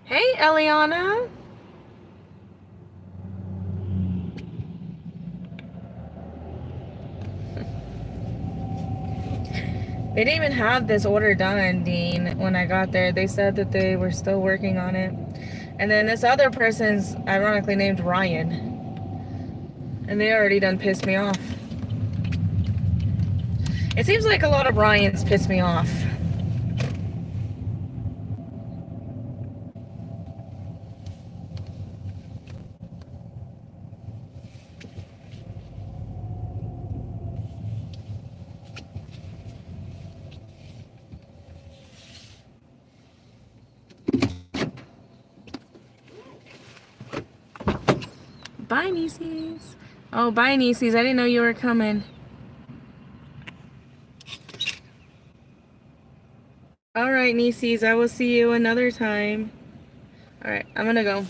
Speaker 1: Hey, Eliana. They didn't even have this order done, Dean, when I got there. They said that they were still working on it. And then this other person's ironically named Ryan. And they already done pissed me off. It seems like a lot of Ryans piss me off. Bye, nieceys. Oh, bye, nieceys. I didn't know you were coming. All right, nieceys. I will see you another time. All right, I'm gonna go.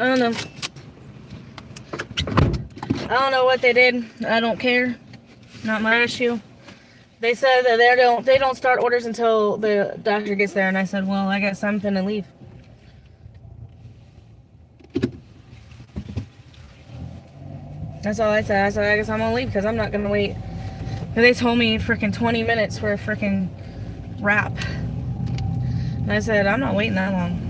Speaker 1: I don't know. I don't know what they did. I don't care. Not my issue. They said that they don't start orders until the doctor gets there, and I said, well, I guess I'm finna leave. That's all I said. I said, I guess I'm gonna leave because I'm not gonna wait. And they told me freaking 20 minutes for a freaking wrap. And I said, I'm not waiting that long.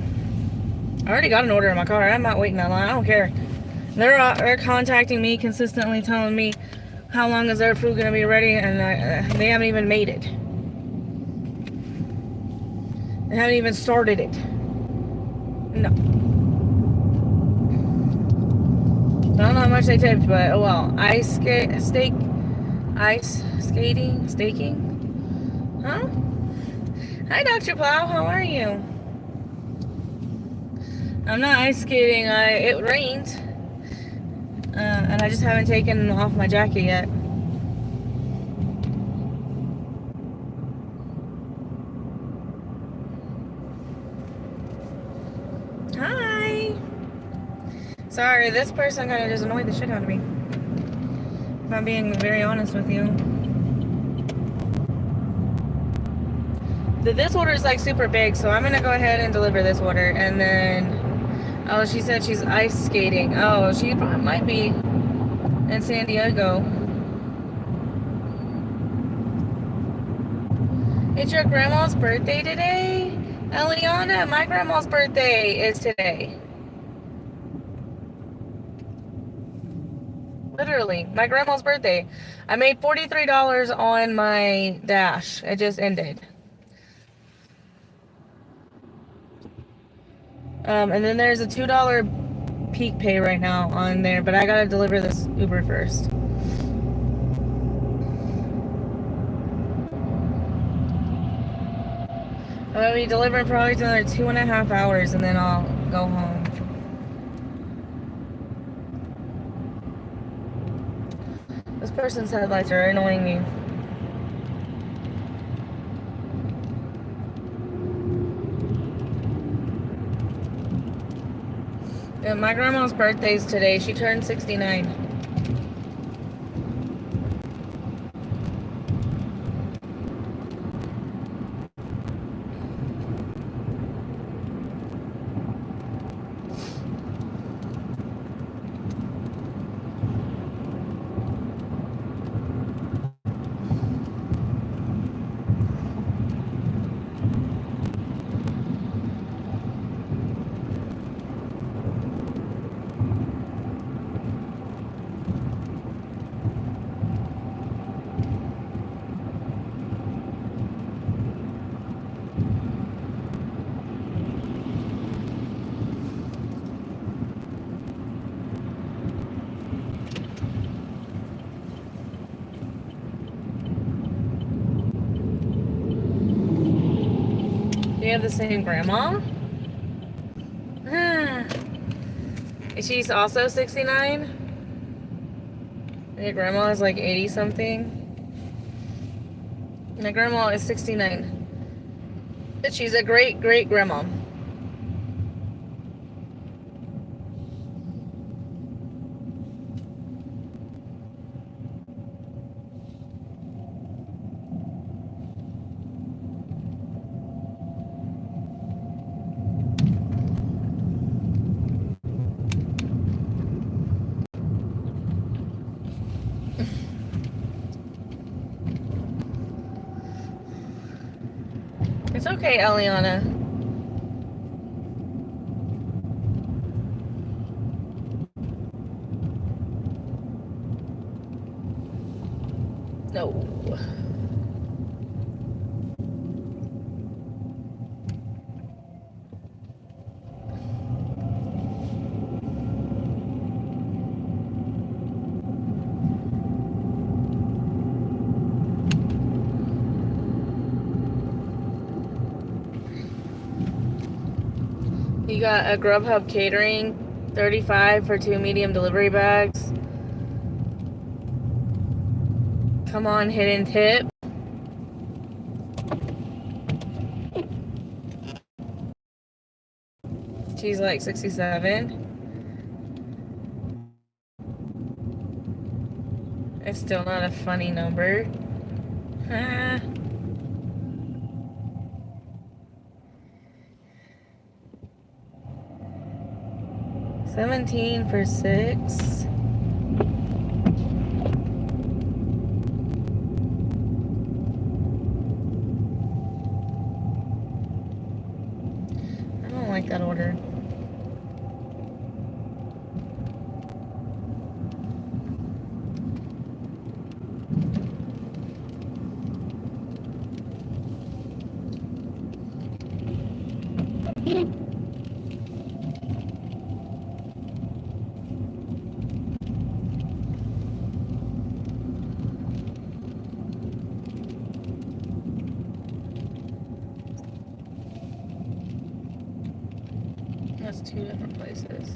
Speaker 1: I already got an order in my car. I'm not waiting that long. I don't care. They're contacting me consistently, telling me how long is their food gonna be ready, and they haven't even made it. They haven't even started it. No. I don't know how much they tipped, but oh well. Ice staking? Huh? Hi, Dr. Plow. How are you? I'm not ice skating. It rained, and I just haven't taken off my jacket yet. Hi. Sorry, this person kind of just annoyed the shit out of me. If I'm being very honest with you. This order is like super big, so I'm gonna go ahead and deliver this order, and then oh, she said she's ice skating. Oh, she probably might be in San Diego. It's your grandma's birthday today? Eliana, my grandma's birthday is today. Literally, my grandma's birthday. I made $43 on my Dash. It just ended. And then there's a $2 peak pay right now on there, but I gotta deliver this Uber first. I'm gonna be delivering probably another 2.5 hours, and then I'll go home. This person's headlights are annoying me. Yeah, my grandma's birthday's today. She turned 69. Do you have the same grandma? She's also 69? And your grandma is like 80 something? My grandma is 69. But she's a great grandma. It's okay, Eliana. No. You got a Grubhub catering, $35 for 2 medium delivery bags. Come on, hidden tip. She's like 67. It's still not a funny number. 17 for 6. I don't like that order. That's 2 different places.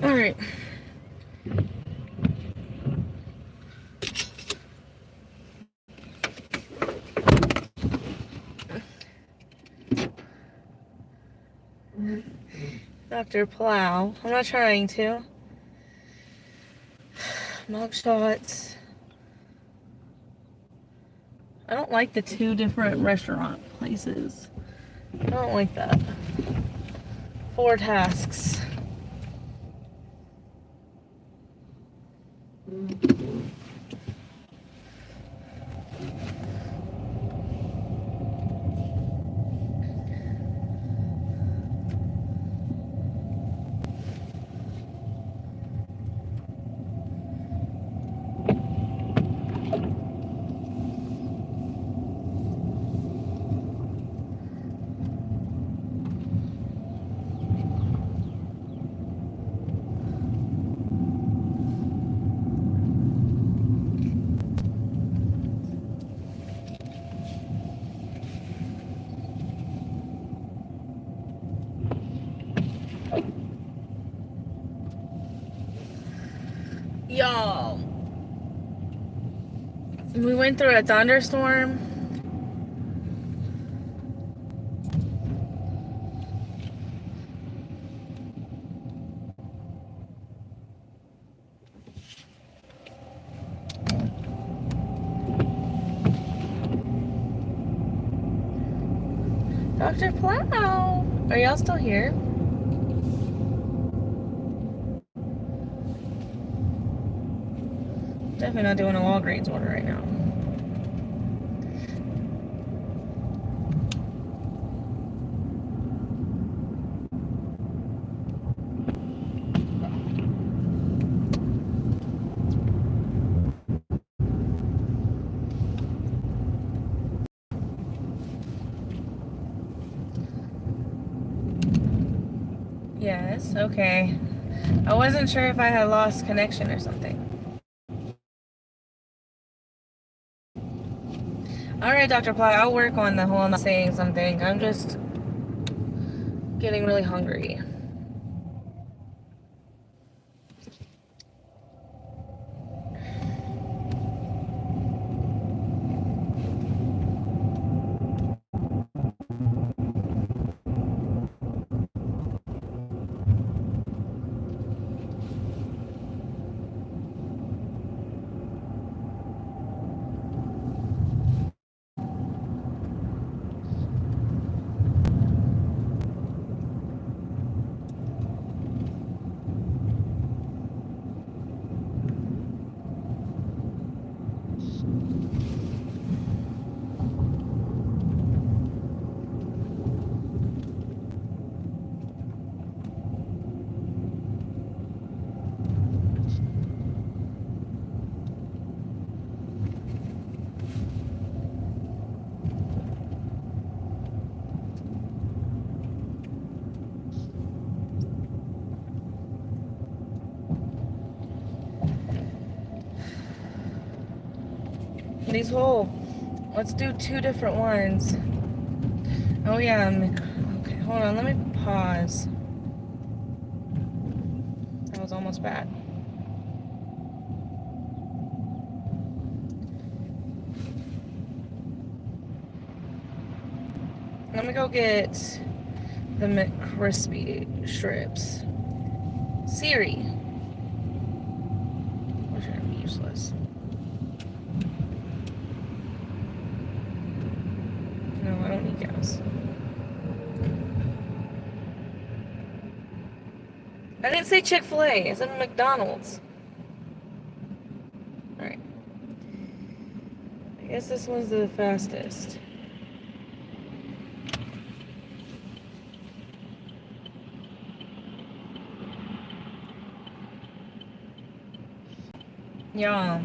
Speaker 1: All right. Dr. Plow. I'm not trying to. Mug shots. I don't like the 2 different restaurant places. I don't like that. 4 tasks. Y'all, we went through a thunderstorm. Dr. Plow, are y'all still here? Definitely not doing a Walgreens order right now. Yes, okay. I wasn't sure if I had lost connection or something. Alright, Dr. Ply, I'll work on the whole not saying something. I'm just getting really hungry. These whole... Let's do 2 different ones. Oh yeah, okay, hold on, let me pause. That was almost bad. Let me go get the McCrispy strips. Siri. Which are gonna be useless. No, I don't need gas. I didn't say Chick-fil-A, I said McDonald's. Alright. I guess this one's the fastest. Yeah.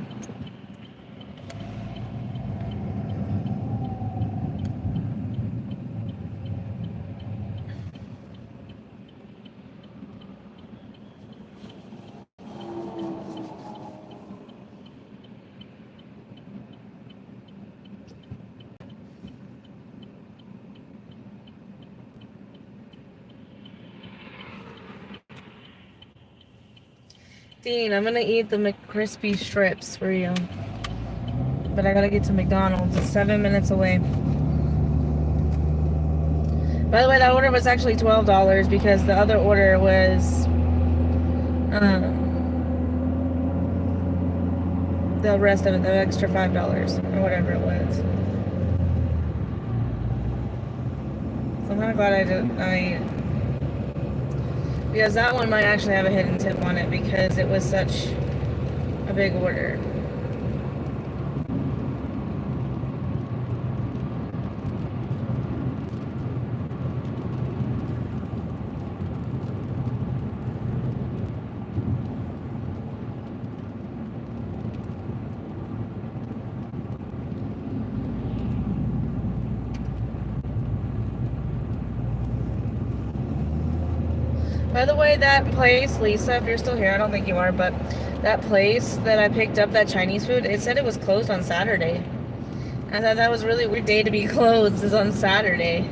Speaker 1: Dean, I'm gonna eat the McCrispy strips for you. But I gotta get to McDonald's. It's 7 minutes away. By the way, that order was actually $12 because the other order was the rest of it, the extra $5 or whatever it was. So I'm kind of glad because that one might actually have a hidden tip on it because it was such a big order. By the way, that place, Lisa, if you're still here, I don't think you are, but that place that I picked up that Chinese food, it said it was closed on Saturday. I thought that was a really weird day to be closed, is on Saturday.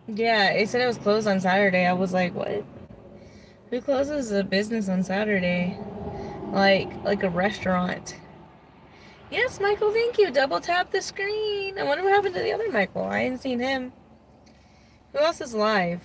Speaker 1: Yeah, it said it was closed on Saturday. I was like, what? Who closes a business on Saturday? Like a restaurant. Yes, Michael, thank you. Double tap the screen. I wonder what happened to the other Michael. I hadn't seen him. Who else is live?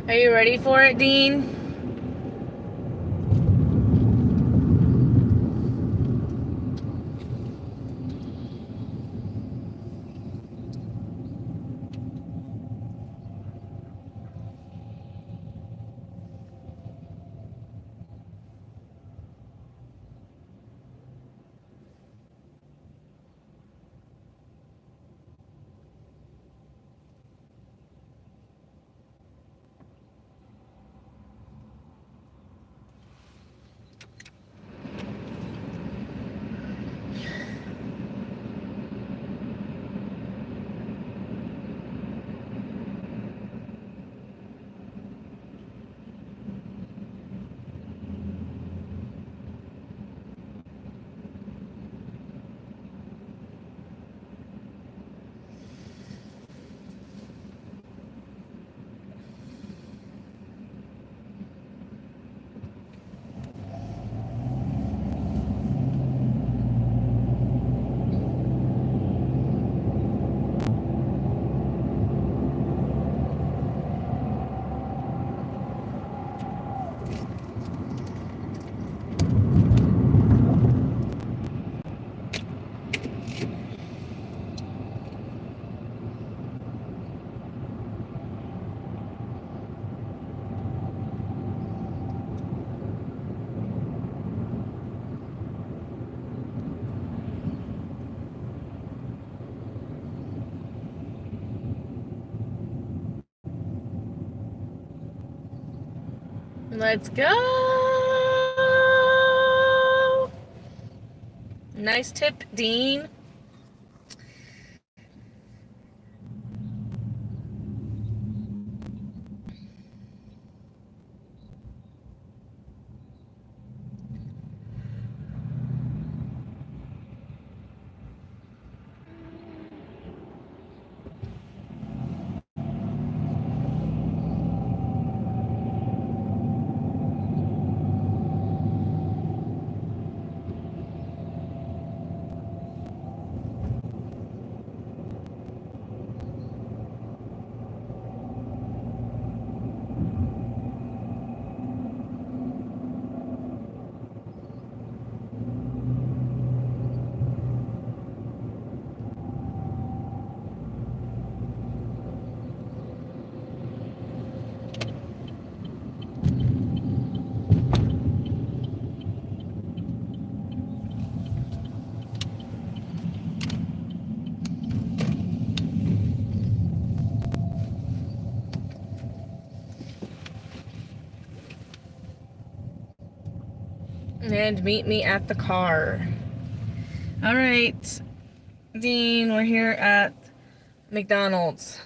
Speaker 1: Are you ready for it, Dean? Let's go. Nice tip, Dean. And meet me at the car. All right, Dean, we're here at McDonald's.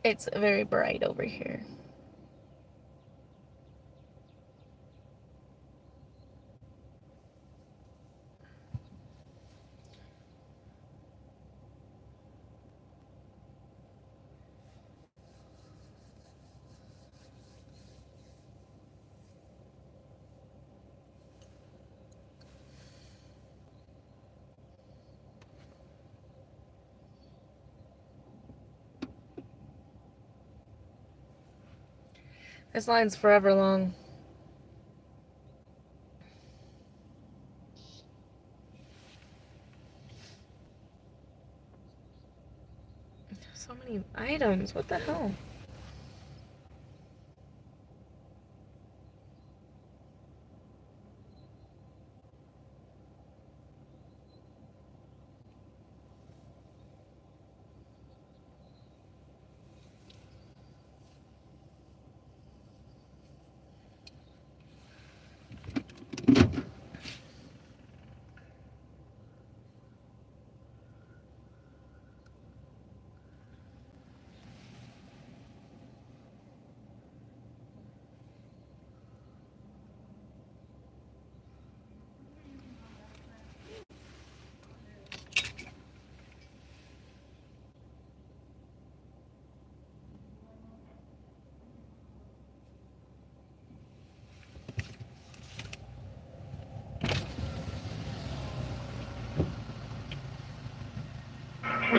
Speaker 1: It's very bright over here. This line's forever long. So many items. What the hell?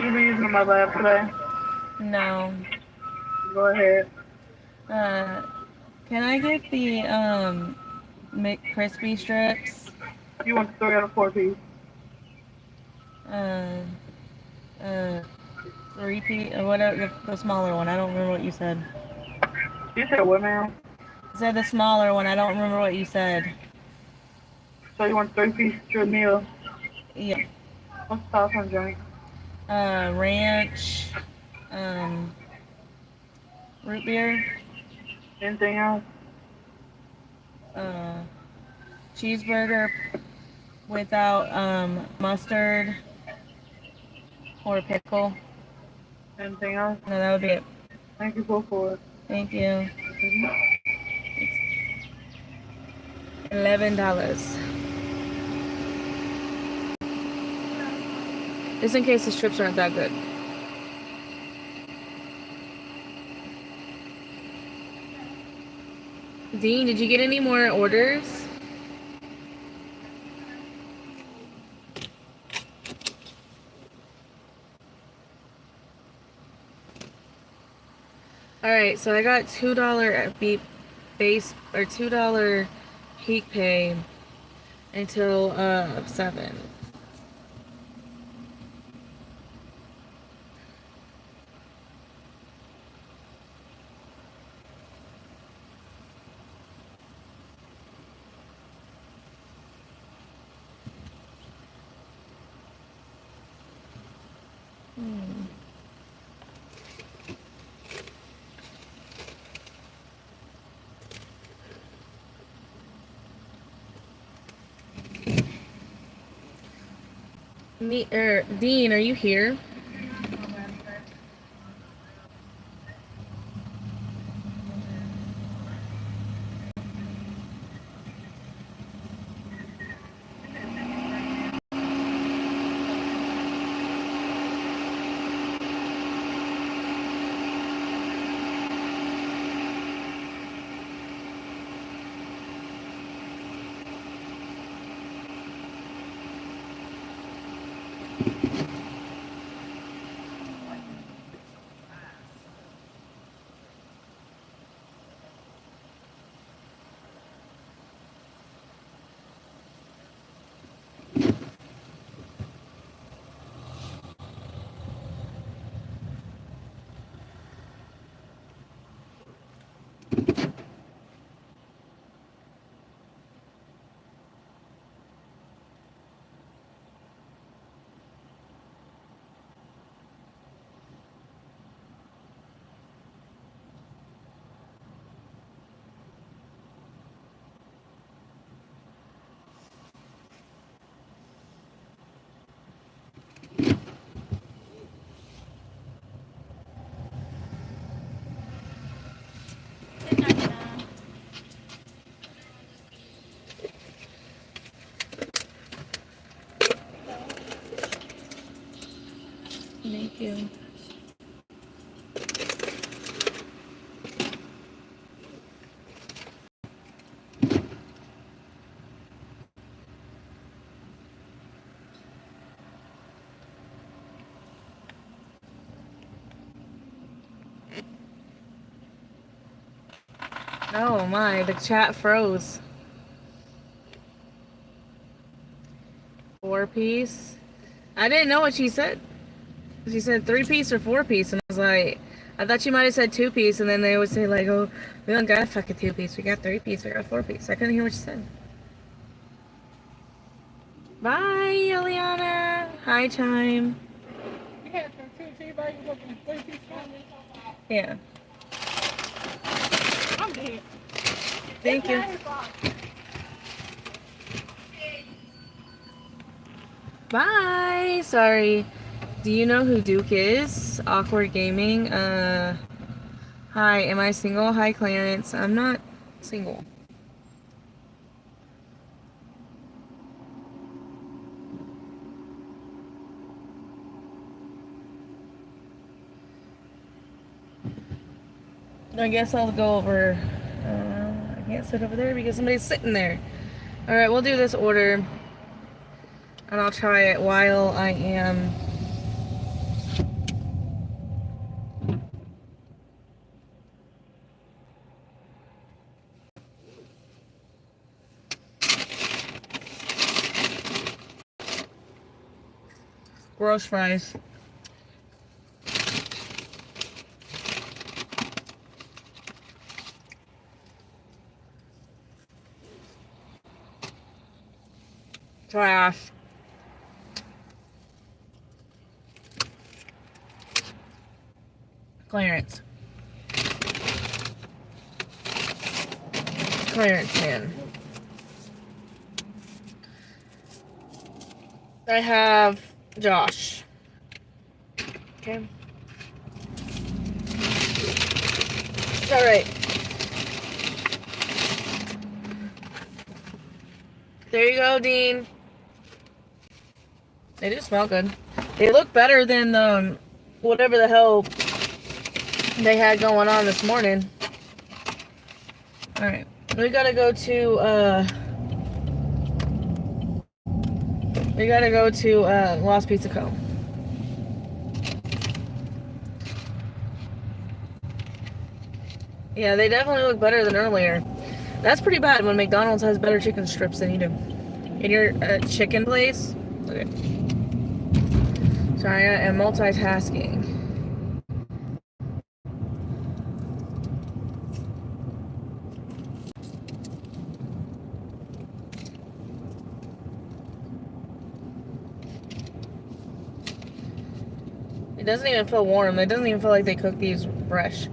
Speaker 2: you been using on my lab today?
Speaker 1: No.
Speaker 2: Go ahead.
Speaker 1: Can I get the McCrispy strips?
Speaker 2: You want the 3 out of 4 piece?
Speaker 1: Uh, uh, 3 piece or whatever, the smaller one. I don't remember what you said.
Speaker 2: You said what, ma'am?
Speaker 1: I said the smaller one. I don't remember what you said.
Speaker 2: So you want 3-piece strip meal?
Speaker 1: Yeah.
Speaker 2: What's the sauce on drink?
Speaker 1: Ranch, root beer,
Speaker 2: Anything else?
Speaker 1: uh, cheeseburger without mustard or pickle.
Speaker 2: Anything else?
Speaker 1: No, that would be it.
Speaker 2: Thank you, go for it.
Speaker 1: Thank you.
Speaker 2: Mm-hmm.
Speaker 1: It's $11. Just in case the strips aren't that good. Dean, did you get any more orders? Alright, so I got $2 beep base or $2 heat pay until 7. Dean, are you here? Thank you. Oh my, the chat froze. 4-piece? I didn't know what she said. She said 3-piece or 4-piece, and I was like, I thought she might have said 2-piece, and then they would say like, oh, we don't got a fucking 2-piece, we got 3-piece, we got 4-piece. I couldn't hear what she said. Bye, Eliana. Hi, Chime.
Speaker 3: You had some too, so you brought you looking at 3-piece family.
Speaker 1: Yeah.
Speaker 3: I'm dead.
Speaker 1: Thank you. Bye. Sorry. Do you know who Duke is? Awkward Gaming. Hi, am I single? Hi, Clarence. I'm not single. I guess I'll go over. I can't sit over there because somebody's sitting there. Alright, we'll do this order. And I'll try it while I am gross fries. Trash. Clearance. Clearance, man. I have Josh. Okay. All right. There you go, Dean. They do smell good. They look better than whatever the hell they had going on this morning. All right. We gotta go to Lost Pizza Co. Yeah, they definitely look better than earlier. That's pretty bad when McDonald's has better chicken strips than you do. In your chicken place? Okay. Sorry, I am multitasking. It doesn't even feel warm. It doesn't even feel like they cook these fresh.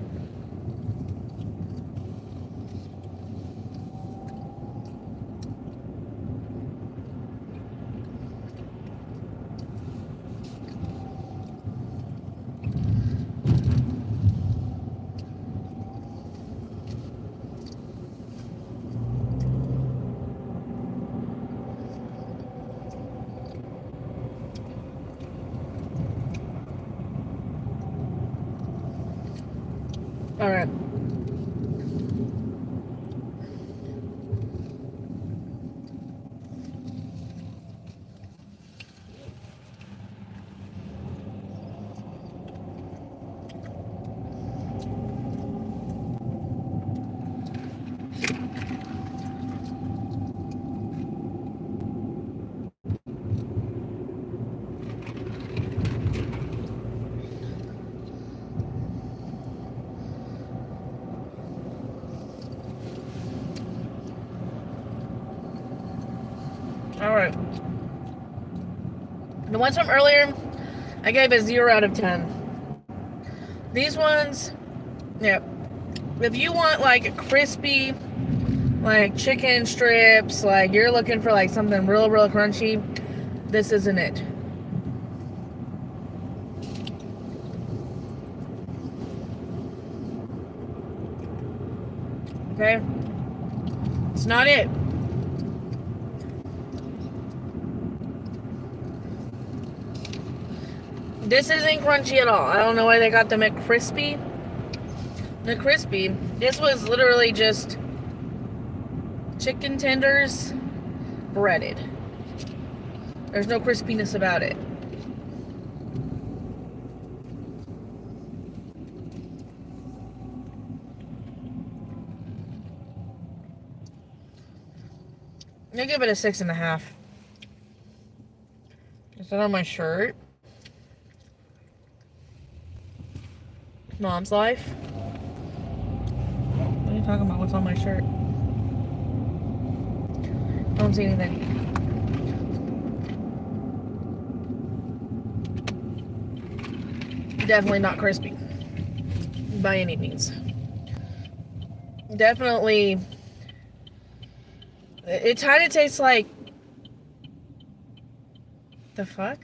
Speaker 1: All right. All right. The ones from earlier, I gave a 0 out of 10. These ones, yeah. If you want like crispy, like chicken strips, like you're looking for like something real crunchy, this isn't it. Okay? It's not it. This isn't crunchy at all. I don't know why they got the McCrispy. McCrispy. This was literally just chicken tenders breaded. There's no crispiness about it. I'll give it a 6.5. Is that on my shirt? Mom's life? What are you talking about? What's on my shirt? I don't see anything. Definitely not crispy. By any means. Definitely. It kind of tastes like... The fuck?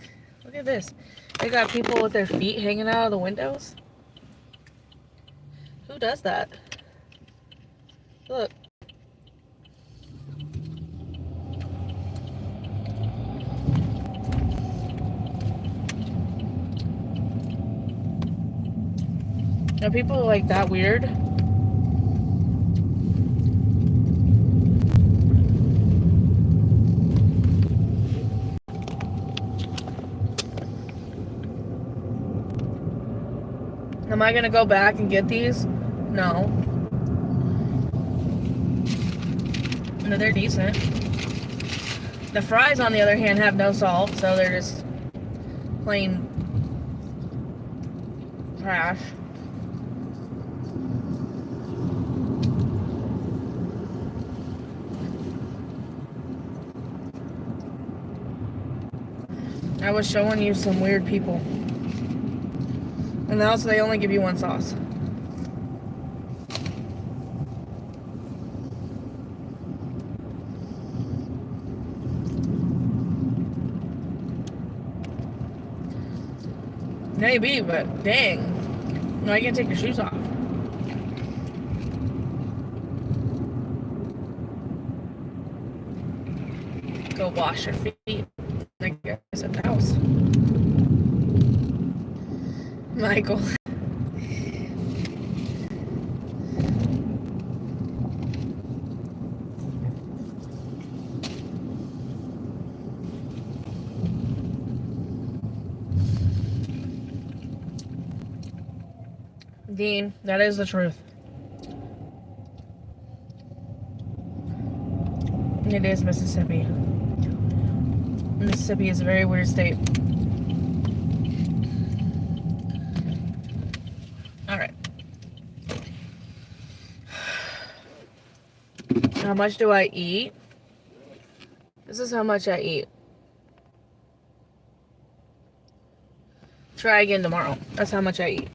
Speaker 1: Look at this. They got people with their feet hanging out of the windows. Who does that? Look. Are people like that weird? Am I gonna go back and get these? No. No, they're decent. The fries, on the other hand, have no salt, so they're just plane crash. I was showing you some weird people. And also they only give you one sauce. Maybe, but dang. No, you can't take your shoes off. Go wash your feet. I guess at the house. Michael. Dean, that is the truth. It is Mississippi. Mississippi is a very weird state. Alright. How much do I eat? This is how much I eat. Try again tomorrow. That's how much I eat.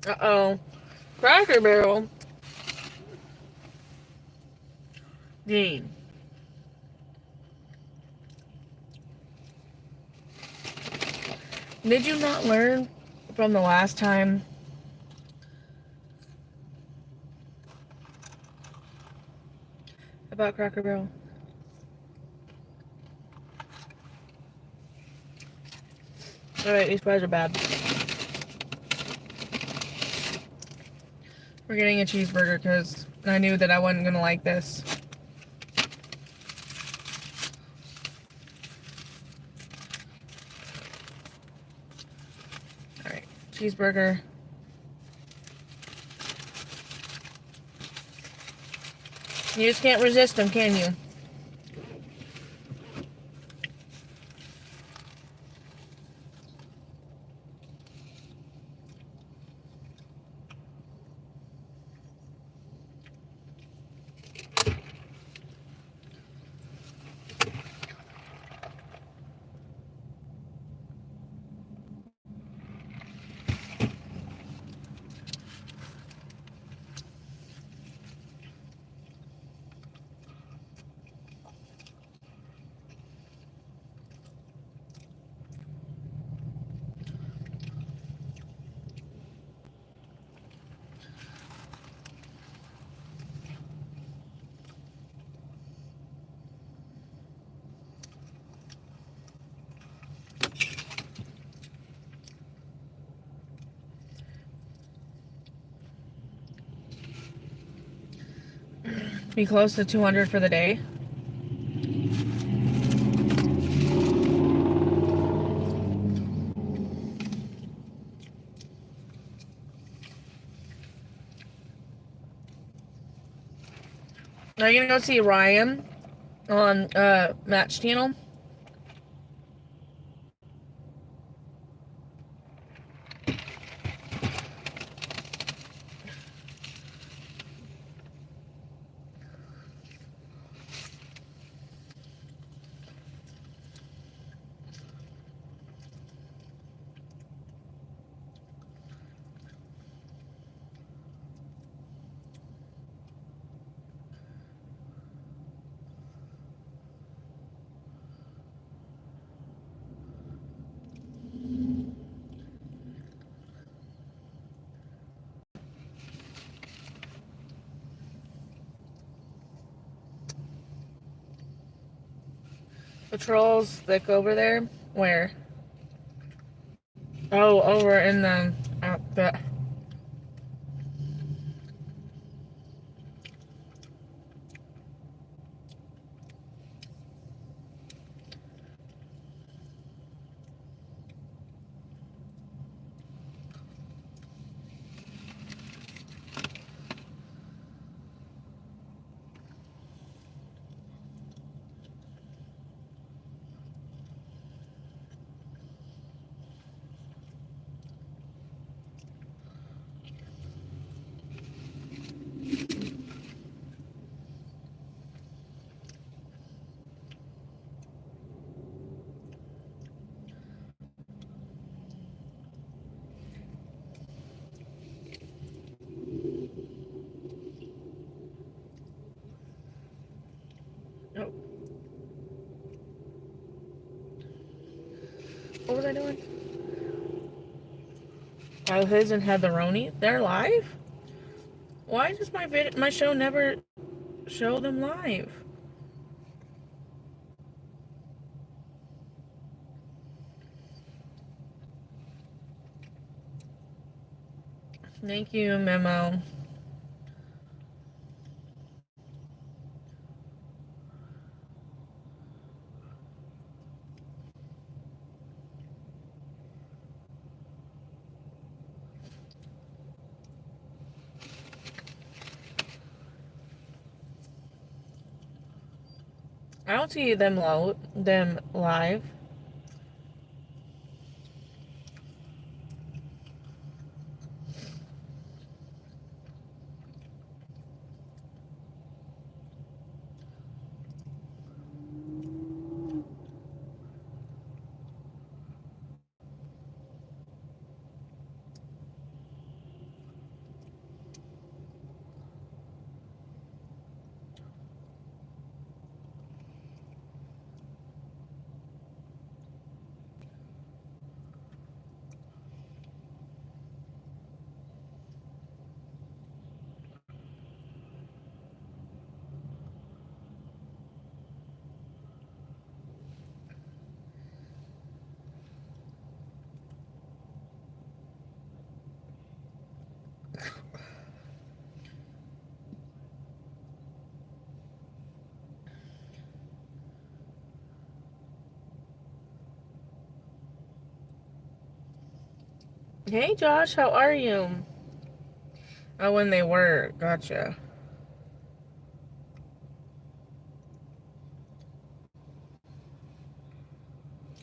Speaker 1: Uh-oh. Cracker Barrel. Dean. Did you not learn from the last time about Cracker Barrel? Alright, these fries are bad. We're getting a cheeseburger because I knew that I wasn't going to like this. Alright, cheeseburger. You just can't resist them, can you? Be close to 200 for the day. Are you gonna go see Ryan on Match Channel. Patrols like over there. Where? Oh, over in the. Oh, what was I doing? Oh, his and Heatheroni. They're live. Why does my show never show them live? Thank you, Memo. I don't see them live. Hey, Josh, how are you? Oh, when they were. Gotcha.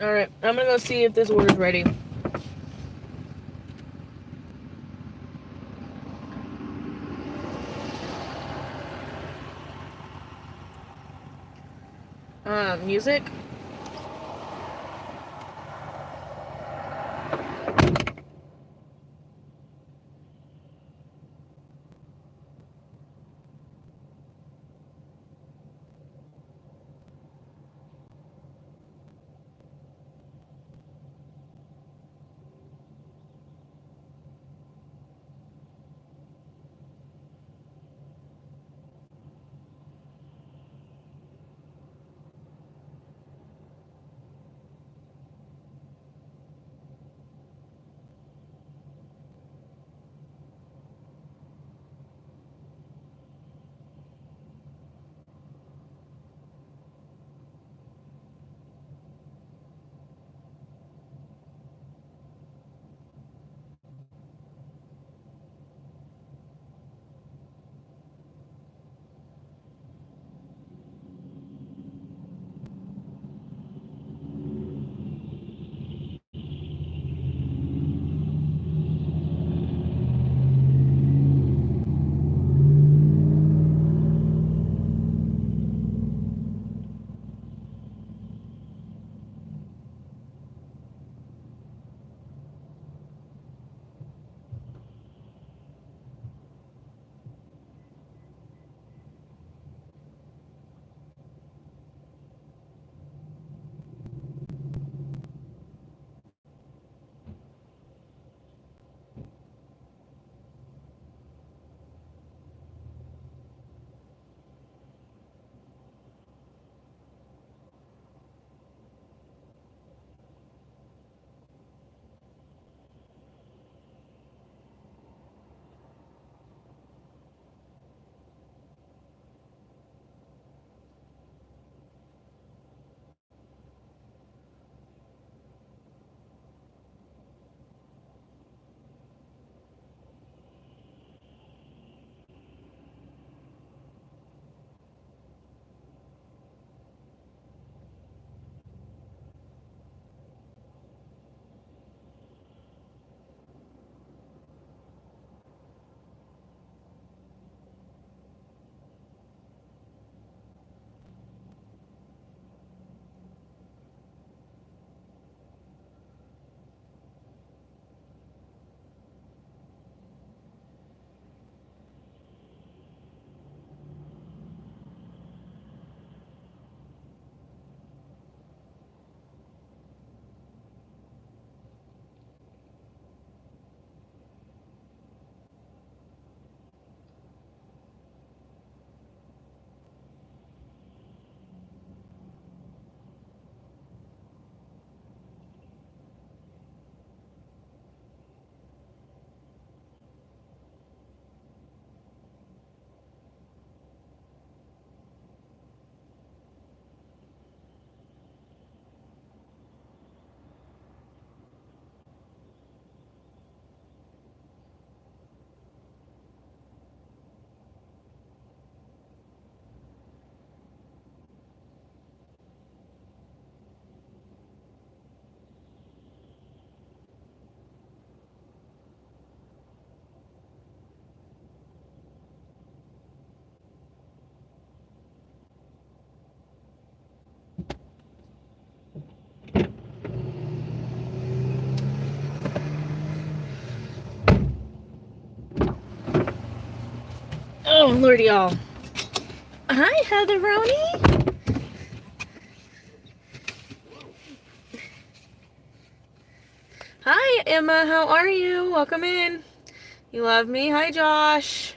Speaker 1: Alright, I'm gonna go see if this order's ready. Music? Lordy, y'all. Hi, Heather Roney. Hi, Emma. How are you? Welcome in. You love me. Hi, Josh.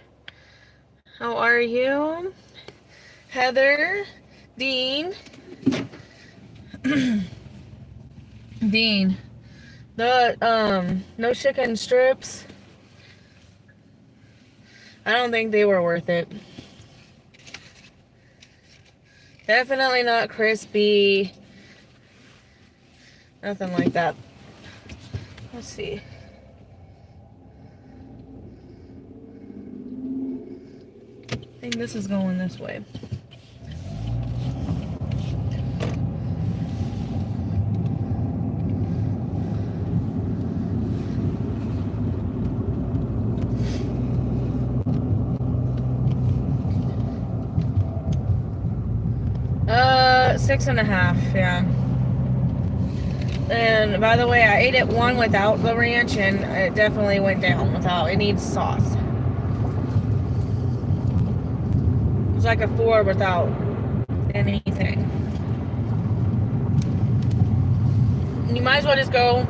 Speaker 1: How are you? Heather. Dean. Dean. No chicken strips. I don't think they were worth it. Definitely not crispy. Nothing like that. Let's see. I think this is going this way. Six and a half, yeah. And by the way, I ate it one without the ranch, and it definitely went down without. It needs sauce. It's like a 4 without anything. You might as well just go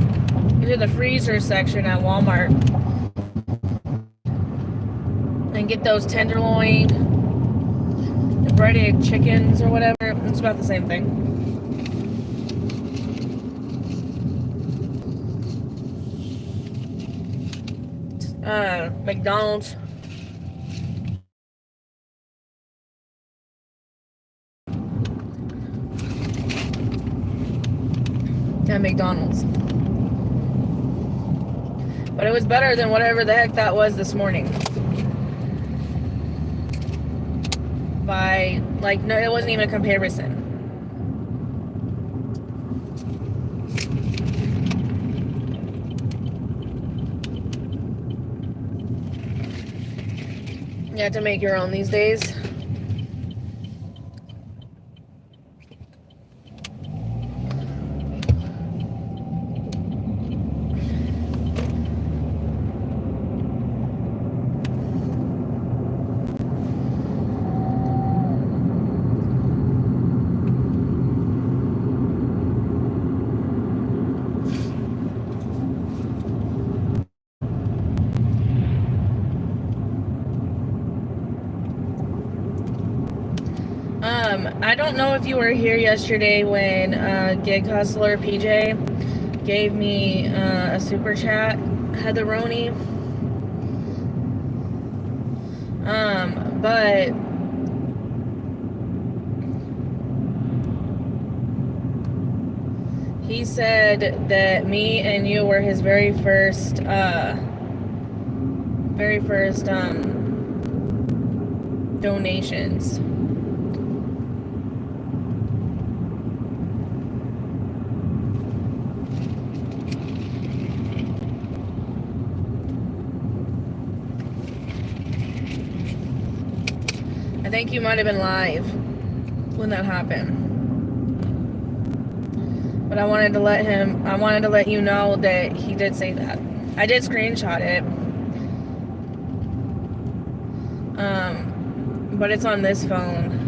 Speaker 1: to the freezer section at Walmart and get those tenderloin, breaded chickens or whatever. It's about the same thing. McDonald's. At McDonald's. But it was better than whatever the heck that was this morning. By, like, no, it wasn't even a comparison. You have to make your own these days. I don't know if you were here yesterday when Gig Hustler PJ gave me a super chat, Heather Roney. But he said that me and you were his very first donations. I think you might have been live when that happened. But I wanted to let you know that he did say that. I did screenshot it. But it's on this phone.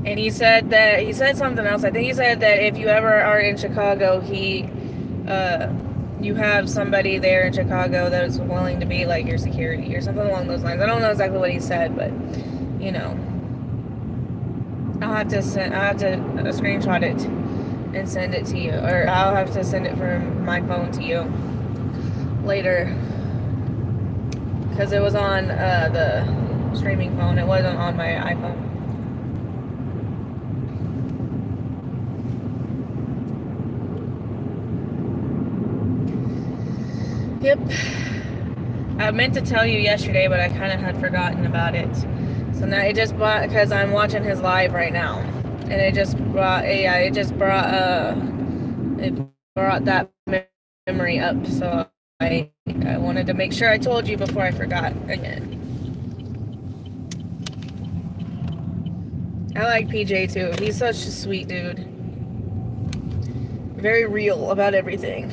Speaker 1: And he said something else. I think he said that if you ever are in Chicago, you have somebody there in Chicago that is willing to be like your security or something along those lines. I don't know exactly what he said, but you know, I'll have to screenshot it and send it to you, or I'll have to send it from my phone to you later, because it was on the streaming phone. It wasn't on my iPhone. Yep. I meant to tell you yesterday, but I kind of had forgotten about it. So now it just brought, because I'm watching his live right now, and it brought that memory up. So I wanted to make sure I told you before I forgot again. I like PJ too. He's such a sweet dude. Very real about everything.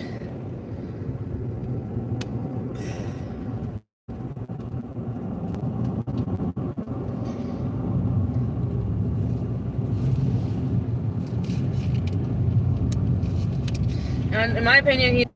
Speaker 1: And in my opinion,